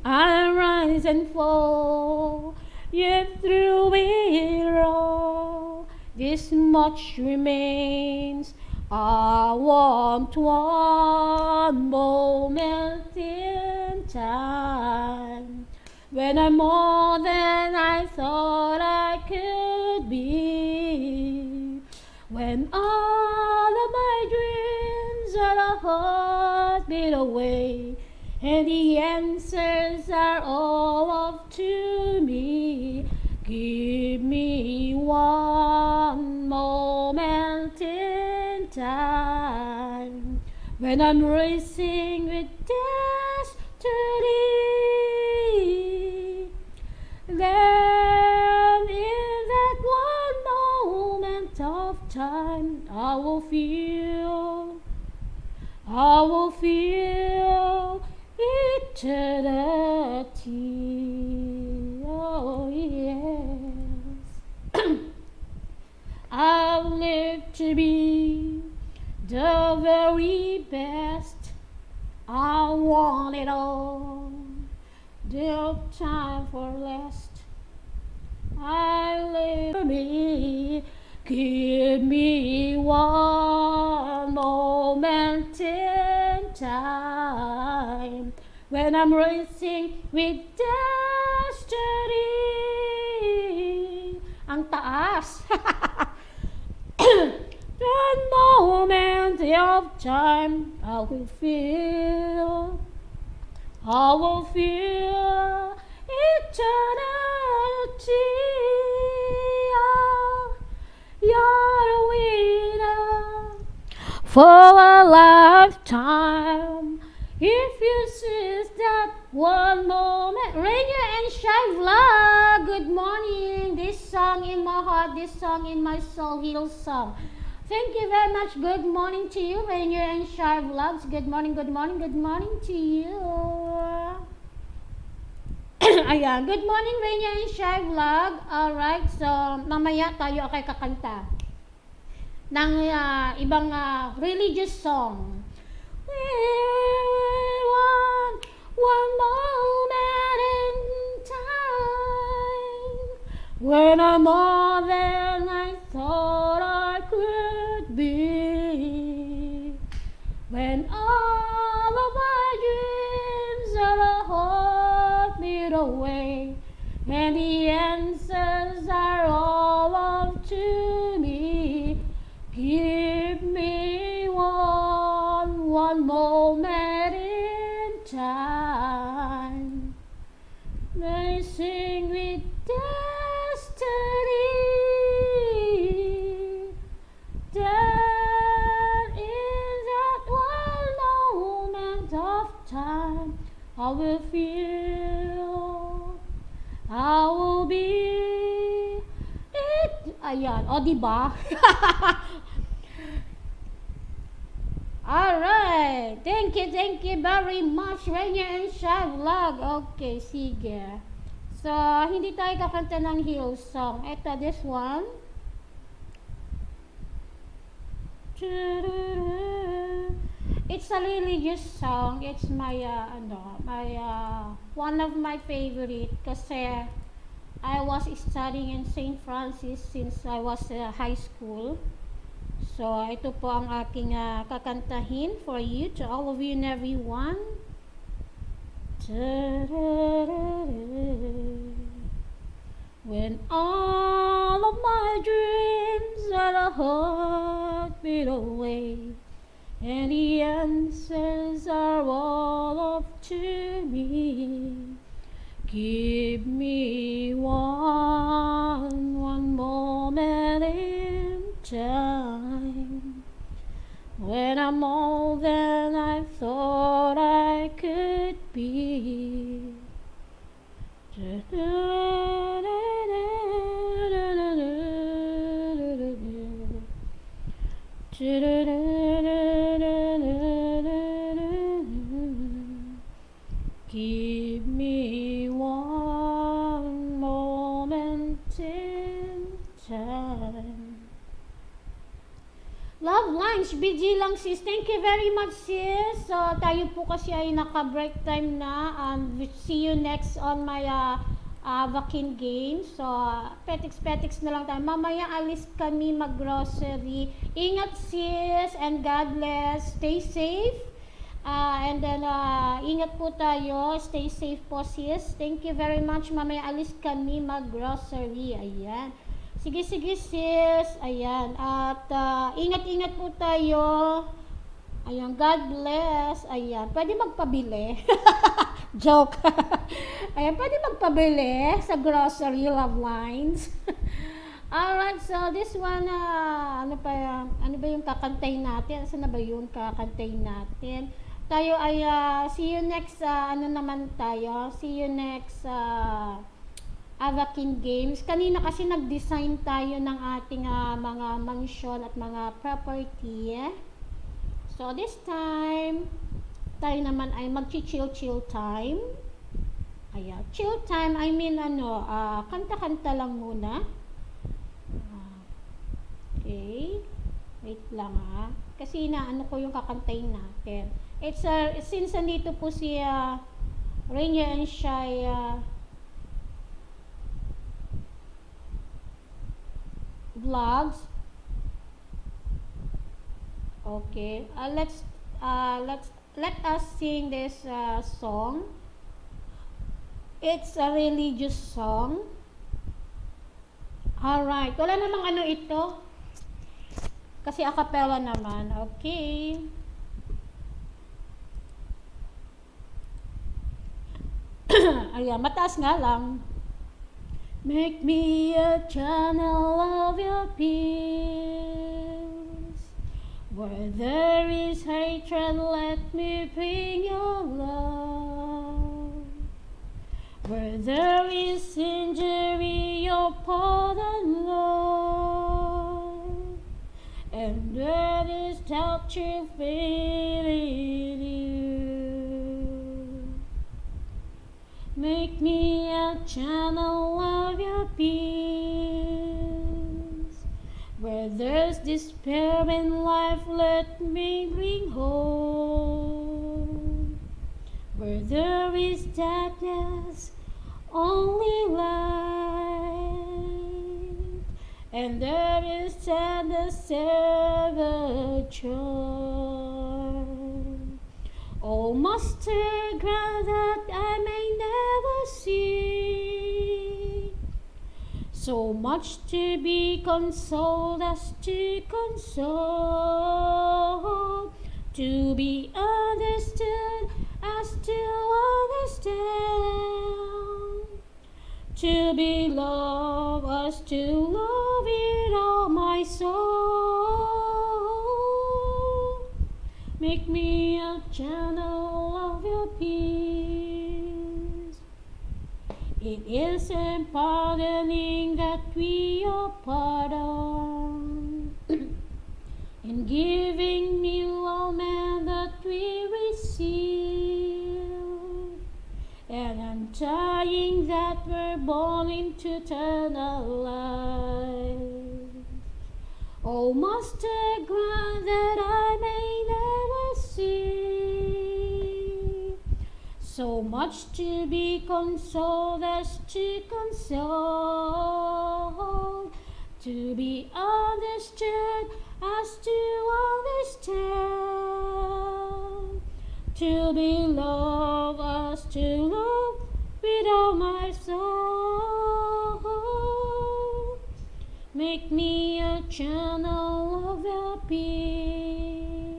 I rise and fall. Yet through it all, this much remains. I want one moment in time when I'm more than I thought I could be. When all of my dreams are a heartbeat away, and the answers are all up to me. Give me one moment in time when I'm racing with destiny. Then in that one moment of time, I will feel eternity. Oh yes. I've lived to be the very best. I want it all. No time for less. I live for me. Give me one moment in time when I'm racing with destiny. Ang taas. One moment of time I will feel eternity. You're a winner for a lifetime. If you seize that one moment. Rainier and Shy Vlog, good morning. This song in my heart, this song in my soul, Hill song. Thank you very much. Good morning to you, Rainier and Shy Vlogs. Good morning, good morning, good morning to you. Ayan, good morning Rainier and Shy Vlog. Alright, so mamaya tayo ay kakanta ng ibang religious song. One moment in time when I'm more than I thought I could be. When all of my dreams are a heartbeat away, and the answers are all up to me. Give me one moment in time. Racing with destiny. That in that one moment of time, I will feel, I will be it. Ayan, o diba? Alright, thank you very much Rainier and Shy Vlog. Okay, sige. So, hindi tayo kakanta ng Hill song. Ito, this one. It's a religious song. It's my one of my favorite kasi I was studying in St. Francis since I was high school. So, ito po ang aking kakantahin for you, to all of you and everyone. When all of my dreams are a heartbeat away, and the answers are all up to me, give me one moment in time, when I'm all that I thought I could be. Give me one moment in time. Love lines, BG lang sis. Thank you very much sis. So, tayo po kasi ay naka-break time na. See you next on my Avakin game. So, petiks na lang tayo. Mamaya alis kami mag-grocery. Ingat sis and God bless. Stay safe. And then, ingat po tayo. Stay safe po sis. Thank you very much. Mamaya alis kami mag-grocery. Ayan. Sige sis. Ayan. At ingat-ingat po tayo. Ayan. God bless. Ayan. Pwede magpabili. Joke. Ayan. Pwede magpabili sa grocery love lines. Alright. So this one, ano ba yung kakantay natin? Saan na ba yung kakantay natin? Tayo ay see you next ano naman tayo? See you next Avakin Games. Kanina kasi nag-design tayo ng ating mga mansion at mga property. So this time, tayo naman ay mag-chill time. Ayan, chill time, I mean kanta-kanta lang muna. Okay. Wait lang kasi inaano ko yung kakantayin natin. It's since nandito po si Rainier and Shy vlogs. Okay. Let us sing this song. It's a religious song. Alright. Wala namang ano ito. Kasi a cappella naman. Okay. Ayan, mataas nga lang. Make me a channel of your peace. Where there is hatred, let me bring your love. Where there is injury, your pardon, Lord. And where is doubt, you feel in you. Make me a channel of your peace. Where there's despair in life, let me bring hope. Where there is darkness, only light. And there is sadness, ever joy. Oh, Master, grant that I may never see so much to be consoled as to console, to be understood as to understand, to be loved as to love with all my soul. Make me a channel of your peace. It is in pardoning that we are pardoned, in giving new man that we receive, and untying that we're born into eternal life. Oh, Master, grant that I may never see so much to be consoled as to console, to be understood as to understand, to be loved as to love with all my soul. Make me a channel of your peace.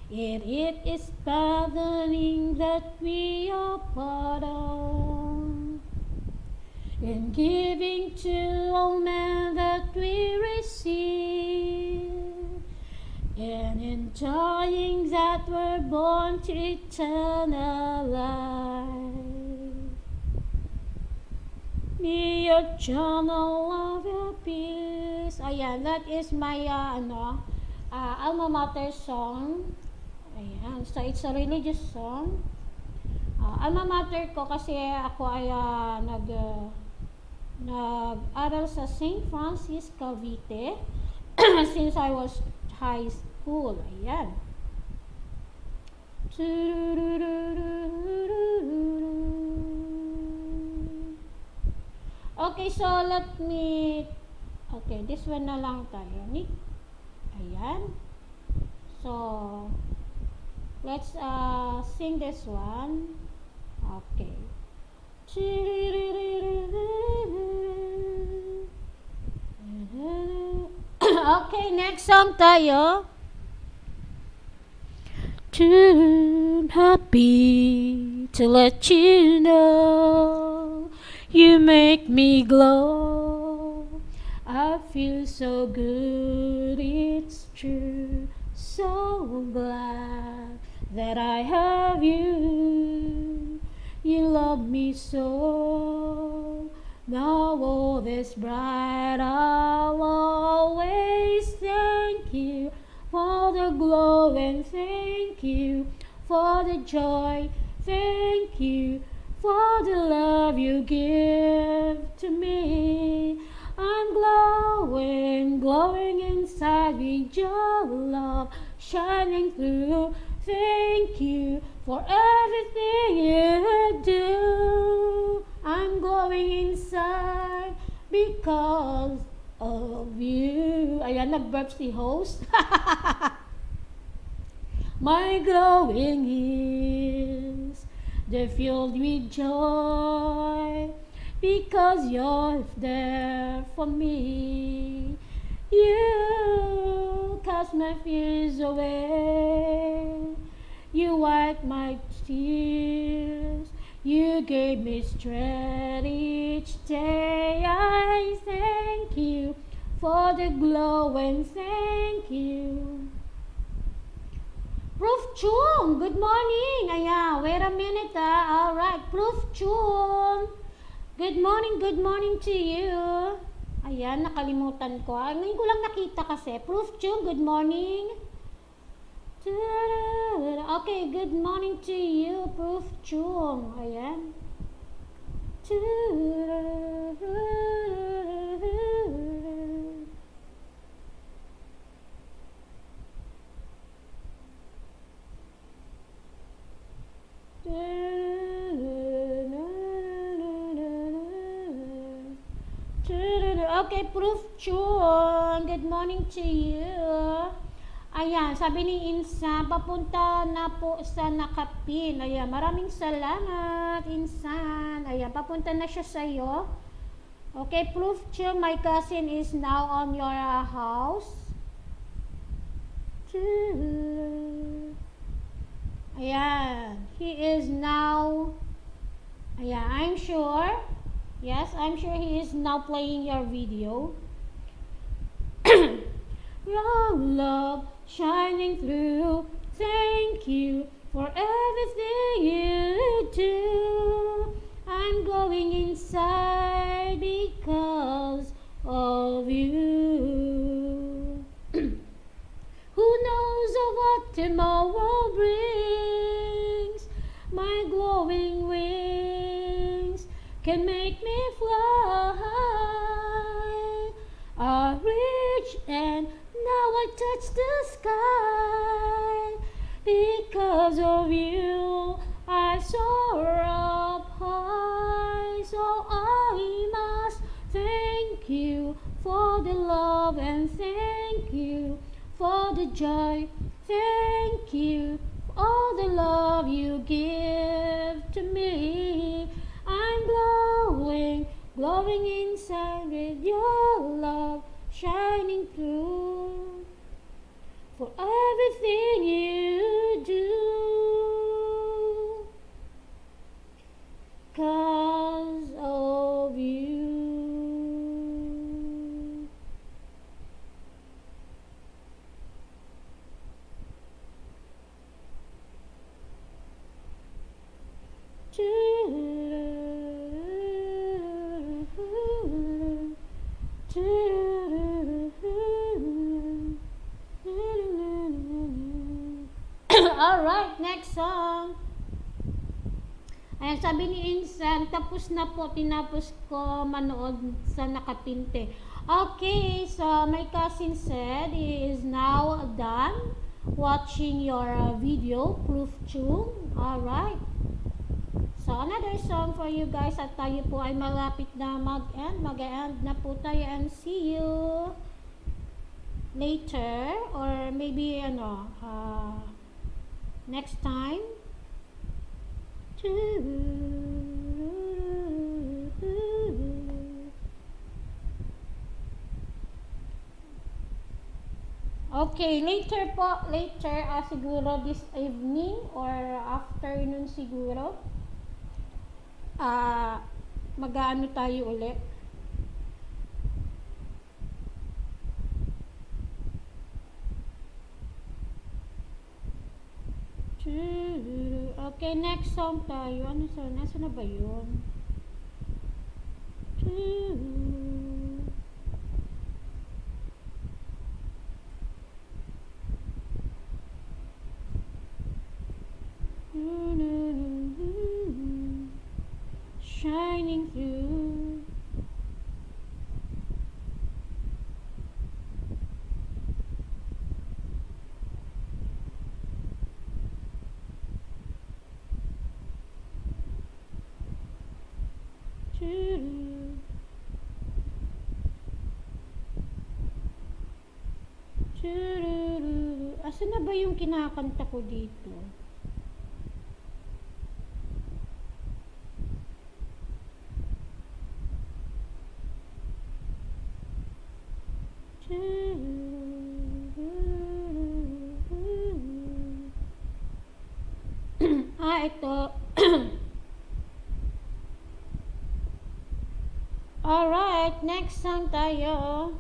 It is bothering that we are part of, and giving to all men that we receive, and enjoying that we're born to eternal life. Be a channel of your peace. Ayan, that is my alma mater song. Ayan, so it's a religious song. Alma mater ko kasi ako ay nag-aral sa St. Francis Cavite since I was high school. Ayan. Okay, so okay, this one na lang tayo. Ayan. So, let's sing this one. Okay. Okay, next song tayo. I'm happy to let you know you make me glow. I feel so good, it's true. So glad that I have you. You love me so. Now all this bright, I'll always thank you for the glow, and thank you for the joy. Thank you for the love you give to me. I'm glowing, glowing inside with your love shining through. Thank you for everything you do. I'm glowing inside because of you. Ayan, nag-burp si host. My glowing is they're filled with joy because you're there for me. You cast my fears away. You wiped my tears. You gave me strength each day. I thank you for the glow, and thank you. Proof Chung, good morning. Ayan, wait a minute Alright, Proof Chung. Good morning to you. Ayan, nakalimutan ko. Ngayon ko lang nakita kasi. Proof Chung, good morning. Okay, good morning to you, Proof Chung. Ayan. Okay, Proof Chung, good morning to you. Ayan, sabi ni Insan, papunta na po sa Nakapin. Ayan, maraming salamat, Insan. Ayan, papunta na siya sa'yo. Okay, Proof Chung, my cousin is now on your house. Ayan, he is now, ayan, I'm sure, yes, I'm sure he is now playing your video. Your love shining through. Thank you for everything you do. I'm going inside because of you. Who knows of what tomorrow brings? My glowing wings can make me fly. I reach and now I touch the sky. Because of you, I soar up high. So I must thank you for the love, and thank you for the joy. Thank you for all the love you give I'm glowing, glowing inside with your love shining through for everything you do. 'Cause of you. Alright, next song. Ayan, sabi ni Insan, tapos na po, tinapos ko manood sa nakapinte. Okay, so my cousin said he is now done watching your video, Proof Tune. Alright. So, another song for you guys at tayo po ay malapit na mag-end. Mag-end na po tayo and see you later or maybe next time. Okay, later po, siguro this evening or afternoon siguro. Mag-aano tayo ulit. Okay, next song tayo. Ano song? Nasa na ba yun? Shining through. Asan na ba yung kinakanta ko dito? Ito. Alright, next song tayo.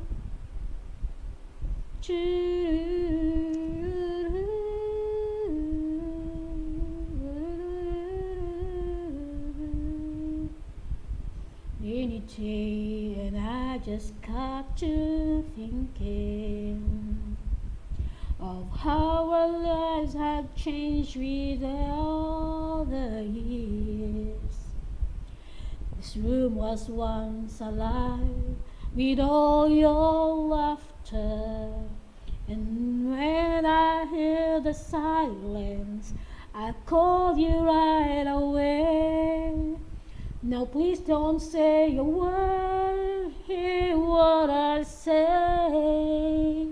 Any day, and I just got to thinking of how our lives have changed with all the years. This room was once alive with all your laughter, and when I hear the silence, I call you right away. Now please don't say a word, hear what I say.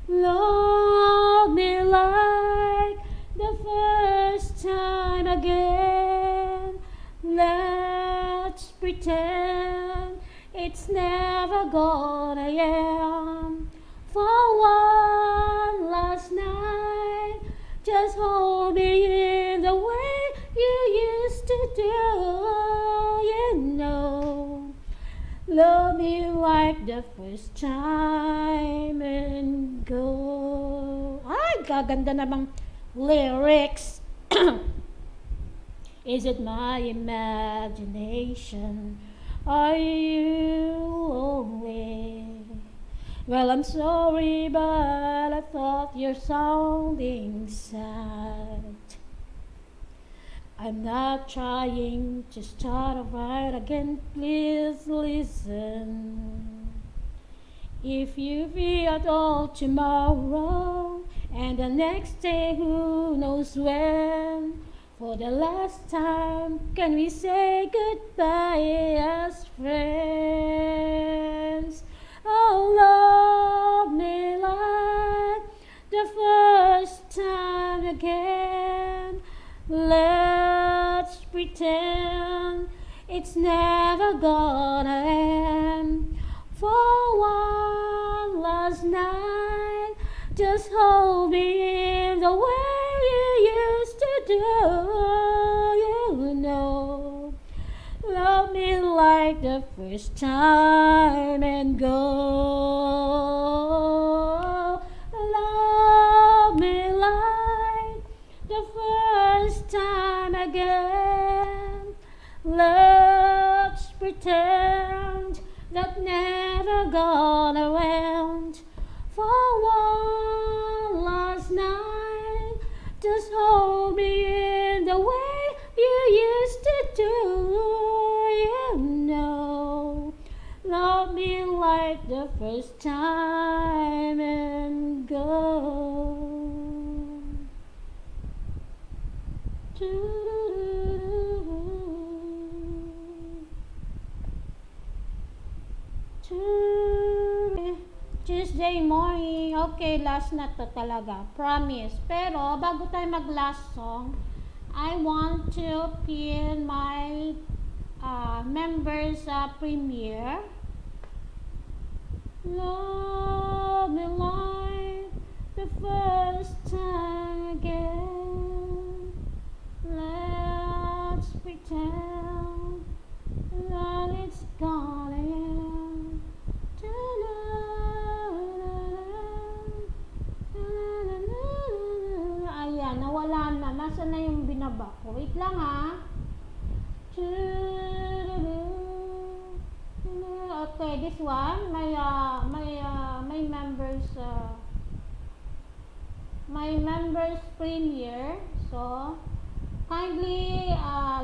Love me like the first time again. Let's pretend it's never gonna end. For one last night, just hold me in the way you used to do. You know, love me like the first time and go. Ay, gaganda namang lyrics. Is it my imagination? Are you lonely? Well, I'm sorry, but I thought you're sounding sad. I'm not trying to start right again, please listen. If you feel at all tomorrow, and the next day who knows when, for the last time, can we say goodbye as friends? Oh, love me like the first time again. Let's pretend it's never gonna end. For one last night, just hold me in the way you used to do. You know, love me like the first time and go. Love me like the first time again. Let's pretend that never gonna end. For one last night, just hold me in the way you used to do. You know, love me like the first time and go. Tuesday morning. Okay, last na to talaga. Promise. Pero, bago tayo mag-last song, I want to pin my members premiere. Love me like the first time again. Let's pretend that it's gonna end. Ayan, nawala na. Nasaan na yung binaba ko? Wait lang ha. Okay, this one, my members premiere. So, kindly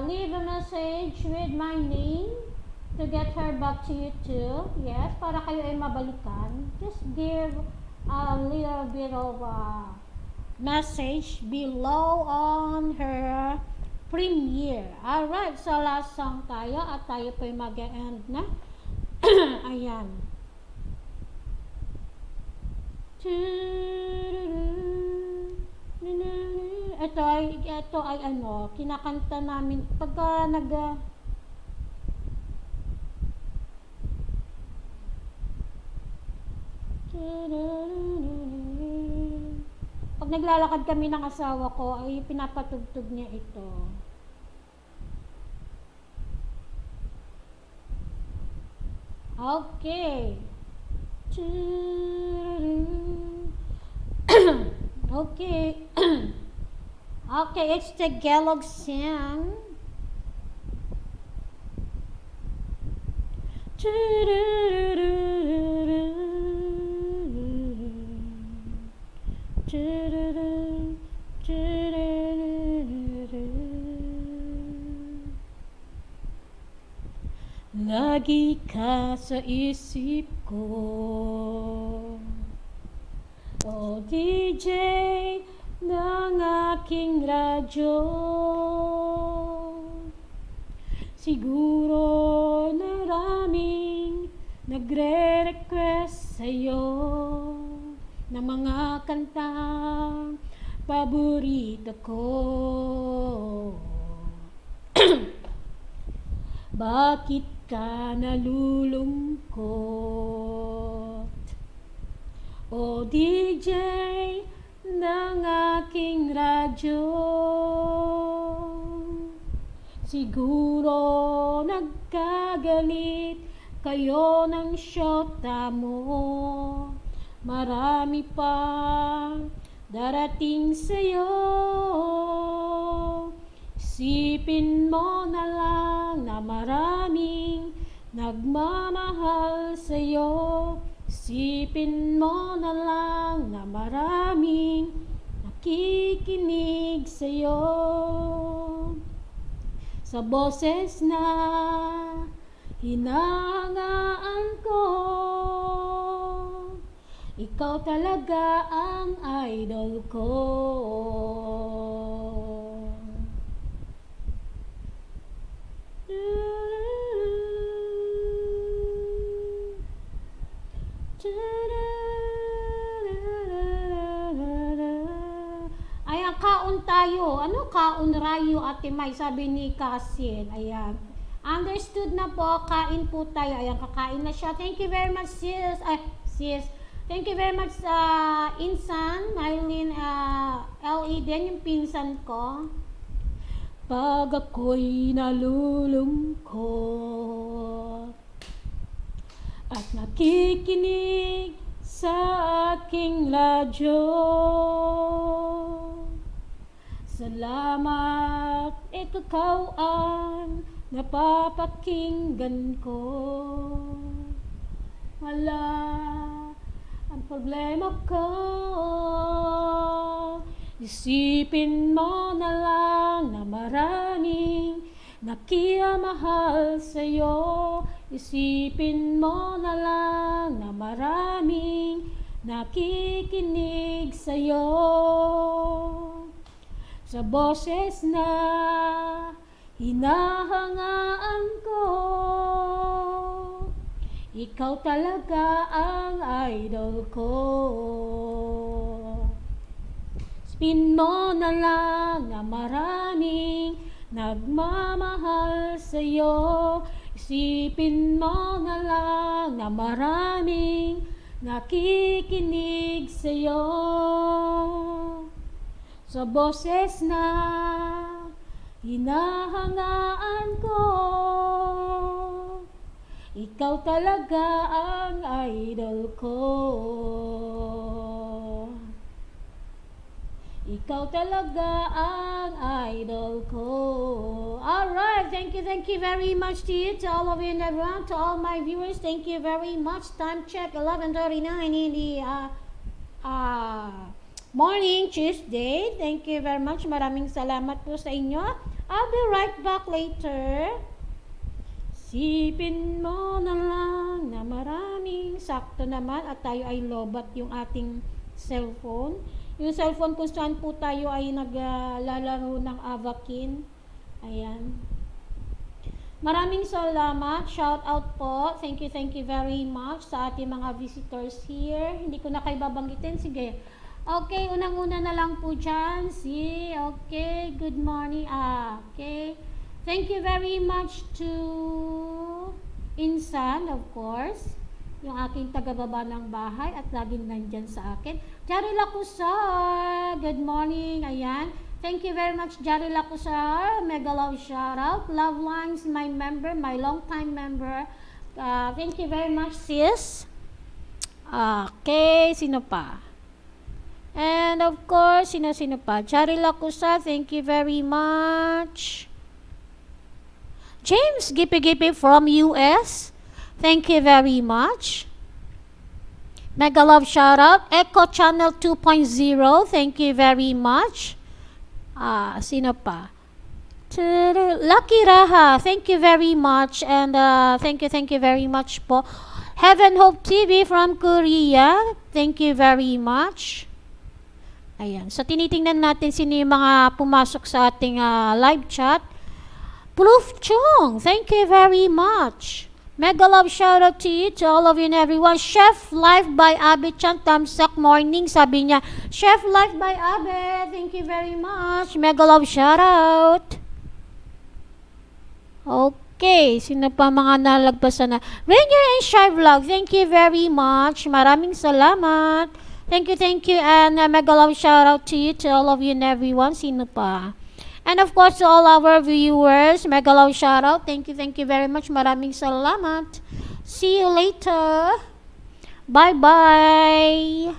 leave a message with my name to get her back to you too. Yes, para kayo ay mabalikan. Just give a little bit of message below on her premiere. Alright, so last song tayo at tayo po ay mag-end na. Ayan. Ito ay ano, kinakanta namin pagka pag naglalakad kami ng asawa ko ay pinapatugtog niya ito. Okay. Okay. Okay, it's the Tagalog sing. Lagi ka sa isip ko, o DJ ng aking radyo. Siguro maraming nagre-request sa'yo ng mga kantang paborito ko. Bakit ka nalulungkot, o DJ ng aking radyo? Siguro nagkagalit kayo ng syota mo, marami pang darating sa'yo. Isipin mo na lang na maraming nagmamahal sa'yo. Isipin mo na lang na maraming nakikinig sa'yo. Sa boses na hinahangaan ko, ikaw talaga ang idol ko. Ay, ang kaon tayo. Ano kaon rayo, Ate May? Sabi ni Kasin. Ayan. Understood na po. Kain po tayo. Ayan, kakain na siya. Thank you very much, sis. Ay, sis. Thank you very much, Insan, Mylene, LE din, yung pinsan ko. Pag ako'y nalulungkot at nakikinig sa aking radyo, salamat, ikaw ang napapakinggan ko. Wala ang problema ko, isipin mo na lang na maraming nakiyamahal sa'yo. Isipin mo na lang na maraming nakikinig sa'yo. Sa boses na hinahangaan ko, ikaw talaga ang idol ko. Isipin mo na lang na maraming nagmamahal sa'yo. Isipin mo na lang na maraming nakikinig sa'yo. Sa boses na hinahangaan ko, ikaw talaga ang idol ko. Ikaw talaga ang idol ko. Alright, thank you very much to you, to all of you and everyone, to all my viewers. Thank you very much. Time check, 11:39 in the morning, Tuesday. Thank you very much. Maraming salamat po sa inyo. I'll be right back later. Sipin mo na lang na maraming sakto naman at tayo ay lobat yung ating cellphone. Yung cellphone kung saan po tayo ay naglalaro ng Avakin. Ayan. Maraming salamat. Shout out po. Thank you very much sa ating mga visitors here. Hindi ko na kayo babanggitin. Sige. Okay, unang-una na lang po dyan. Okay, good morning. Okay. Thank you very much to Insan, of course. Yung aking taga-baba ng bahay at laging nandyan sa akin. Jari Lacusar, good morning. Ayan. Thank you very much, Jari Lacusar. Mega love shout out. Love Lines, my member, my long time member. Thank you very much, sis. Okay, sino pa? And of course, sino pa? Jari Lacusar, thank you very much. James Gipi from US. Thank you very much. Mega love shout out. Echo Channel 2.0. Thank you very much. Sino pa? Lucky Raha. Thank you very much. And thank you very much po. Heaven Hope TV from Korea. Thank you very much. Ayan. So, tinitingnan natin sino yung mga pumasok sa ating live chat. Proof Chung. Thank you very much. Mega love shout out to you, to all of you and everyone. Chef Life by Abe Chan, Tamsak Morning, sabi niya. Chef Life by Abe, thank you very much. Mega love shout out. Okay, sino pa mga nalagpasan na? Rainier and Shy Vlog, thank you very much. Maraming salamat. Thank you, and mega love shout out to you, to all of you and everyone. Sino pa? And of course, to all our viewers, mega love shout out. Thank you very much. Maraming salamat. See you later. Bye-bye.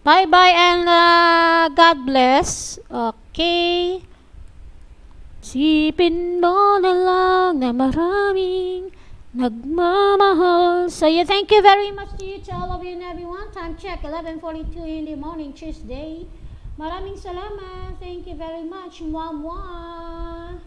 Bye-bye and God bless. Okay. Sipin mo na lang na maraming nagmamahal sa'yo. Thank you very much to you, to all of you and everyone. Time check, 11:42 in the morning, Tuesday. Maraming salamat. Thank you very much. Mwah, mwah.